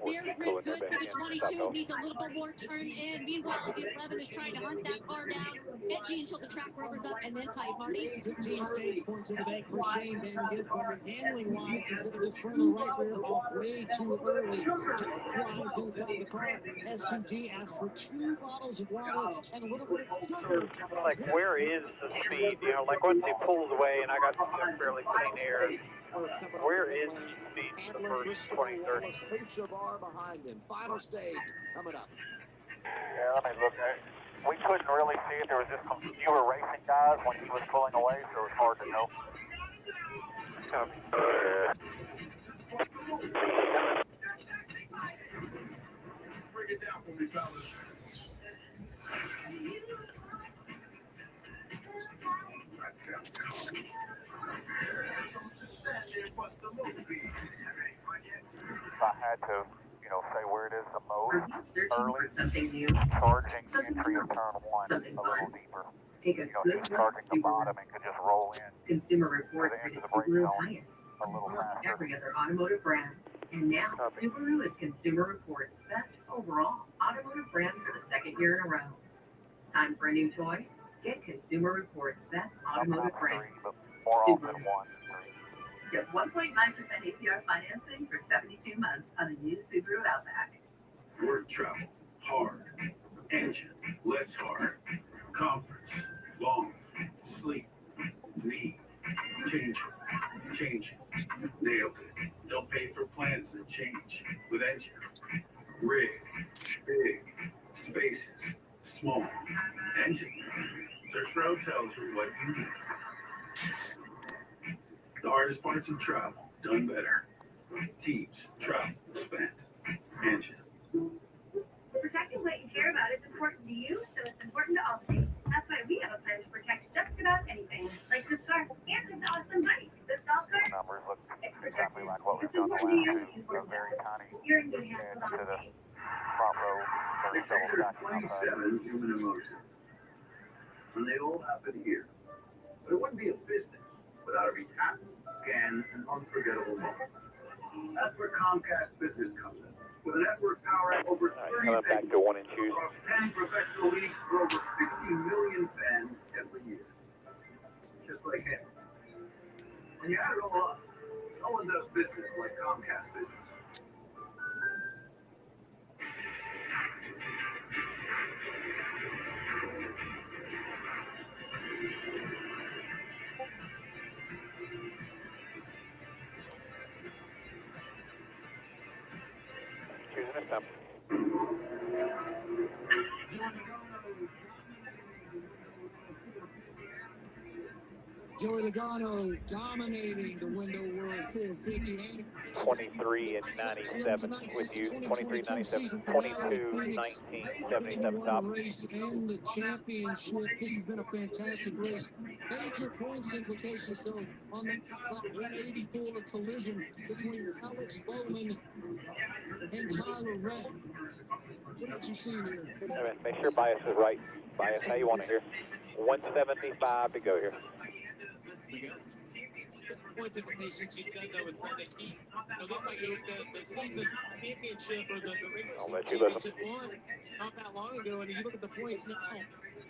Very good for the 22. Needs a little bit more turn in. Meanwhile, the 11 is trying to hunt that car down. Edgy until the track rubbers up and then tight, Marty. 15 stage points in the bank for Shane Van Gisbergen. Handling wise, instead of just further right rear off way too early. Flies inside the car. SUG asks for 2 bottles of water and a little bit of sugar. Like, where is the speed? You know, like once he pulls away and I got fairly clean air, where is the speed for the first 20, 30? Bar behind him. Final stage coming up. Yeah, let me look at it. We couldn't really see it. There was just some fewer racing guys when he was pulling away, so it was hard to know. Break it down for me, fellas. If I had to, you know, say where it is the most, Are you searching early, for something new? charging Something entry of fun? turn 1 Something a little fun? deeper. Take a You know, good just look charging at the Subaru. bottom and could just roll in Consumer to Reports the edge rated of the brake Subaru zone highest a little above faster. every other automotive brand. And now, Copy. Subaru is Consumer Reports' best overall automotive brand for the second year in a row. Time for a new toy? Get Consumer Reports' best automotive Sometimes brand. 3, but more often 1. Get 1.9% APR financing for 72 months on a new Subaru Outback. Work travel, hard. Engine, less hard. Conference, long. Sleep, need. Change it. Change it. Nailed it. Don't pay for plans that change. With engine. Rig, big. Spaces, small. Engine. Search for hotels with what you need. The hardest parts of travel, done better. Teams, travel, spend. Engine. Protecting what you care about is important to you, so it's important to Allstate. That's why we have a plan to protect just about anything, like this car and this awesome bike. This golf cart, Numbers look it's exactly protected. like what we've It's done the important to you, last it's 2. important Very to us. tiny You're in good hands with edge to the Allstate. front row. They There's double figured stacking outside. 27 human emotions. And they all happen here. But it wouldn't be a business without every tap, scan, and unforgettable moment. That's where Comcast Business comes in. With a network powering over 30 Coming back to 1 and 2. across 10 professional leagues for over 50 million fans every year. Just like him. When you add it all up, no one does business like Comcast Business. Choosing a stump. Joey Logano dominating the Window World 450. 23 and 97 with you. 23, 97, 22, 19, 77 top. Race and the championship. This has been a fantastic race. Major points implications though on that 184 collision between Alex Bowman and Tyler Reddick. What did you see here? Make sure bias is right. Bias how you want it here. 175 to go here. Point implications you said though with Reddick. He looked like the season championship or the I'll regular let you championship listen. won not that long ago, and you look at the points now.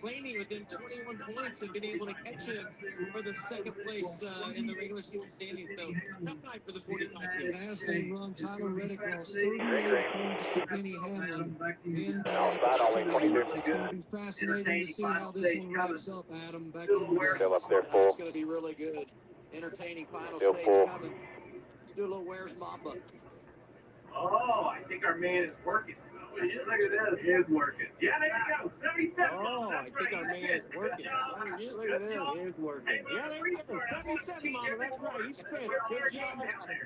Blaney within 21 points and been able to catch him for the second place in the regular season standings. So, not bad for the 45 team. As they run, Tyler Reddick lost 38 points to Benny Hamlin in Outside, all in 22. It's going to be fascinating to see how this one wraps up, Adam. Back to you guys. Still up there full. It's going to be really good. Entertaining final Still stage full. coming. Let's do a little Where's Mamba. Oh, I think our man is working. Look at this. He is working. Yeah, there you go. 77. Oh, I think our man is working. Look at this. He's working. Yeah, there you go. 77, Mama. That's right. He's spent. Good job.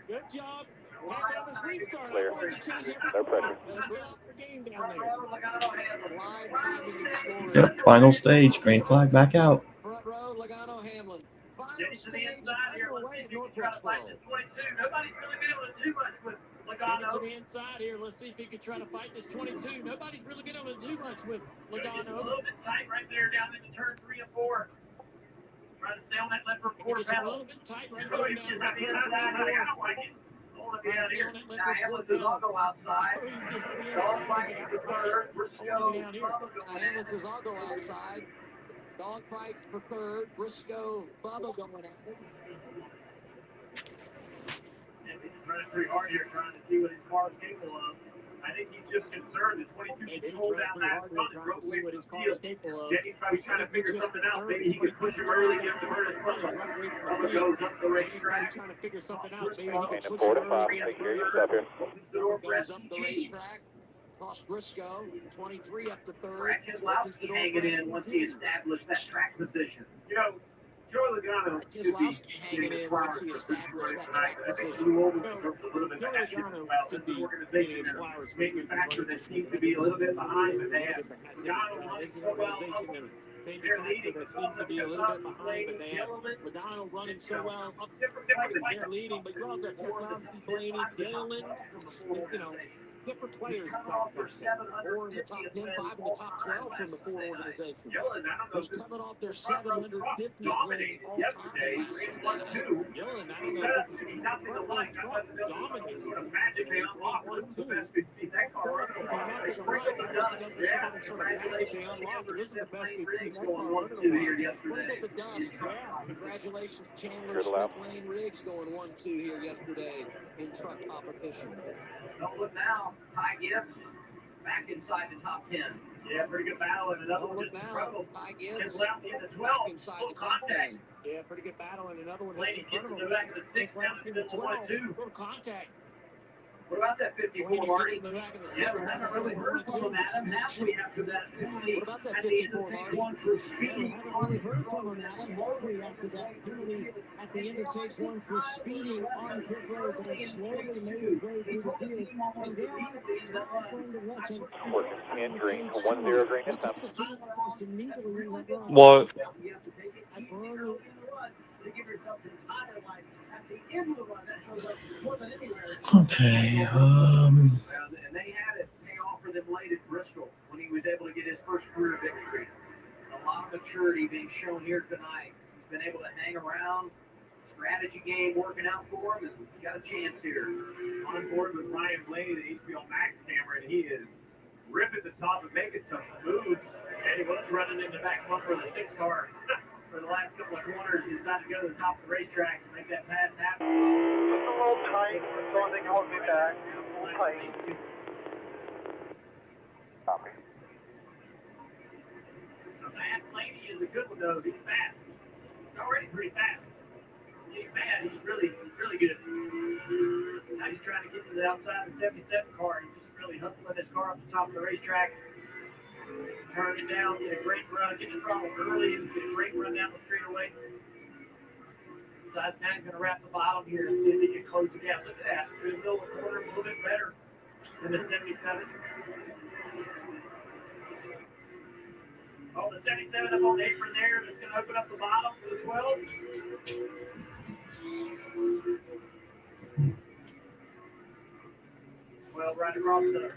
Good job. That was restart. Clear. I wanted to change everything. No pressure. That's real for game down there. Live timing and scoring. Yep, final stage. Green flag back out. Front row, Logano, Hamlin. Final Get to the stage inside here. Let's see underway if at you North can try to fight Wilkesboro. this 22. Nobody's really been able to do much with Get to Logano. the inside here. Let's see if he can try to fight this 22. Nobody's really been able to do much with It's a Logano. little bit tight right there down into turn 3 and 4. Trying to stay on that left for quarter It's a pedal. little bit tight right Oh, there he down is. the I don't like it. Hold it Yeah, here. Now Hamlet's is I'll go outside. Dogfight for third. Briscoe. Hamlet's I'll go outside. Dogfight for third. Briscoe, Bubba going at it. He's running pretty hard here, trying to see what his car is capable of. I think he's just concerned that 22 can hold down that front and broke away from the field. Yeah, he's probably trying to figure something out. Maybe he could push him early, get him to hurt his foot. Bubba goes up the racetrack. Trying to figure something out. Maybe he And could a push 4 him to 5, early. take care of your stuff here. Opens the door for Goes up the SPG. racetrack. Ross Briscoe, 23 up to third. Brad Keselowski hanging in once he established that track position. You know, Joey Logano should be Keselowski hanging in once he established that track I think position. Blue Oval deserves a little bit of action. Well, this is an organization and a manufacturer that seems to be a little bit behind, but they have Logano running so well. They're leading the seems to be a little bit behind, but they have Logano running so well up they're leading, but you also have Keselowski, Blaney, Dillon, you know, different players. Four in the top 10, 5 in the top 12 from the four organizations. Who's coming off their 750th win all time last Sunday. Dillon, I don't know if he's nothing to like. Dominated. Sort of magic they unlocked. What's the best we've seen that car run? They sprinkled the dust. Yeah, congratulations to Anderson Lane Riggs going 1-2 here yesterday. The dust. Yeah. Congratulations, Chandler Smith, Lane Riggs going 1-2 here yesterday in truck competition. Don't look now. Ty Gibbs back inside the top 10. Yeah, pretty good battle, and another one Look just now. struggled. Ty Just Gibbs left in the 12. back inside Full the top contact. 10. Yeah, pretty good battle, and another one Lady in gets front in of the him. back of the 6, down to the 1-2. Full contact. What about that 54, Lady Marty? gets in the back of the Yeah, six. we haven't really heard from him, Adam, have we, after that penalty What about that at the end of 54, stage Marty? one for Yeah, we speeding? haven't really heard from him, Adam. Slowly after that penalty at the end of stage one for speeding on pit road, but it slowly made his way through the field. And there it's not going to lessen. Working 10 green, 1-0 green He this time. took his time almost immediately in that run. What? You have to take it I easy burned early in the run to give yourself some tire life at the end of the run. That shows up more than anywhere. Okay. And they had it pay off for them late at Bristol when he was able to get his first career victory. A lot of maturity being shown here tonight. He's been able to hang around, strategy game working out for him, and got a chance here. On board with Ryan Blaney, the HBO Max camera, and he is ripping the top and making some moves. And he was running in the back bumper of the 6 car for the last couple of corners. He decided to go to the top of the racetrack and make that pass happen. Just a little tight, so I think I'll be back. A little tight. Copy. Matt Blaney is a good one, though. He's fast. He's already pretty fast. He's bad. He's really good. Now he's trying to get to the outside of the 77 car. He's just really hustling his car up the top of the racetrack. Turn it down, get a great run, get the throttle early, and get a great run down the straightaway. Decides now he's going to wrap the bottom here and see if he can close the gap. Look at that. Through the middle of the corner, a little bit better than the 77. Oh, the 77 up on the apron there. That's going to open up the bottom for the 12. Well, right across the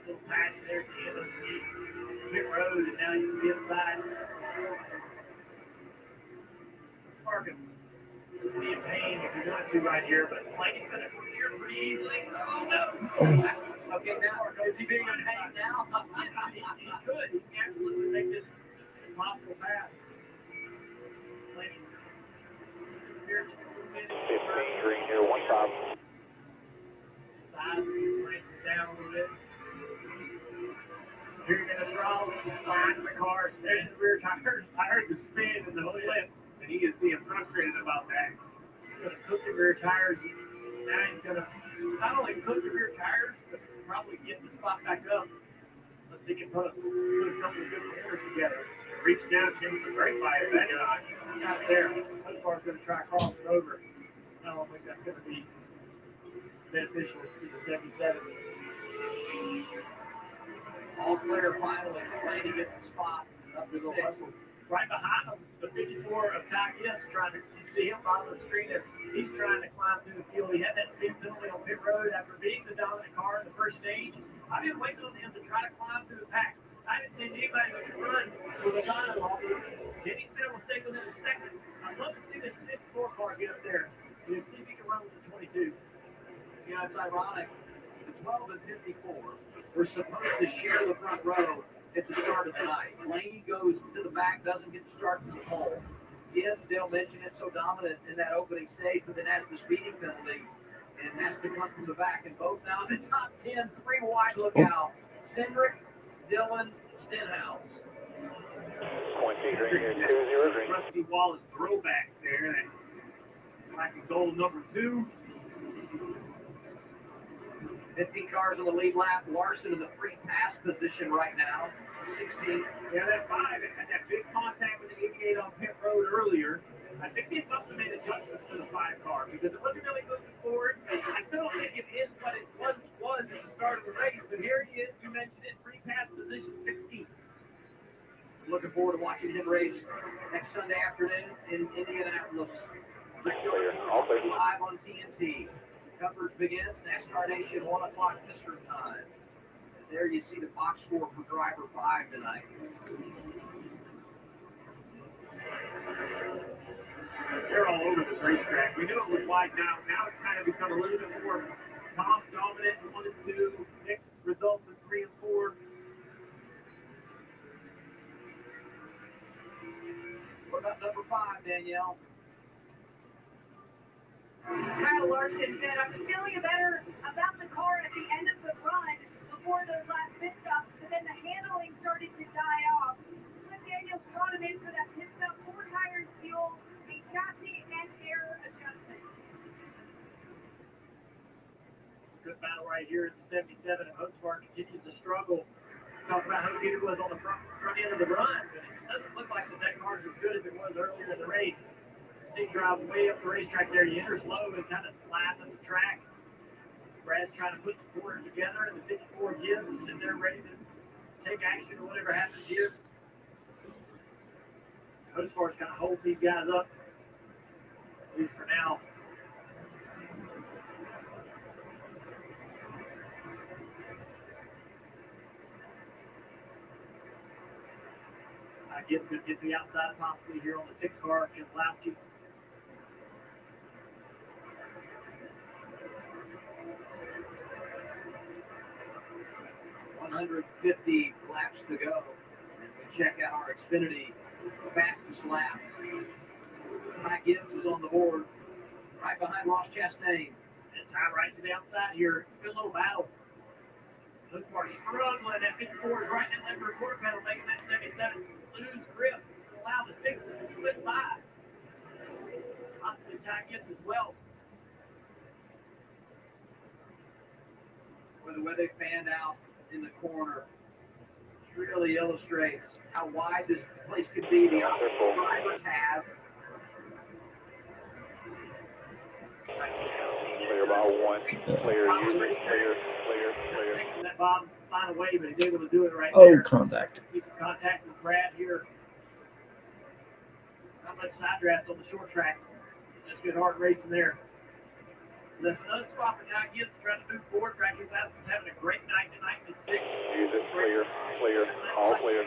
little patch there at the end of the pit road, and now he's to the inside. Markham would be in pain if he wanted to right here, but Blaney's going to clear pretty easily. Oh, no! Okay, now is he being in pain now? He could. He can absolutely make this impossible pass. Blaney's 15 green here, 1-5. Breaks it down a little bit. You're going to throttle, slide the car, stay in the rear tires. I heard the spin and the slip, and he is being frustrated about that. He's going to cook the rear tires. Now he's going to not only cook the rear tires, but probably get the spot back up. Unless he can put a couple of good corners together. Reach down, change the brake bias. That got it there. That car's going to try crossing over. I don't think that's going to be beneficial to the 77. All clear finally. Blaney gets the spot up to 6. Right behind him, the 54 of Ty Gibbs trying to, you see him bottom of the screen there. He's trying to climb through the field. He had that speed penalty on pit road after being the dominant car in the first stage. I've been waiting on him to try to climb through the pack. I haven't seen anybody who can run with a gun off. Denny's been able to stay within a second. I'd love to see this 54 car get up there. And see if he can run with the 22. know, it's ironic. The 12 and 54 were supposed to share the front row at the start of the night. Laney goes to the back, doesn't get the start to the pole. Gibbs, Dale mentioned it, so dominant in that opening stage, but then has the speeding penalty and has to come from the back. And both now in the top 10, 3 wide lookout. Cindric, Dillon, Stenhouse. Rusty Wallace throwback there. Like a goal number 2. 15 cars on the lead lap. Larson in the free pass position right now. 16. Yeah, that 5 had that big contact with the 88 on pit road earlier. I think they must have made adjustments to the 5 car because it wasn't really moving forward. I still don't think it is what it was at the start of the race, but here he is. You mentioned it, free pass position 16. Looking forward to watching him race next Sunday afternoon in Indianapolis. Live on TNT. Coverage begins. NASCAR Nation, 1 o'clock Eastern time. And there you see the box score for driver 5 tonight. They're all over this racetrack. We knew it was wide now. Now it's kind of become a little bit more Tom dominant in 1 and 2. Mixed results in 3 and 4. What about number 5, Danielle? Kyle Larson said, I was feeling better about the car at the end of the run before those last pit stops, but then the handling started to die off. Cliff Daniels brought him in for that pit stop, 4 tires, fuel, a chassis, and air adjustment. Good battle right here is the 77, and Hosvar continues to struggle. Talk about how good it was on the front end of the run, but it doesn't look like the neck car's as good as it was earlier in the race. He drives way up the racetrack there. He enters low and kind of slides at the track. Brad's trying to put the quarters together, and the 54 Gibbs is sitting there ready to take action or whatever happens here. Hosvar's kind of hold these guys up, at least for now. Gibbs going to get to the outside possibly here on the 6 car, Keselowski. $150 laps to go. And we check out our Xfinity fastest lap. Ty Gibbs is on the board, right behind Ross Chastain. And Ty right to the outside here. It's a good little battle. Looks more struggling. That 54 is right in that left rear pedal, making that 77 lose grip. Allow the 6 to slip by. Possibly Ty Gibbs as well. With the way they fanned out in the corner, which really illustrates how wide this place could be. The drivers have. Clear about 1. Clear. Taking that bottom line away, but he's able to do it right Oh, there. contact. See some contact with Brad here. Not much side draft on the short tracks. Just good hard racing there. So that's another spot for Ty Gibbs trying to move forward. Brad Keselowski's having a great night tonight in the 6. Use it. Clear. All clear.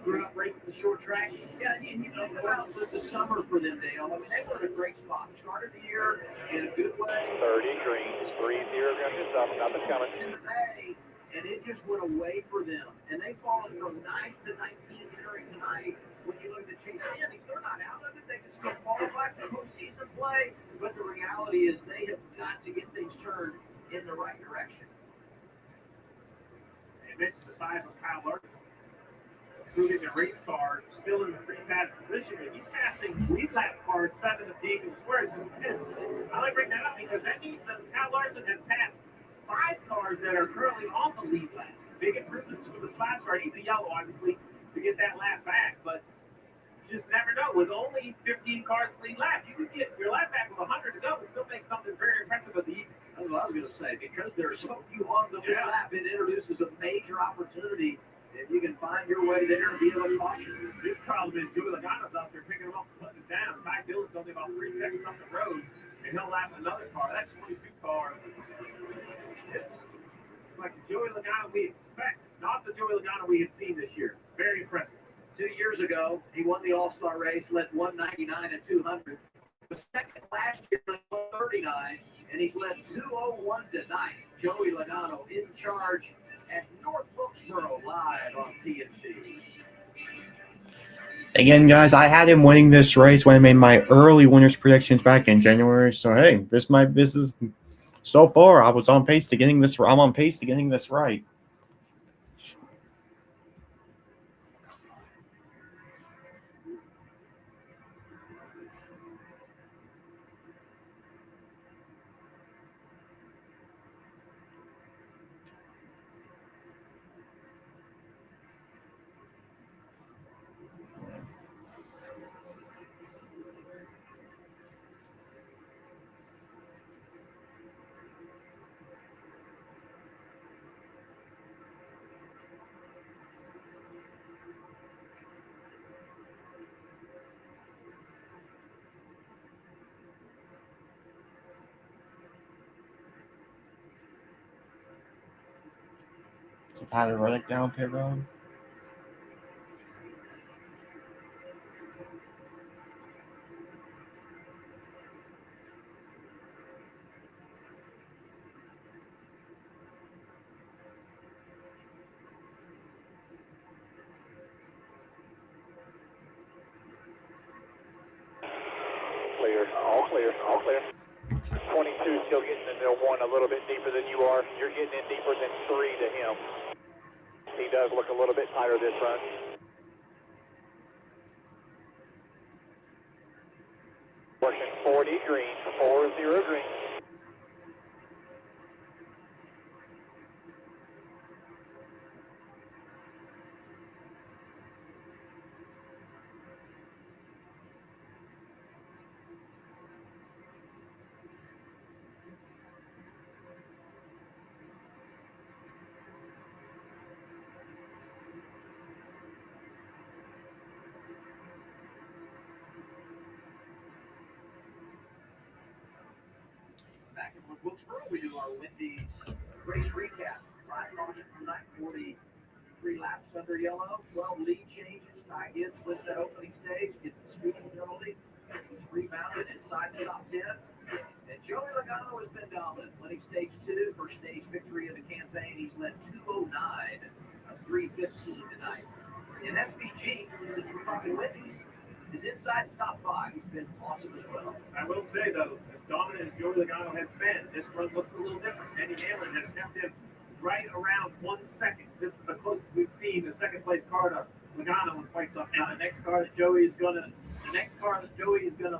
Grew up racing the short tracks. Yeah, and you know about the summer for them, Dale. I mean, they were in a great spot. Started the year in a good way. 30 green. 3-0 going to stop. Nothing's coming. In May, and it just went away for them. And they've fallen from 9th to 19th during tonight. When you look at Chase standings, they're not out of it. They can still qualify for postseason play. But the reality is they have got to get things turned in the right direction. They mentioned the 5 of Kyle Larson. Moving the race car, still in the free pass position, and he's passing lead lap cars 7 of Daniels, whereas he's 10. I like to bring that up because that means that Kyle Larson has passed 5 cars that are currently on the lead lap. Big improvements for the 5 car. It needs a yellow, obviously, to get that lap back, but you just never know. With only 15 cars lead lap, you could get your lap back with 100 to go and still make something very impressive of the evening. That's what I was going to say. Because there are so few on the lead lap, it introduces a major opportunity. If you can find your way there and be able to caution. This problem is Joey Logano's out there picking him up and putting it down. Ty Dillon's only about 3 seconds up the road, and he'll lap another car. That 22 car. It's like the Joey Logano we expect, not the Joey Logano we had seen this year. Very impressive. 2 years ago, he won the All-Star race, led 199 and 200. The second last year, led 130 49, and he's led 201 tonight. Joey Logano in charge at North Wilkesboro live on TNT. Again, guys, I had him winning this race when I made my early winners predictions back in January. So hey, this is so far I was on pace to getting this. I'm on pace to getting this right. So Tyler Reddick down pit road. Clear, all clear, all clear. 22 still getting into 1 a little bit deeper than you are. You're getting in deeper than 3 to him. He does look a little bit tighter this run. Working 40 green, 40 green. Back in North Wilkesboro, we do our Wendy's race recap. 5 cautions tonight, 43 laps under yellow, 12 lead changes. Ty Gibbs wins that opening stage, gets the speeding penalty. He's rebounded inside the top 10. And Joey Logano has been dominant, winning stage 2, first stage victory of the campaign. He's led 209, a 315 tonight. And SPG, since we're talking Wendy's, is inside the top 5. He's been awesome as well. I will say, though, as dominant as Joey Logano has been, this run looks a little different. Eddie Hamlin has kept him right around 1 second. This is the closest we've seen the second place car to Logano in quite some time. The next car that Joey is gonna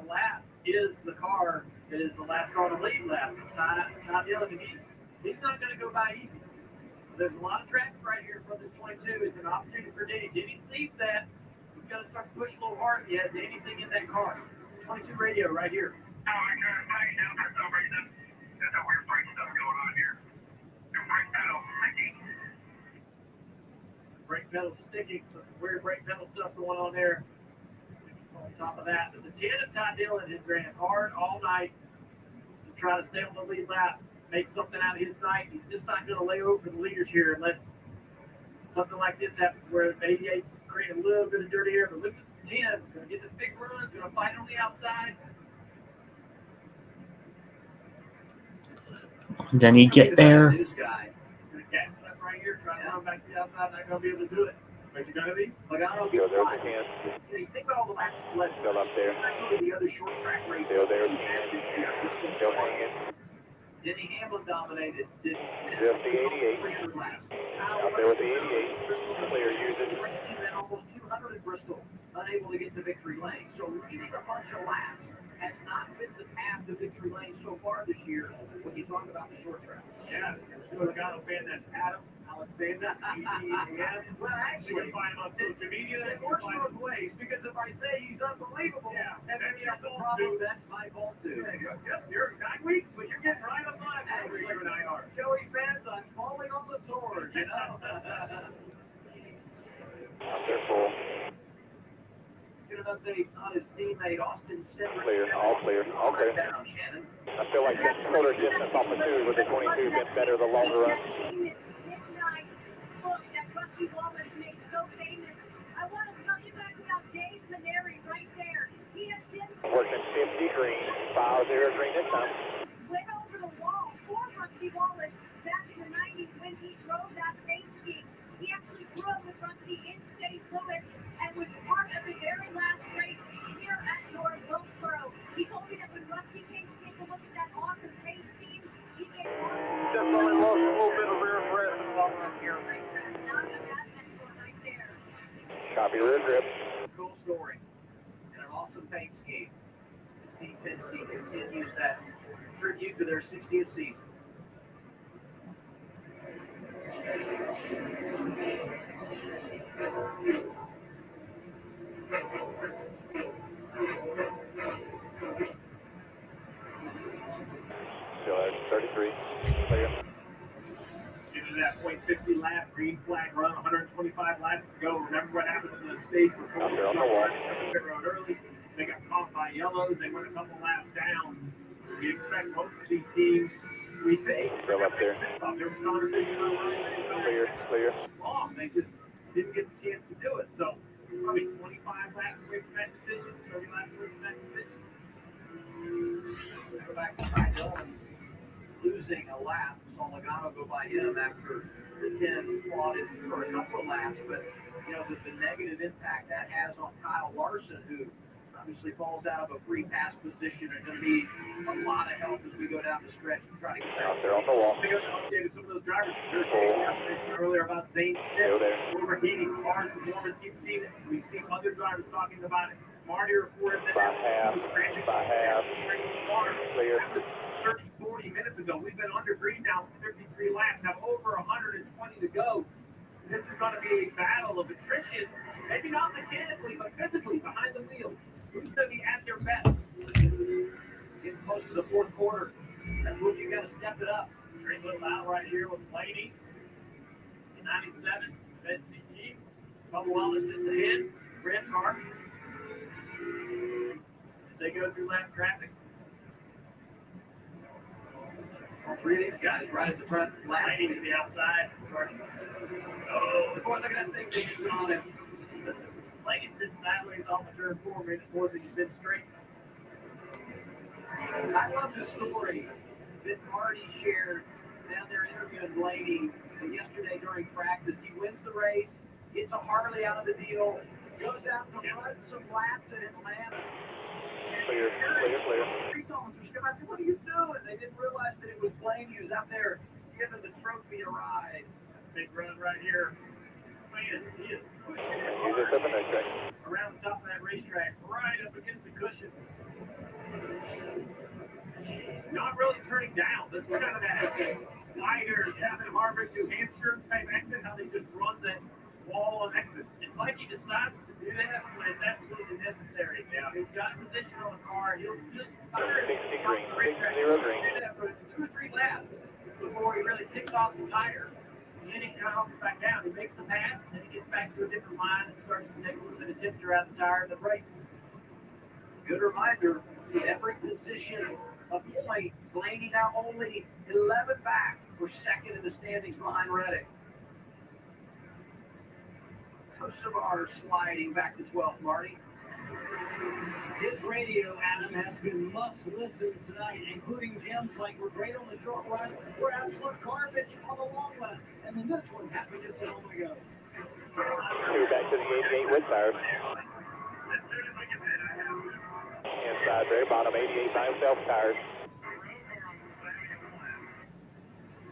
lap is the car that is the last car to lead lap. Ty Dillon, he's not gonna go by easy. There's a lot of traffic right here for this 22. It's an opportunity for Denny. Denny sees that. He's going to start to push a little hard if he has anything in that car. 22 radio right here. Oh, I'm trying to tighten down for some reason. There's some weird brake stuff going on here. Your brake pedal sticking. Brake pedal sticking, so some weird brake pedal stuff going on there. On top of that, but the 10 of Ty Dillon has ran hard all night to try to stay on the lead lap, make something out of his night. He's just not going to lay over the leaders here unless something like this happens where the 88's creating a little bit of dirty air. But look at the 10, going to get this big run, going to fight on the outside. Then he get there. Going to gas it up right here, try to run back to the outside, not going to be able to do it. But you're going to be? Logano Still gets there by. with 10. You think about all the laps he's led. Still up there. Go to the other short track races. Still there. He had this year. Still hanging. Denny Hamlin dominated. Just the 88. 300 laps. Out there with the 88. Clear, use it. Randy ran almost 200 at Bristol, unable to get to victory lane. So leading a bunch of laps has not been the path to victory lane so far this year when you talk about the short track. Yeah, you're a Logano fan, that's Adam Alexander. Well, actually, You can find him on social media. it works both ways, because if I say he's unbelievable, Yeah, and then you have the that's problem, your fault, that's my fault too. Yep, you're 9 weeks, but you're getting right up on it over here in IR. Joey fans, I'm falling on the sword, you know. Out there full. Let's get an update on his teammate, Austin Sedgwick. Clear, all clear, all clear. Down, Shannon. I feel like that shorter distance off the 2 with the 22 been better the longer run. Look, that Rusty Wallace made so famous. I want to tell you guys about Dave Paneri right there. He has been Working 50 green, 50 green this time. Rusty came to take a look at that awesome paint scheme. He gave Definitely lost a little bit of rear grip in the long run here. not a bad mentor right there. Copy rear grip. Cool story. And an awesome paint scheme. This team Penske continues that tribute to their 60th season. Still at 33. Clear. Into that .50 lap, green flag run, 125 laps to go. Remember what happened in the stage before Out there on the wall. pit road early? They got caught by yellows. They went a couple laps down. We expect most of these teams, we think, Still up there. there was conversation about Clear. long. They just didn't get the chance to do it. So probably 25 laps away from that decision, 30 laps away from that decision. Go back to Ty Dillon losing a lap. Saw Logano go by him after the 10 fought it for a couple of laps, but the negative impact that has on Kyle Larson, who obviously falls out of a free pass position, and going to need a lot of help as we go down the stretch to try to get back. Out there on the wall. They got updated some of those drivers earlier about Zane Still Smith there. overheating cars performance. We've seen other drivers talking about it. Marty reported that By half. Clear. that was 30, 40 minutes ago. We've been under green now for 53 laps, have over 120 to go. This is going to be a battle of attrition, maybe not mechanically, but physically behind the wheel. Who's going to be at their best? Getting close to the fourth quarter. That's when you got to step it up. Great little out right here with Blaney. In 97, SVG. Bubba Wallace just ahead. Red car. As they go through lap traffic. All three of these guys right at the front. Blaney to the outside. Oh, boy, look at that thing taking on him. Blaney's been sideways off the turn 4 minutes more than he's been straight. I love the story that Marty shared down there interviewing Blaney yesterday during practice. He wins the race, gets a Harley out of the deal, goes out to run some laps in Atlanta. Clear. Police officers come out and said, "What are you doing?" They didn't realize that it was Blaney who was out there giving the trophy a ride. Big run right here. Man, he is pushing it Use this up in that track. around the top of that racetrack, right up against the cushion. Not really turning down. This is kind of that wider Gavin Harvick, New Hampshire type exit, how they just run that wall on exit. It's like he decides to do that when it's absolutely necessary. Now, he's got position on the car. He'll just 60 green. 60 green. do that for 2 or 3 laps before he really ticks off the tire. And then he kind of hops back down. He makes the pass, and then he gets back to a different line and starts to take a little bit of temperature out of the tire and the brakes. Good reminder, every position a point. Blaney now only 11 back for second in the standings behind Reddick. Kosovar sliding back to 12th, Marty. His radio, Adam, has been must listen tonight, including gems like "We're great on the short run, we're absolute garbage on the long run," and then this one happened just a moment ago. Two back to the 88 with tires. Inside, very bottom, 88 by himself tires.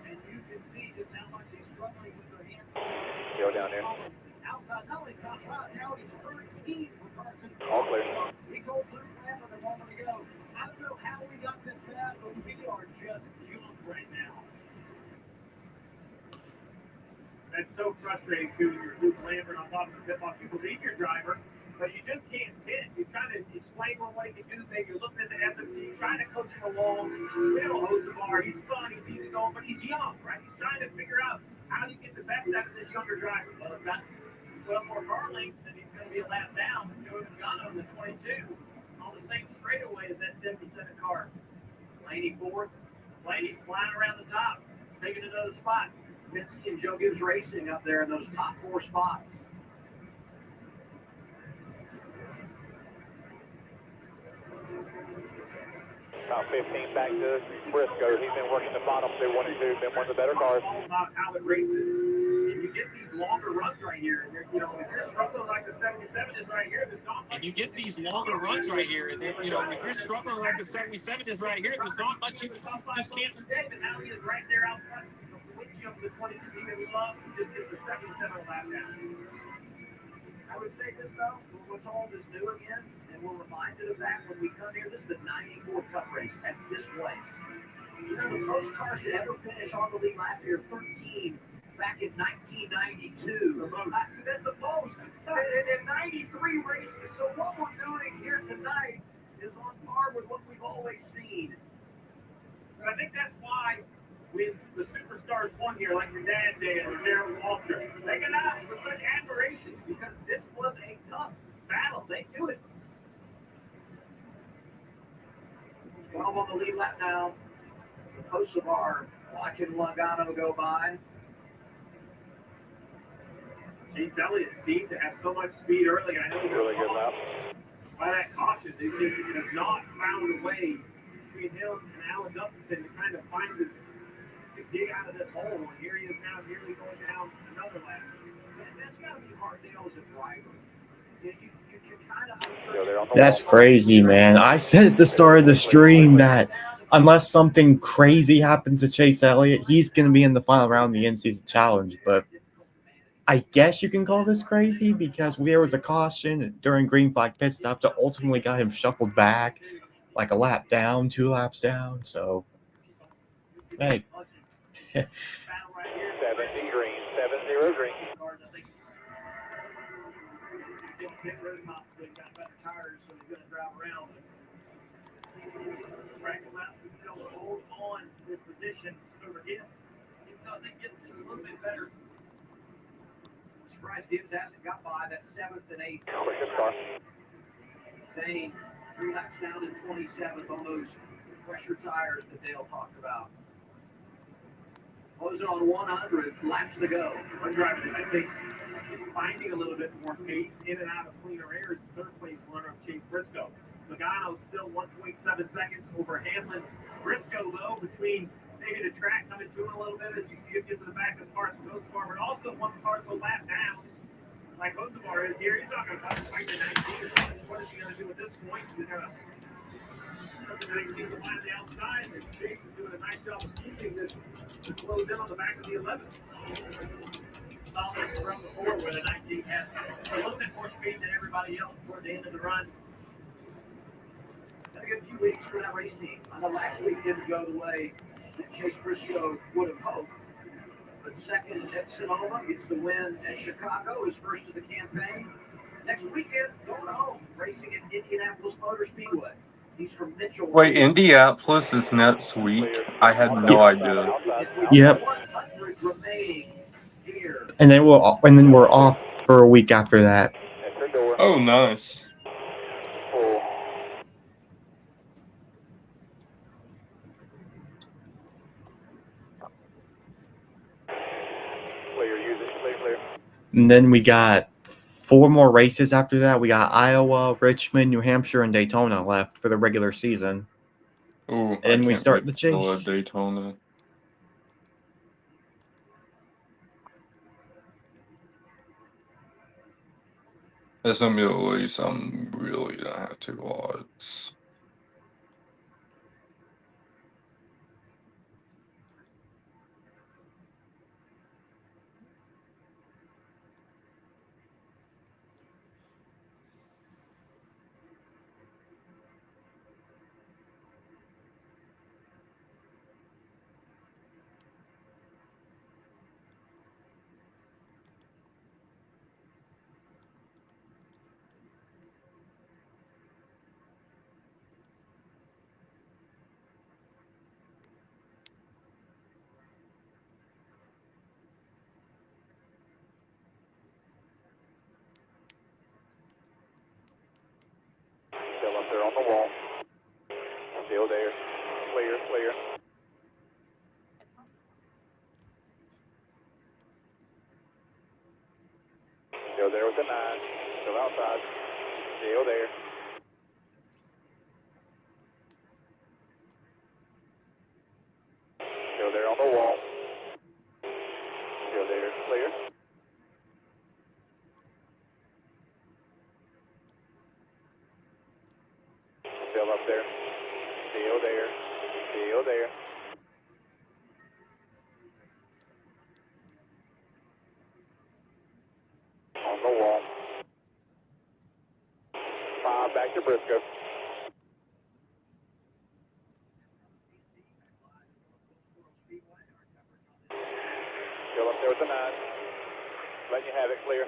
And you can see just how much he's struggling with their hands. Go down there. Outside, not only top five, now he's 13 for Carson. All clear. He told Luke Lambert a moment ago, "I don't know how we got this bad, but we are just junk right now." That's so frustrating too. You're Luke Lambert on top of the pit box. You believe your driver, but you just can't pit. You're trying to explain what he can do. Maybe you're looking at the SMT, trying to coach him along. You know, Kosovar, he's fun, he's easy going, but he's young, right? He's trying to figure out how do you get the best out of this younger driver. Well, he's got 12 more car lengths, and he's going to be a lap down with Joey Logano in the 22 on the same straightaway as that 77 car. Blaney fourth. Blaney flying around the top, taking another spot. Penske and Joe Gibbs Racing up there in those top 4 spots. Top 15 back to Briscoe. He's been working the bottom through 1 and 2, been one of the better cars. All about how it races. If you get these longer runs right here, and you know, if you're struggling like the 77 is right here, there's not much. And you get these longer runs right here, and then, you know, if you're struggling like the 77 is right here, there's not much you just can't. And now he is right there out front. The windshield of the 22 he would love to just get the 77 lap down. I would say this though, what's all is new again, and we're reminded of that when we come here. This is the 94 Cup race at this place. You know, the most cars to ever finish on the lead lap here, 13 back in 1992. That's the most. In 93 races. So what we're doing here tonight is on par with what we've always seen. But I think that's why when the superstars won here, like your dad did or Darren Walter, they got out with such admiration because this was a tough battle. They knew it. 12 on the lead lap now. Kosovar watching Logano go by. Chase Elliott seemed to have so much speed early. I know he Really good lap. by that caution, it just has not found a way between him and Alan Gustafson to kind of find his to dig out of this hole. And here he is now nearly going down another lap. That's got to be hard, Dale, as a driver. You can kind of. Go there on the That's wall. crazy, man. I said at the start of the stream that unless something crazy happens to Chase Elliott, he's going to be in the final round of the in-season challenge. But I guess you can call this crazy because there was a caution during green flag pit stop that ultimately got him shuffled back like a lap down, 2 laps down. So, hey. 70 green, 70 green. Pick really possibly got better tires, so he's going to drive around. Frank Lasky still hold on to this position over Gibbs. Even though I think Gibbs is a little bit better. Surprised Gibbs hasn't got by that 7th and 8th. Quicker car. Saying 3 laps down and 27th on those pressure tires that Dale talked about. Closing on 100 laps to go. One driver that I think is finding a little bit more pace in and out of cleaner air is the 3rd place runner of Chase Briscoe. Logano still 1.7 seconds over Hamlin. Briscoe, though, between maybe the track coming to him a little bit as you see him get to the back of the cars from Kosovar, but also once cars go lap down, like Kosovar is here, he's not going to fight the 19. What is he going to do at this point? He's going to put the 19 to line the outside, and Chase is doing a nice job of using this to close in on the back of the 11. Solid from before where the 19 has a little bit more speed than everybody else toward the end of the run. Had a good few weeks for that race team. I know last week didn't go the way that Chase Briscoe would have hoped. But second at Sonoma gets the win at Chicago, his first of the campaign. Next weekend, going home, racing at Indianapolis Motor Speedway. He's from Mitchell. Wait, Indianapolis is next week? I had no idea. Yep. 100 remaining here. And then we're off for a week after that. Oh, nice. And then we got 4 more races after that. We got Iowa, Richmond, New Hampshire, and Daytona left for the regular season. Ooh, And I we can't start wait the to go chase. at Daytona. That's gonna be a race I'm really gonna have to watch. Still up there on the wall. Still there. Clear, clear. Still there with the 9. Still outside. Still there. Still there on the wall. Still there. Clear. there. Still there. On the wall. 5 back to Briscoe. Still up there with the 9. Letting you have it clear.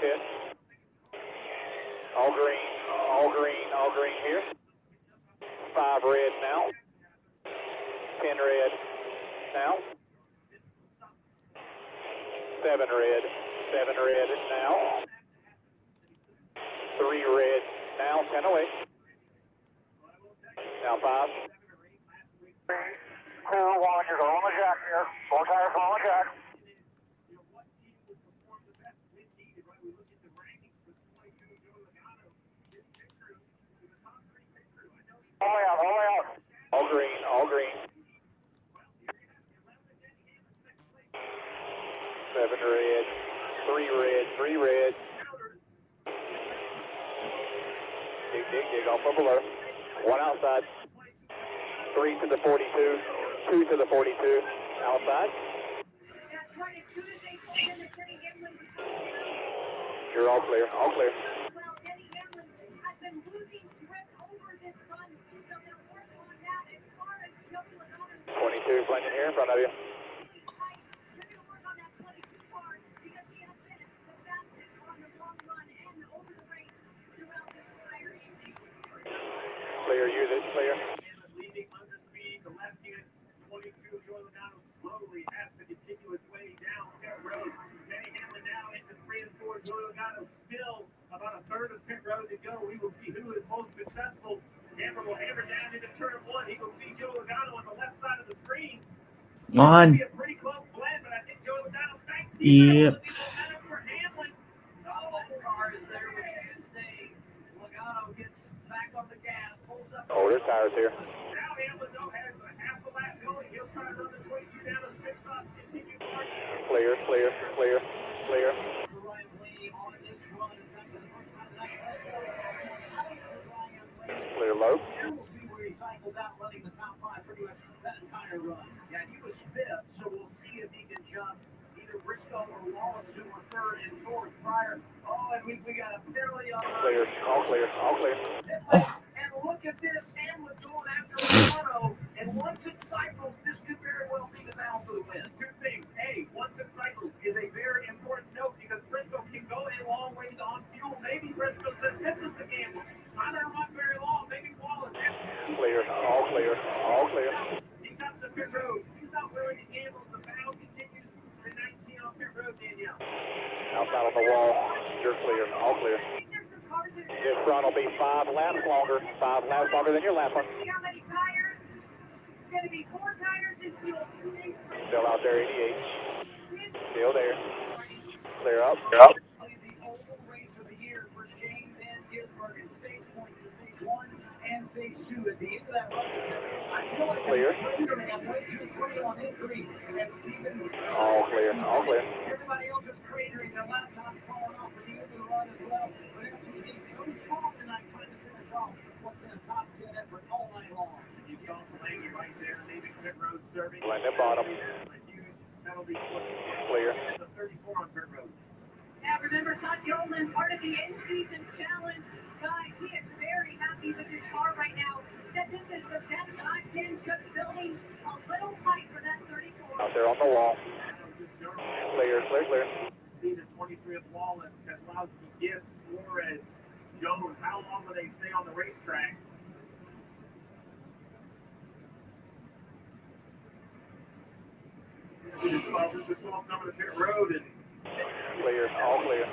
Pit. All green here. 5 red now. 10 red now. 7 red now. 3 red now. 10 away. Now 5. 2, 1, you're going on the jack here. 4 tires on the jack. All the way out. All green. 7 red. 3 red. Dig off of alert. 1 outside. 3 to the 42. 2 to the 42. Outside. That's right. As soon as they pulled in, the Denny Hamlin was coming down. You're all clear. Well, Denny Hamlin has been losing grip over this run, so they'll work on that as far as Joey Logano. 22 blending here in front of you. They're going to work on that 22 car because he has been the fastest on the long run and over the race throughout this entire evening. Clear, use it, clear. Leading under speed, the left unit, 22, Joey Logano slowly has to continue its way down pit road. Denny Hamlin now into 3 and 4. Joey Logano still about a third of pit road to go. We will see who is most successful. Hammer will hammer down into turn 1. He will see Joey Logano on the left side of the screen. On. Be a pretty close blend, but I think Joey Logano back. Yep. For Hamlin. Oh, car is there, but she is staying. Logano gets back on the gas, pulls up. Oh, there's tires here. Now Hamlin, though, has a half a lap going. He'll try to run the 22 down as pit stops continue. Clear. Ryan Blaney on this run. In fact, the first time that Clear low. here we'll see where he cycles out running the top 5 pretty much that entire run. Yeah, he was 5th, so we'll see if he can jump either Briscoe or Wallace, who were 3rd and 4th prior. Oh, and we got a penalty on Clear, all clear. And look at this, Hamlin going after Logano, and once it cycles, this could very well be the battle for the win. 2 things. A, once it cycles is a very important note because Briscoe can go a long ways on fuel. Maybe Briscoe says, this is the gamble. I don't run very long. Maybe Wallace has to. Clear, all clear. He cuts the pit road. He's not willing to gamble. The battle continues to 19 on pit road, Danielle. Outside on the wall. You're clear, all clear. This front will be 5 laps longer. 5 laps longer than your last one. See how many tires? It's going to be 4 tires and fuel. Still out there, 88. Still there. Clear up. The oval race of the year for Shane Van Gisbergen in stage points in stage 1 and stage 2. At the end of that run, I feel like Clear. I'm way too free on entry. And Stephen, All clear. everybody else is cratering. Their laptops falling off at the end of the run as well. But SUV so strong tonight trying to finish off what's been a top 10 effort all night long. You saw Blaney right there leaving pit road serving. Blend at bottom. A huge penalty. Clear. The 34 on pit road. Now remember, Todd Gilman, part of the in-season challenge. Guys, he is very happy with his car right now. Said this is the best I've been, just building a little tight for that 34. Out there on the wall. Clear. See the 23 of Wallace, Keselowski, Gibbs, Flores, Jones. How long will they stay on the racetrack? The 12 number to pit road and Clear. All clear.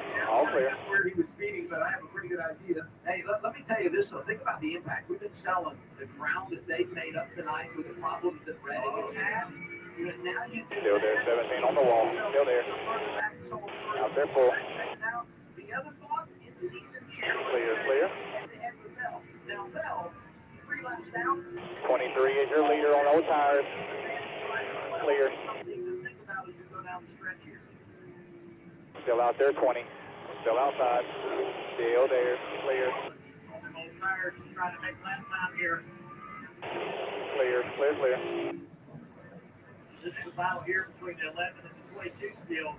that's where he was speeding, but I have a pretty good idea. Hey, let me tell you this, though. Think about the impact. We've been selling the ground that they've made up tonight with the problems that Redding has had. Still there, 17 on the wall. Still there. Out there full. The other thought, in-season challenge. Clear. Head-to-head with Bell. Now Bell, 3 laps down. 23 is your leader on old tires. Clear. Something to think about as we go down the stretch here. Still out there, 20. Still outside. Still there. Clear. Old tires trying to make lap time here. Clear. This is the battle here between the 11 and the 22 still.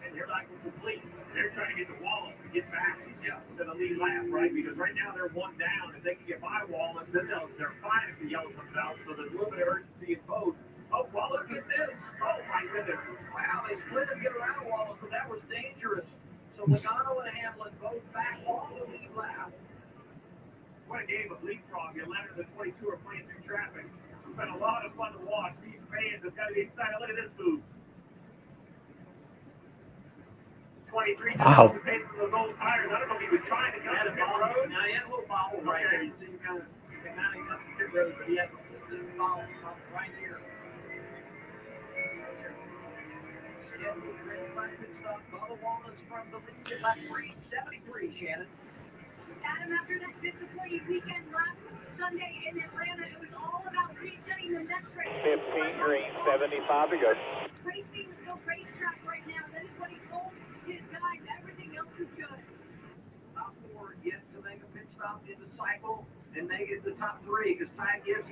And they're not complete. They're trying to get to Wallace to get back to the lead lap, right? Because right now they're 1 down. If they can get by Wallace, then they're fine if the yellow comes out. So there's a little bit of urgency in both. Oh, Wallace is this. Oh, my goodness. Wow, they split and get around Wallace, but that was dangerous. So Logano and Hamlin both back on the lead lap. What a game of leapfrog. The 11 and the 22 are playing through traffic. It's been a lot of fun to watch. These fans have got to be excited. Look at this move. 23 Wow. facing those old tires. I don't know if he was trying to come to the pit road. Now he had a little bobble right there. You see him kind of got to the pit road, but he has a little bobble right here. Scheduled ready by pit stop. Bubba Wallace from the lead at lap 373, Shannon. Adam, after that disappointing weekend last Sunday in Atlanta, it was all about resetting the next race. 15 green, 75 to go. Racing is no racetrack right now. That is what he told his guys. Everything else is good. Top 4 yet to make a pit stop in the cycle and make it the top 3 because Ty gives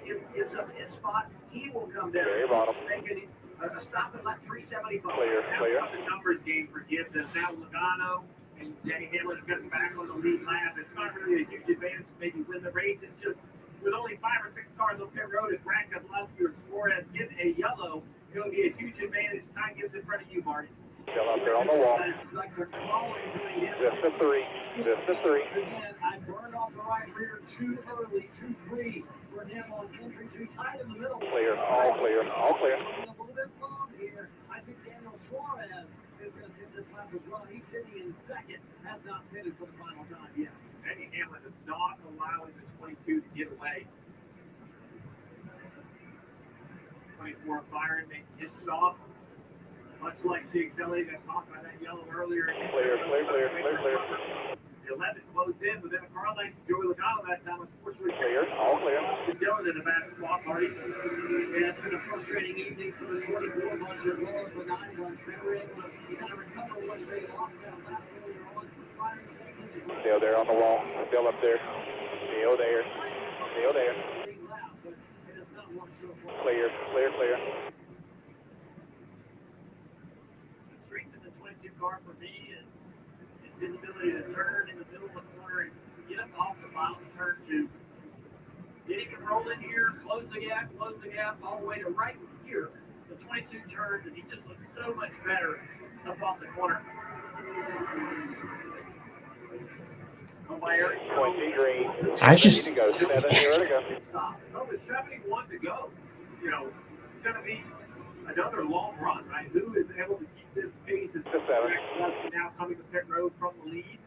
up his spot. He will come down. Very bottom. Making a stop at lap 375. Clear. The numbers game for Gibbs as now Logano and Danny Hamlin have gotten back on the lead lap. It's not really a huge advantage to maybe win the race. It's just with only 5 or 6 cars on pit road, if Brad Keselowski or Suarez get a yellow, it'll be a huge advantage. Ty Gibbs in front of you, Marty. Still up there on the wall. Like they're crawling to him. Just a 3. Again, I burned off the right rear too early, too free for him on entry, too tight in the middle. Clear. All clear. A little bit long here. I think Daniel Suarez is going to hit this lap as well. He's sitting in second, has not pitted for the final time yet. Danny Hamlin is not allowing the 22 to get away. 24 Byron making his stop. Much like she accelerated, I talked about that yellow earlier. Clear. The 11 closed in within a car lane. Joey Logano that time, unfortunately. Clear. All clear. Austin Dillon in a bad spot, Marty. Yeah, it's been a frustrating evening for the 24 bunch as well as the 9 bunch. They were able to kind of recover once they lost that lap earlier on. 5 seconds. Still there on the wall. Still up there. Still there. Clear. The strength of the 22 car for me is his ability to turn in the middle of the corner and get up off the bottom of turn 2. Then he can roll in here, close the gap all the way to right here. The 22 turns, and he just looks so much better up off the corner. 20 green. I just- 7 to go. 7 to go. Well, with 71 to go, it's going to be another long run, right? Who is able to keep this pace? Is To 7. now coming to pit road from the lead.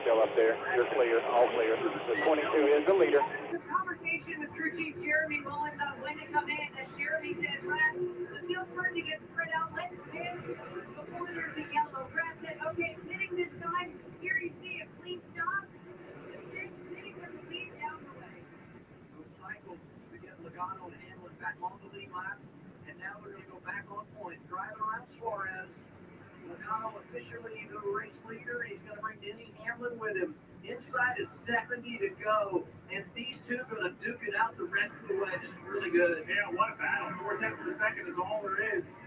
Still up there. You're clear. All clear. The 22 is the leader. Some conversation with crew chief Jeremy Mullins on when to come in, and Jeremy said, Brad, the field's starting to get spread out. Let's pit before there's a yellow. Brad said, okay, pitting this time. Here you see a clean stop. The 6 pitting with the lead down the way. So it's cycled to get Logano and Hamlin back on the lead lap. And now they're going to go back on point, driving around Suarez. Logano officially the race leader. He's going to bring Denny Hamlin with him. Inside is 70 to go. And these two are going to duke it out the rest of the way. This is really good. Yeah, what a battle. 4/10 of a second is all there is.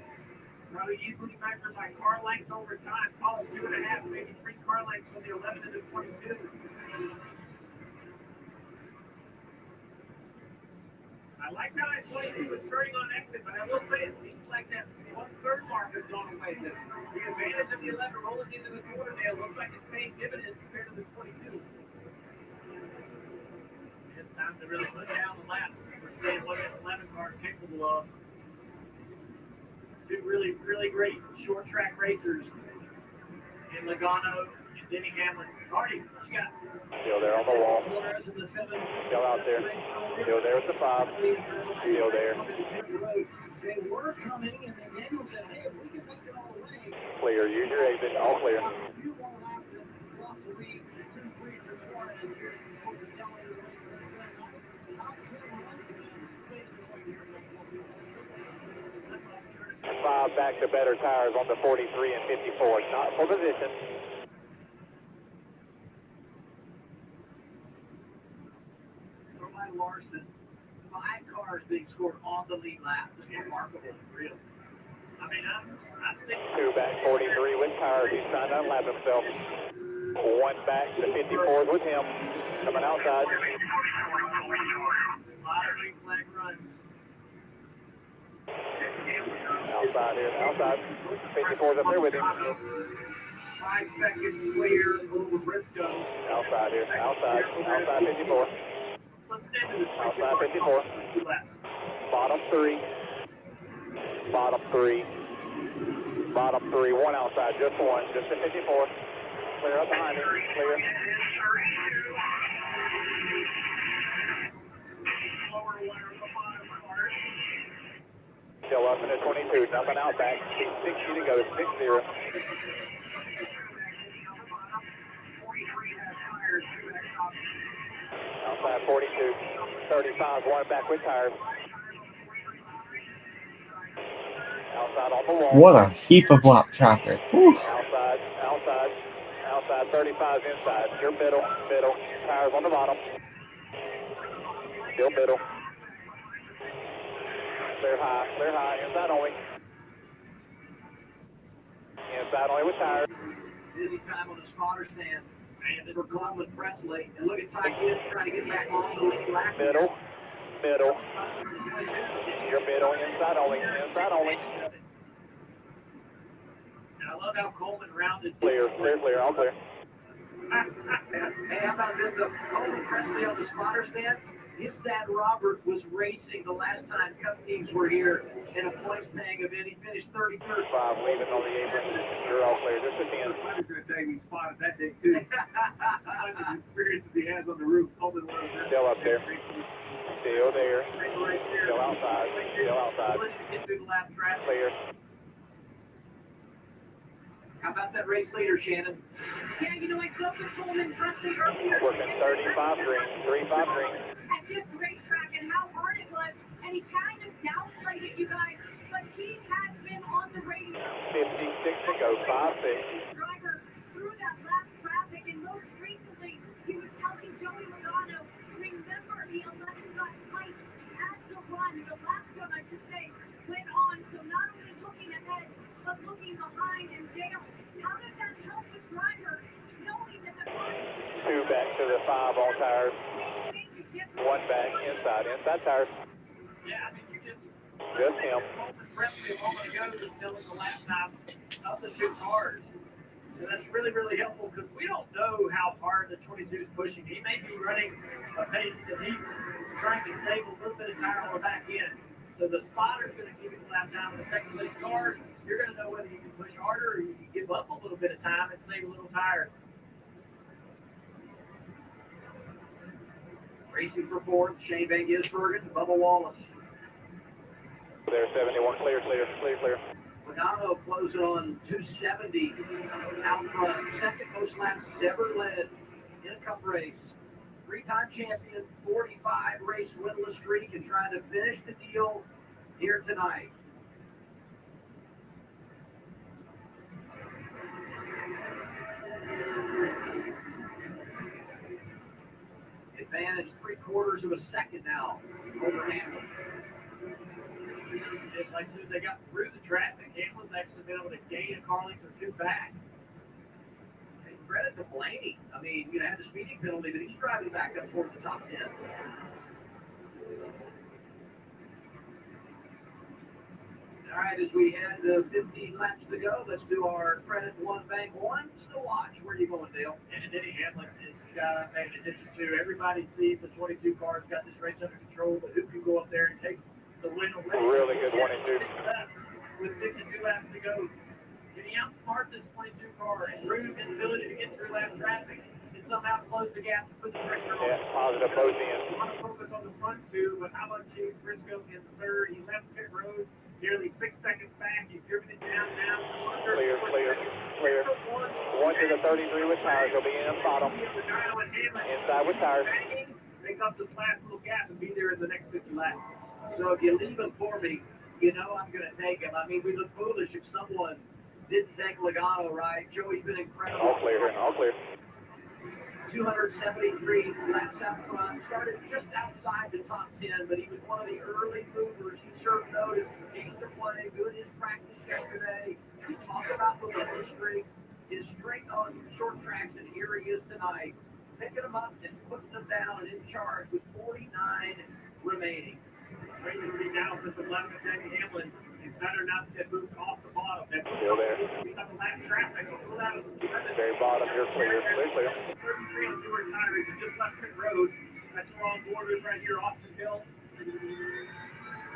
Probably easily measured by car lengths over time. Call it 2.5, maybe 3 car lengths from the 11 to the 22. I like how that 22 was turning on exit, but I will say it seems like that 1/3 mark has gone away. The advantage of the 11 rolling into the quarter there looks like it's paying dividends compared to the 22. It's time to really put down the laps. We're seeing what this 11 car is capable of. 2 really, really great short track racers in Logano and Denny Hamlin. Marty, what you got? Still there on the wall. Still out there. Still there at the 5. Still there. They were coming, and then Daniel said, hey, if we can make it all the way. Clear. Use your exit. All clear. You won't have to cross the lead 2-3 for Suarez here. Folks are telling you the race that's going on. 5 back to better tires on the 43 and 54. Not for position. Larson, 5 cars being scored on the lead lap. It's remarkable, really. I mean, I'm thinking 2 back, 43 with tires. He's trying to unlap himself. 1 back to 54 with him. Coming outside. a lot of big flag runs. Outside here. Outside. 54's up there with him. 5 seconds clear over Briscoe. Outside here. Outside. Outside 54. Let's stand in the 22 Outside 54. Bottom 3. Bottom 3. Bottom 3. 1 outside. Just 1. Just a 54. Clear up behind him. Clear. Still up in the 22. Nothing out back. 60 to go. 6-0. Outside 42. 35. 1 back with tires. Outside on the wall. What a heap of lap traffic. Whew. Outside. Outside. Outside. 35's inside. Your middle. Middle. Tires on the bottom. Still middle. Clear high. Clear high. Inside only. Inside only with tires. Busy time on the spotter stand for Coleman Presley. And look at Ty Gibbs trying to get back on the lead lap. Middle. Middle. Your middle. Inside only. Inside only. I love how Coleman rounded. Clear. Clear. Clear. All clear. Hey, how about this? The Coleman Presley on the spotter stand. His dad Robert was racing the last time Cup teams were here in a points paying event. He finished 33rd. 5 leaving on the apron. You're all clear. Just a 10. I was going to take me spotted that day too. How much experiences he has on the roof. Coleman one of the best. Still up there. Still there. Still outside. Still outside. Get through the lap track. Clear. How about that race leader, Shannon? Yeah, you know, I spoke with Coleman Presley earlier. Working 35 green. 35 green. At this racetrack and how hard it was, and he kind of downplayed it, you guys, but he has been on the radio. 56 to go. 5-6. Driver through that lap traffic, and most recently, he was telling Joey Logano, remember the 11 got tight as the last run, I should say, went on. So not only looking ahead, but looking behind and Dale. How does that help the driver, knowing that the car is 2 back to the 5 on tires. 1 back inside. Inside tires. Yeah, I mean, you just him. Presley a moment ago was telling the lap time of the 2 cars. So that's really, really helpful because we don't know how hard the 22 is pushing. He may be running a pace that he's trying to save a little bit of tire on the back end. So the spotter's going to give you the lap time. The second place car, you're going to know whether you can push harder or you can give up a little bit of time and save a little tire. Racing for fourth, Shane Van Gisbergen, Bubba Wallace. There, 71. Clear, clear, clear, clear. Logano closing on 270 out front. Second most laps he's ever led in a Cup race. 3-time champion, 45 race winless streak, and trying to finish the deal here tonight. Advantage 3/4 of a second now over Hamlin. Just like as soon as they got through the traffic, Hamlin's actually been able to gain a car length or 2 back. And credit to Blaney. I mean, you know, had the speeding penalty, but he's driving back up toward the top 10. All right, as we head to 15 laps to go, let's do our credit one bank ones to watch. Where are you going, Dale? And Denny Hamlin is paying attention to. Everybody sees the 22 cars got this race under control, but who can go up there and take the win away? Really good 1 and 2. With 52 laps to go, can he outsmart this 22 car, improve his ability to get through lap can somehow close the gap and put the pressure on. Yeah, positive both ends. We want to focus on the front two, but how about Chase Briscoe in the third? He left pit road nearly 6 seconds back. He's driven it down now. Under Clear, 4 clear, seconds. He's clear. One to the 33 with tires. He'll be in bottom. Inside with tires. Make up this last little gap and be there in the next 50 laps. So if you leave him for me, you know I'm going to take him. I mean, we look foolish if someone didn't take Logano, right? Joey's been incredible. All clear here, all clear. 273 laps out front, started just outside the top 10, but he was one of the early movers. He served notice, gained the play, good in practice yesterday. We talked about the winning streak, his strength on short tracks, and here he is tonight, picking them up and putting them down and in charge with 49 remaining. Great to see now this 11 Danny Hamlin is better not to get moved off the bottom. Still there. Because of that traffic. Very bottom, you're clear, clear, clear. 33 on newer tires and just left pit road. That's who we're on board with right here, Austin Hill.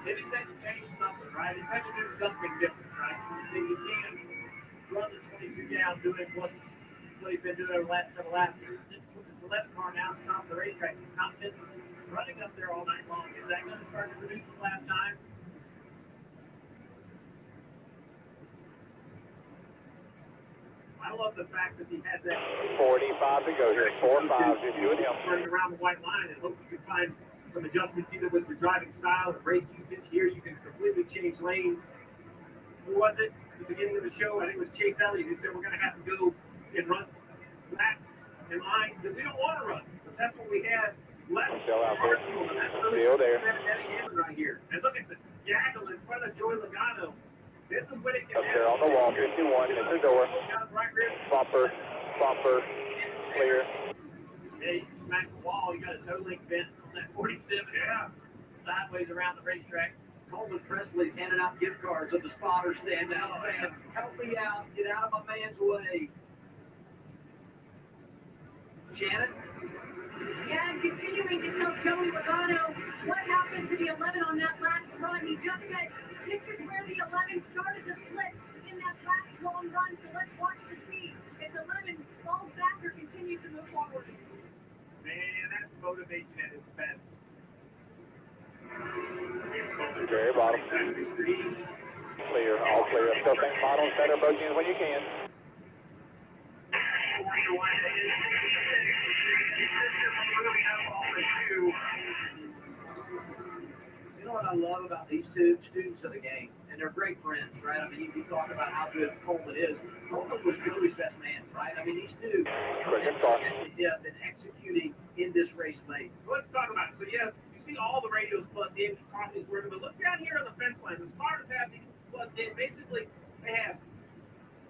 Maybe it's had to change something, right? It's had to do something different, right? You can't run the 22 down doing what he's been doing over the last several laps. Just put this 11 car now at the top of the racetrack. He's not been running up there all night long. Is that going to start to reduce the lap time? I love the fact that he has that 45 to go here. 4-5, just you and him. Running around the white line, and hope you can find some adjustments either with your driving style or brake usage. Here you can completely change lanes. Who was it at the beginning of the show? I think it was Chase Elliott who said we're going to have to go and run laps and lines that we don't want to run. But that's what we have left. Still out there. Still there. Right here. And look at the gaggle in front of Joey Logano. This is when it can Up there on the wall, 51, hit the door. Bumper, clear. Yeah, he smacked the wall. You got a toe link bent on that 47. Yeah. Sideways around the racetrack. Coleman Presley's handing out gift cards at the spotter stand now saying, help me out, get out of my man's way. Shannon? Yeah, and continuing to tell Joey Logano what happened to the 11 on that last run. He just said, this is where the 11 started to slip in that last long run. So let's watch to see if the 11 falls back or continues to move forward. Man, that's motivation at its best. Very bottom. Clear, all clear. Still think bottom, center, both ends when you can. You know what I love about these two students of the game, and they're great friends, right? I mean, you talk about how good Coleman is. Coleman was Joey's best man, right? I mean, these two have been executing in this race late. Let's talk about it. So, yeah, you see all the radios plugged in, he's talking his word, but look down here on the fence line. The spotters have these plugged in. Basically, they have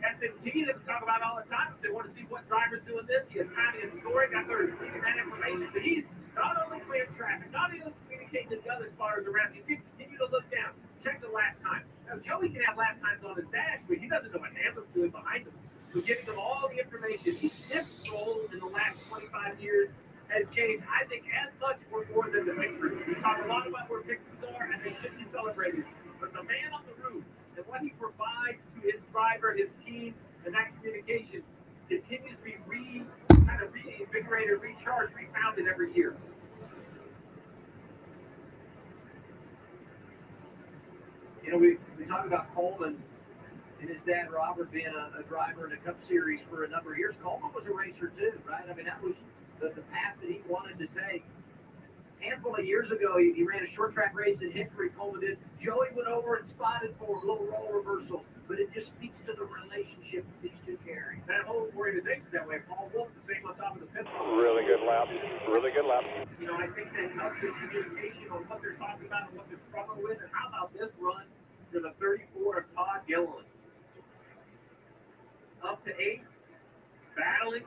SMT that we talk about all the time. If they want to see what driver's doing this, he has timing and scoring. That's where he's getting that information. So he's not only clearing traffic, not only communicating with the other spotters around. You see him continue to look down, check the lap time. Now, Joey can have lap times on his dash, but he doesn't know what Hamlin's doing behind him. So giving them all the information. This role in the last 25 years has changed, I think, as much or more than the victories. We talk a lot about where victories are, and they should be celebrated. But the man on the roof and what he provides to his driver, his team, and that communication continues to be reinvigorated, recharged, refounded every year. You know, we talk about Coleman and his dad, Robert, being a driver in a Cup Series for a number of years. Coleman was a racer too, right? I mean, that was the path that he wanted to take. A handful of years ago, he ran a short track race in Hickory. Coleman did. Joey went over and spotted for a little role reversal, but it just speaks to the relationship that these two carry. That whole organization's that way. Paul Wolf, the same on top of the pit wall. Really good lap. Really good lap. You know, I think that helps his communication on what they're talking about and what they're struggling with. And how about this run for the 34 of Todd Gilliland? Up to 8th, battling.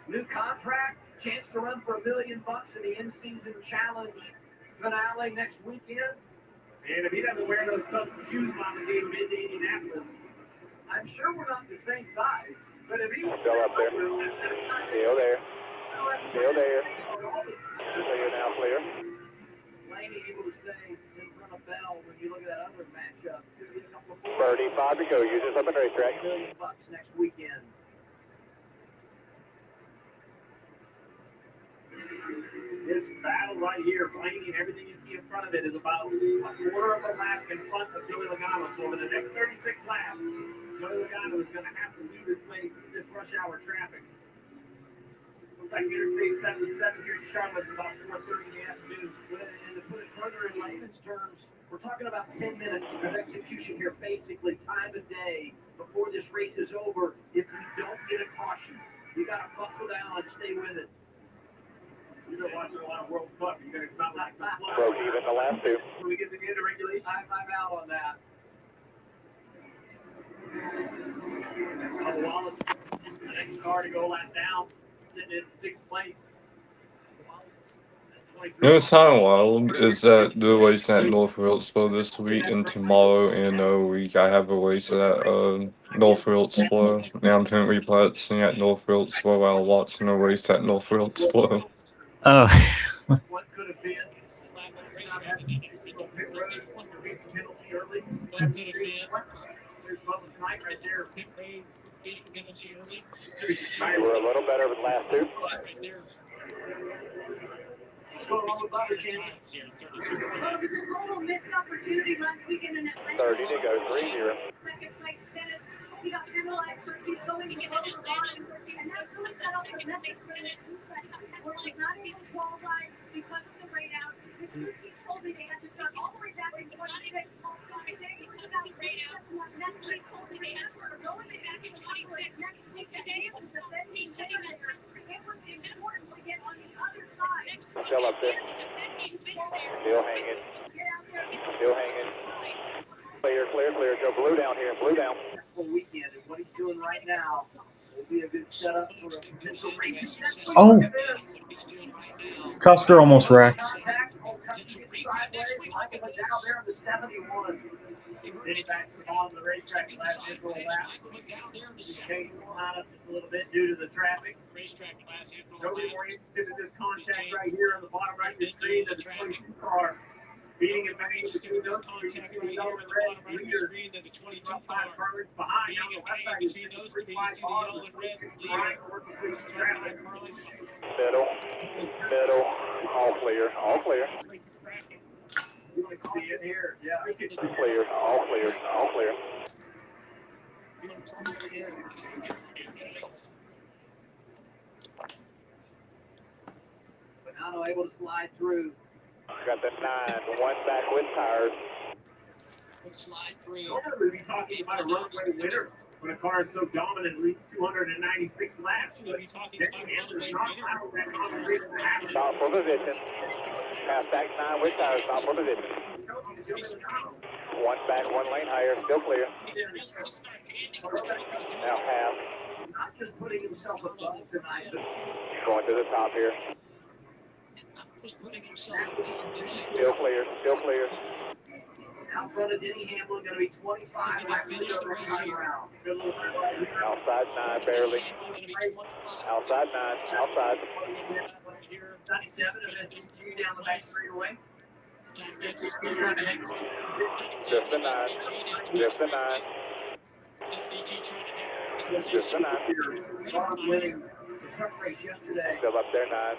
New contract, chance to run for $1 million in the in-season challenge finale next weekend. And if he doesn't wear those custom shoes Mama gave him into Indianapolis, I'm sure we're not the same size, but if he was still up there, still there, still there. Clear now, clear. Laney able to stay in front of Bell when you look at that other matchup. 35 to go. Use this up in racetrack. $1 million next weekend. This battle right here, Blaney, and everything you see in front of it is about a quarter of a lap in front of Joey Logano. So over the next 36 laps, Joey Logano is going to have to lead his way through this rush hour traffic. Looks like Interstate 77 here in Charlotte is about 4:30 in the afternoon. And to put it further in layman's terms, we're talking about 10 minutes of execution here, basically time of day before this race is over. If we don't get a caution, you got to buckle down and stay with it. You've been watching a lot of World Cup. You guys not like the flow. Broke even the last two. When we get to the end of regulation, I'm out on that. Wallace, the next car to go lap down, sitting in 6th place. You know, it's kind of wild is that the race at North Wilkesboro this week, and tomorrow in a week I have a race at North Wilkesboro. Now I'm currently practicing at North Wilkesboro while watching a race at North Wilkesboro. Oh. What could have been? There's Bubba's mic right there. We're a little better than last two. What's going on with Bubba, Jim? Total missed opportunity last weekend in Atlanta. 30 to go, 3-0. Second place finish. He got penalized for keep going to get over the line. And that's really set off the method credit. Where he's not able to qualify because of the rain out. His crew chief told me they had to start all the way back in 26. So today he was out rain out. Next week told me they had to start going back in 26. Today it was the defending winner. It was important to get on the other side. Still up there. Still hanging. Still hanging. Clear, clear, clear. Go blue down here. Blue down. Weekend, and what he's doing right now will be a good setup for a potential race. Oh. Custer almost wrecked. Then back to the bottom of the racetrack last initial lap. Changed the lineup just a little bit due to the traffic. Nobody more interested in this contact right here on the bottom right of the screen than the 22 car. Beating it back into between those two. You can see the yellow and red leader. About 5 cars behind. On the left side, you see the 3 wide bars. Middle. Middle. All clear. All clear. You can see it here. Yeah. Clear. All clear. All clear. Bonanno able to slide through. Got the 9. One back with tires. Normally we'd be talking about a runaway winner when a car is so dominant, leads 296 laps. Stop for position. Pass back 9 with tires. Stop for position. One back, 1 lane higher. Still clear. Now half. Not just putting himself above tonight. Going to the top here. Still clear. Still clear. Out front of Denny Hamlin, going to be 25 round. Outside 9, barely. Outside 9. Outside. 97 of SMG down the back straightaway. Just a 9. Just a 9. Just a 9. Winning the truck race yesterday. Still up there, 9.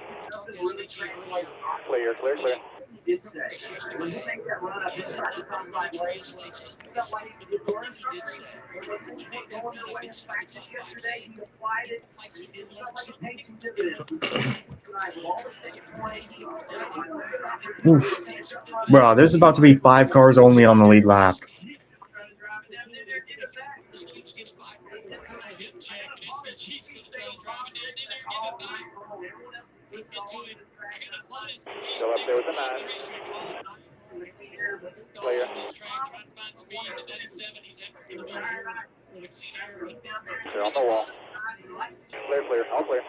Clear, clear, clear. Did say when you make that run up, you try to come by way. Felt like the door instructor. When things were going their way in practice yesterday, he applied it. It felt like it paid some dividends. Wow, there's about to be 5 cars only on the lead lap. Still up there with the 9. Clear. They're on the wall. Clear, clear, all clear.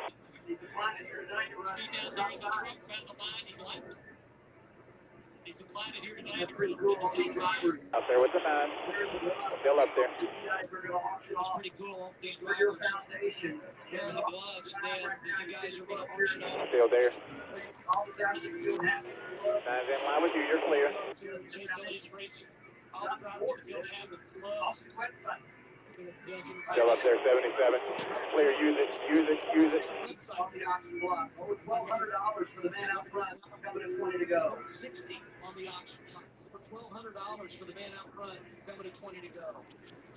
Up there with the 9. Still up there. It's pretty cool. These drivers, wearing the gloves, you guys are going to auction off. Still there. 9's in line with you. You're clear. Still up there, 77. Clear, use it. Off the auction block. Over $1,200 for the man out front. Coming to 20 to go. 60 on the auction block. Over $1,200 for the man out front. Coming to 20 to go.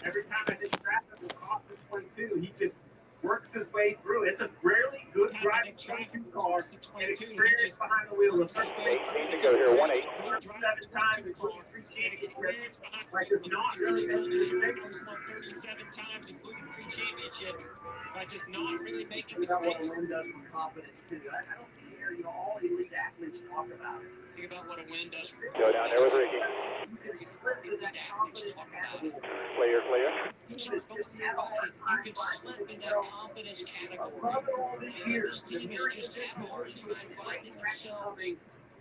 Every time I hit traffic with Austin 22, he just works his way through. It's a rarely good driving 22 car and experience behind the wheel. 18 to go here, 1-8. 7 times, including 3 championships. Like, there's not really many mistakes. 37 times, including 3 championships, by just not really making Think about what a mistakes. win does for confidence, too. I don't care. All elite athletes talk about it. Think about what a win does for Go down there with Ricky. You can slip into that confidence category. Clear. You just have a hard time You can slip in that confidence category. above it all this year. This team has just had a hard time finding themselves.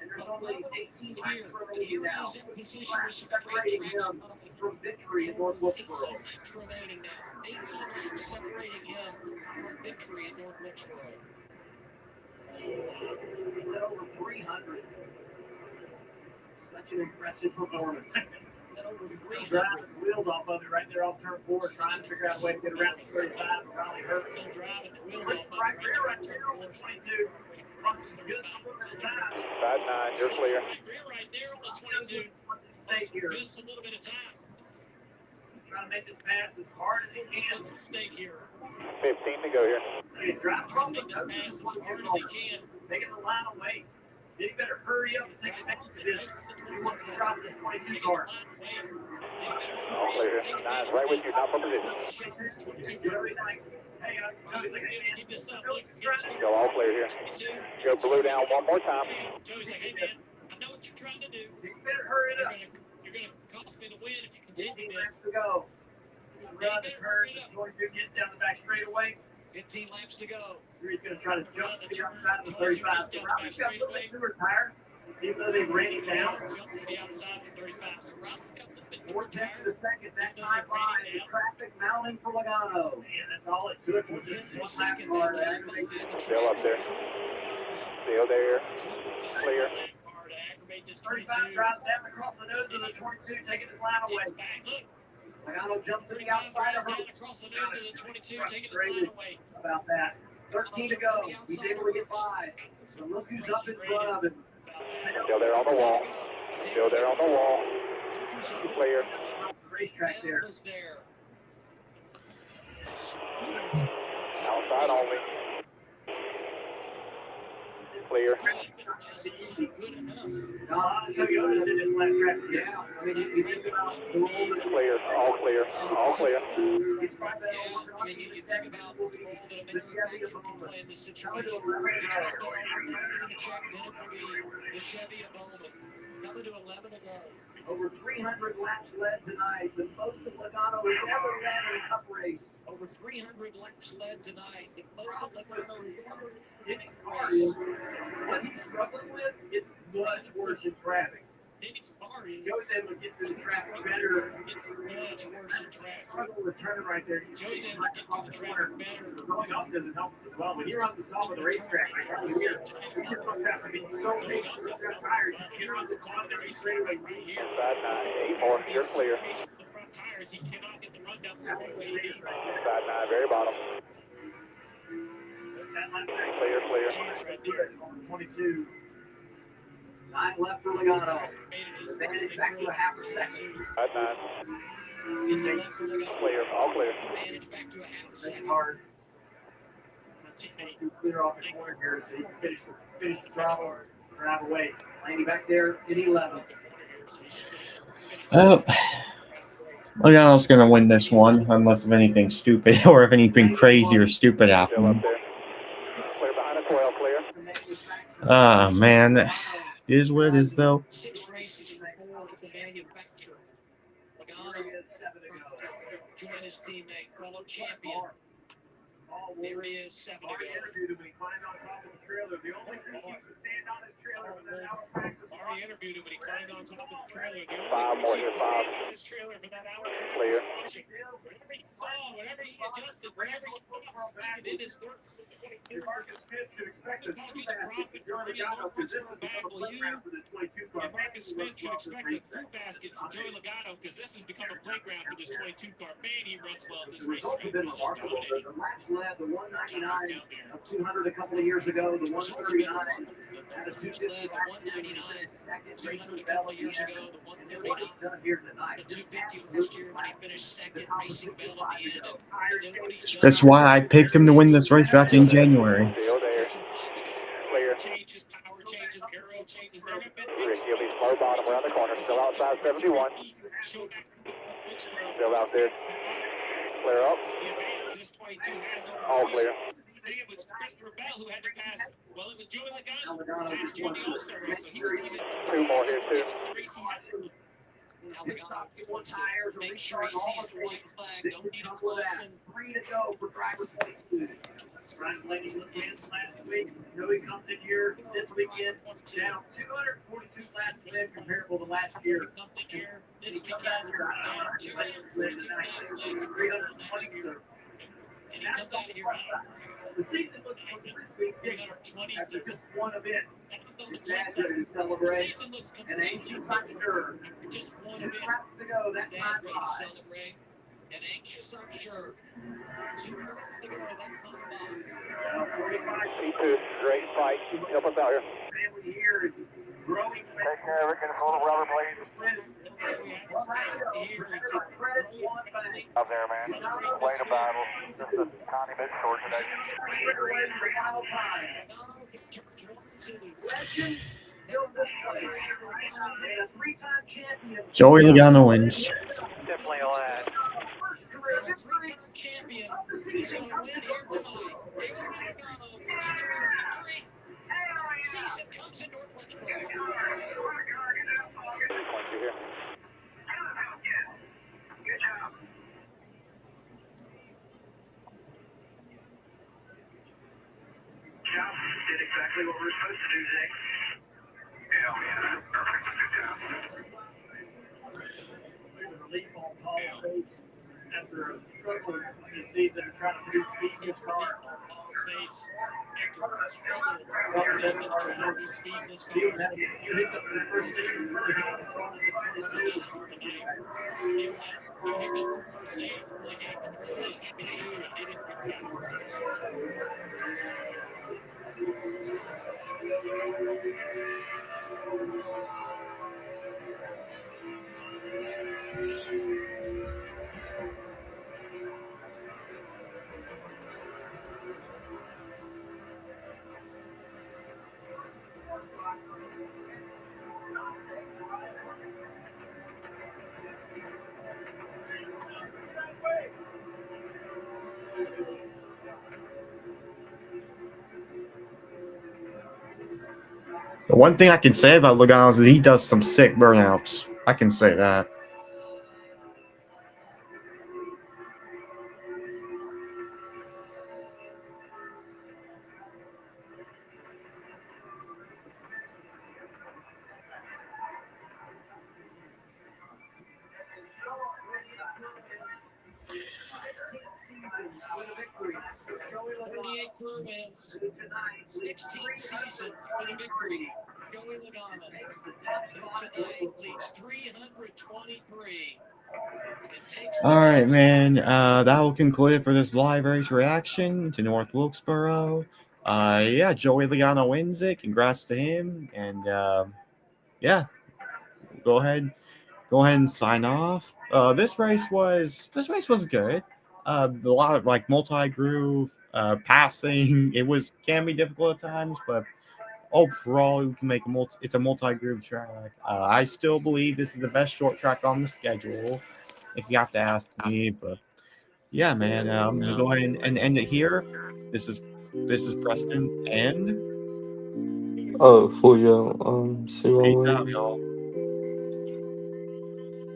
And there's only 18 Here, laps remaining now. he's in position to Separating him from victory in North Wilkesboro. 18 laps remaining now. 18 laps separating him from victory in North Wilkesboro. Over 300. Such an impressive performance. Over 300. Driving the wheels off of it right there off turn 4, trying to figure out a way to get around the 35. Probably hurt. Still driving the wheels Right off of there, on the 22. Good. 5-9, you're clear. right there on the 22. What's at stake here? Just a little bit of time. Trying to make this pass as hard as he can. What's at stake here? 15 to go here. Hey, drive across the Make this pass as hard as he can. taking the line away. Then you better hurry up and take advantage of this. You want to drop this 22 car. All clear here. 9's right with you, not for position. Go all clear here. Go blue down one more time. Joey's like, hey man, I know what you're trying to do. You better hurry it up. You're gonna cost me the win if you continue 15 this. laps to go. Run the curve. 22 gets down the back straightaway. 15 laps to go. He's going to try to jump to the outside of the 35. So Robin's got a little bit newer tire, even though they've rained it down. Jump to the outside of the 35. So Robin's got a little bit 4 tenths of a second. That time line. The traffic mounting for Logano. And that's all it took was just one lap car to aggravate this. Still up there. Still there. Clear. 35 drives down across the nose of the 22, taking his line away. Logano jumps to the outside of her. Across the nose of the 22, taking his line away. About that. 13 to go. He's able to get by. So look who's up in front of him. Still there on the wall. Still there on the wall. Clear. Racetrack there. Outside only. Clear. Toyota's in this lap track. Yeah. I mean, you think about the role that Clear. All clear. All clear. it's probably I mean, you think about the role that a the Chevy of manufacturer can play in this situation. the The truck will be check, then it will be the Chevy of Bowman. Coming to 11 to go. Over 300 laps led tonight, the most that Logano has ever led in a cup race. Over 300 laps led tonight. The most of Logano has ever Denny's car is what he's struggling with. It's much worse in traffic. Denny's car is Joe's able to get through the traffic better. it's much worse in traffic. Struggle with turning right there. Joey's able to get through the traffic better. Going up doesn't help as well. When you're on the top of the racetrack, like right here, you're supposed to have to be so patient with your tires. You're on the top of the straightaway right here. Side 9. 8 more. You're clear. The front tires, he cannot get the run down the straightaway he needs. Side 9. Very bottom. Clear. Right there, 22. 9 left for Logano. Advantage back to a half a second. Side 9. Clear. All clear. advantage back to a half a That's second. hard. Clear off the corner here so you can finish the drive away. Landing back there in 11th. Logano's going to win this one, unless if anything stupid or if anything crazy or stupid Still up happens. there. Clear behind the coil. Clear. Ah, man. It is what it is, though. 6 races for Ford with the manufacturer. Logano join his teammate, fellow champion. Here he is, 7 to go. When he climbed on top of the trailer, the only thing he used to stand on his trailer Mari interviewed him when he climbed on top of the trailer. The Five only more thing here, he was five. hanging on his trailer for that hour and a half Clear. was watching. Whatever he saw, whatever he adjusted, whatever he thought he needed in his work. Marcus Smith should expect a Talking two to basket Profit for for Joey Logano because this has become a playground for this 22 car. and Marcus Smith should expect a fruit basket from Joey Logano because this has become a playground for this 22 car fan. He runs well at this The results have been remarkable. The laps led the 199 of 200 a couple of years ago, the 139 at a 250 last year. Second, Racing Bell at the end. And what he's done here tonight, just absolutely when he finished second, Racing Bell at the end. And then what he's done, That's why I picked him to win this race back in January. Still there. Clear. changes, power changes, aero changes. There have been Rick Gillies, low bottom around the corner. Still outside 71. Still out there. Clear up. All clear. It was Christopher Bell who had to pass. Well, it was Joey Logano who passed during the All-Star race, so he was even. Two more here, too. Now Logano wants to make sure he sees the white flag. Don't need a caution. 3 to go for driver 22. Ryan Blaney wins last week. Joey comes in here this weekend down 242 laps wins comparable to last year. This weekend, 242 laps left. 322. And he comes out here. The season looks like this week after just one event. That's ready to celebrate. And anxious, I'm sure. Just one 2 event. laps to go. That's Dad's time ready to five. celebrate. And anxious, I'm sure. 2 laps to go. That's time bomb. 45 P2, great fight. Help us out here. family here is growing. Take care of it. Get a hold of Robert Blaze. Credit one bank. Out there, man. Way to battle. Just a tiny bit short today. Away for the final time. Legends build this place. And a 3-time champion. Joey Logano wins. Definitely a lad. First career victory. Champion. He's going to win here tonight. Joey Logano, first career victory. Season comes in North Wilkesboro. Good job. Job did exactly what we were supposed to do today. Yeah, perfect. Good job. Relief on Paul's face after a struggle this season to try to produce speed in his car. Paul's face after a struggle all season trying to do speed in this He car. had a few hiccups in the first inning, really got control of this 22. The one thing I can say about Logano is that he does some sick burnouts. I can say that. With a victory. Joey Logano 38 career wins, tonight. 16th season with a victory. Joey Logano tonight leads 323. It takes the All right, chance. man. That will conclude it for this live race reaction to North Wilkesboro. Yeah, Joey Logano wins it. Congrats to him. And yeah, go ahead and sign off. This race was good. A lot of like multi-groove passing. It can be difficult at times, but overall you can make it's a multi-groove track. I still believe this is the best short track on the schedule, if you have to ask me. But yeah, man, I'm gonna go ahead and end it here. This is Preston, and Oh, for you. See you all peace later. out, y'all.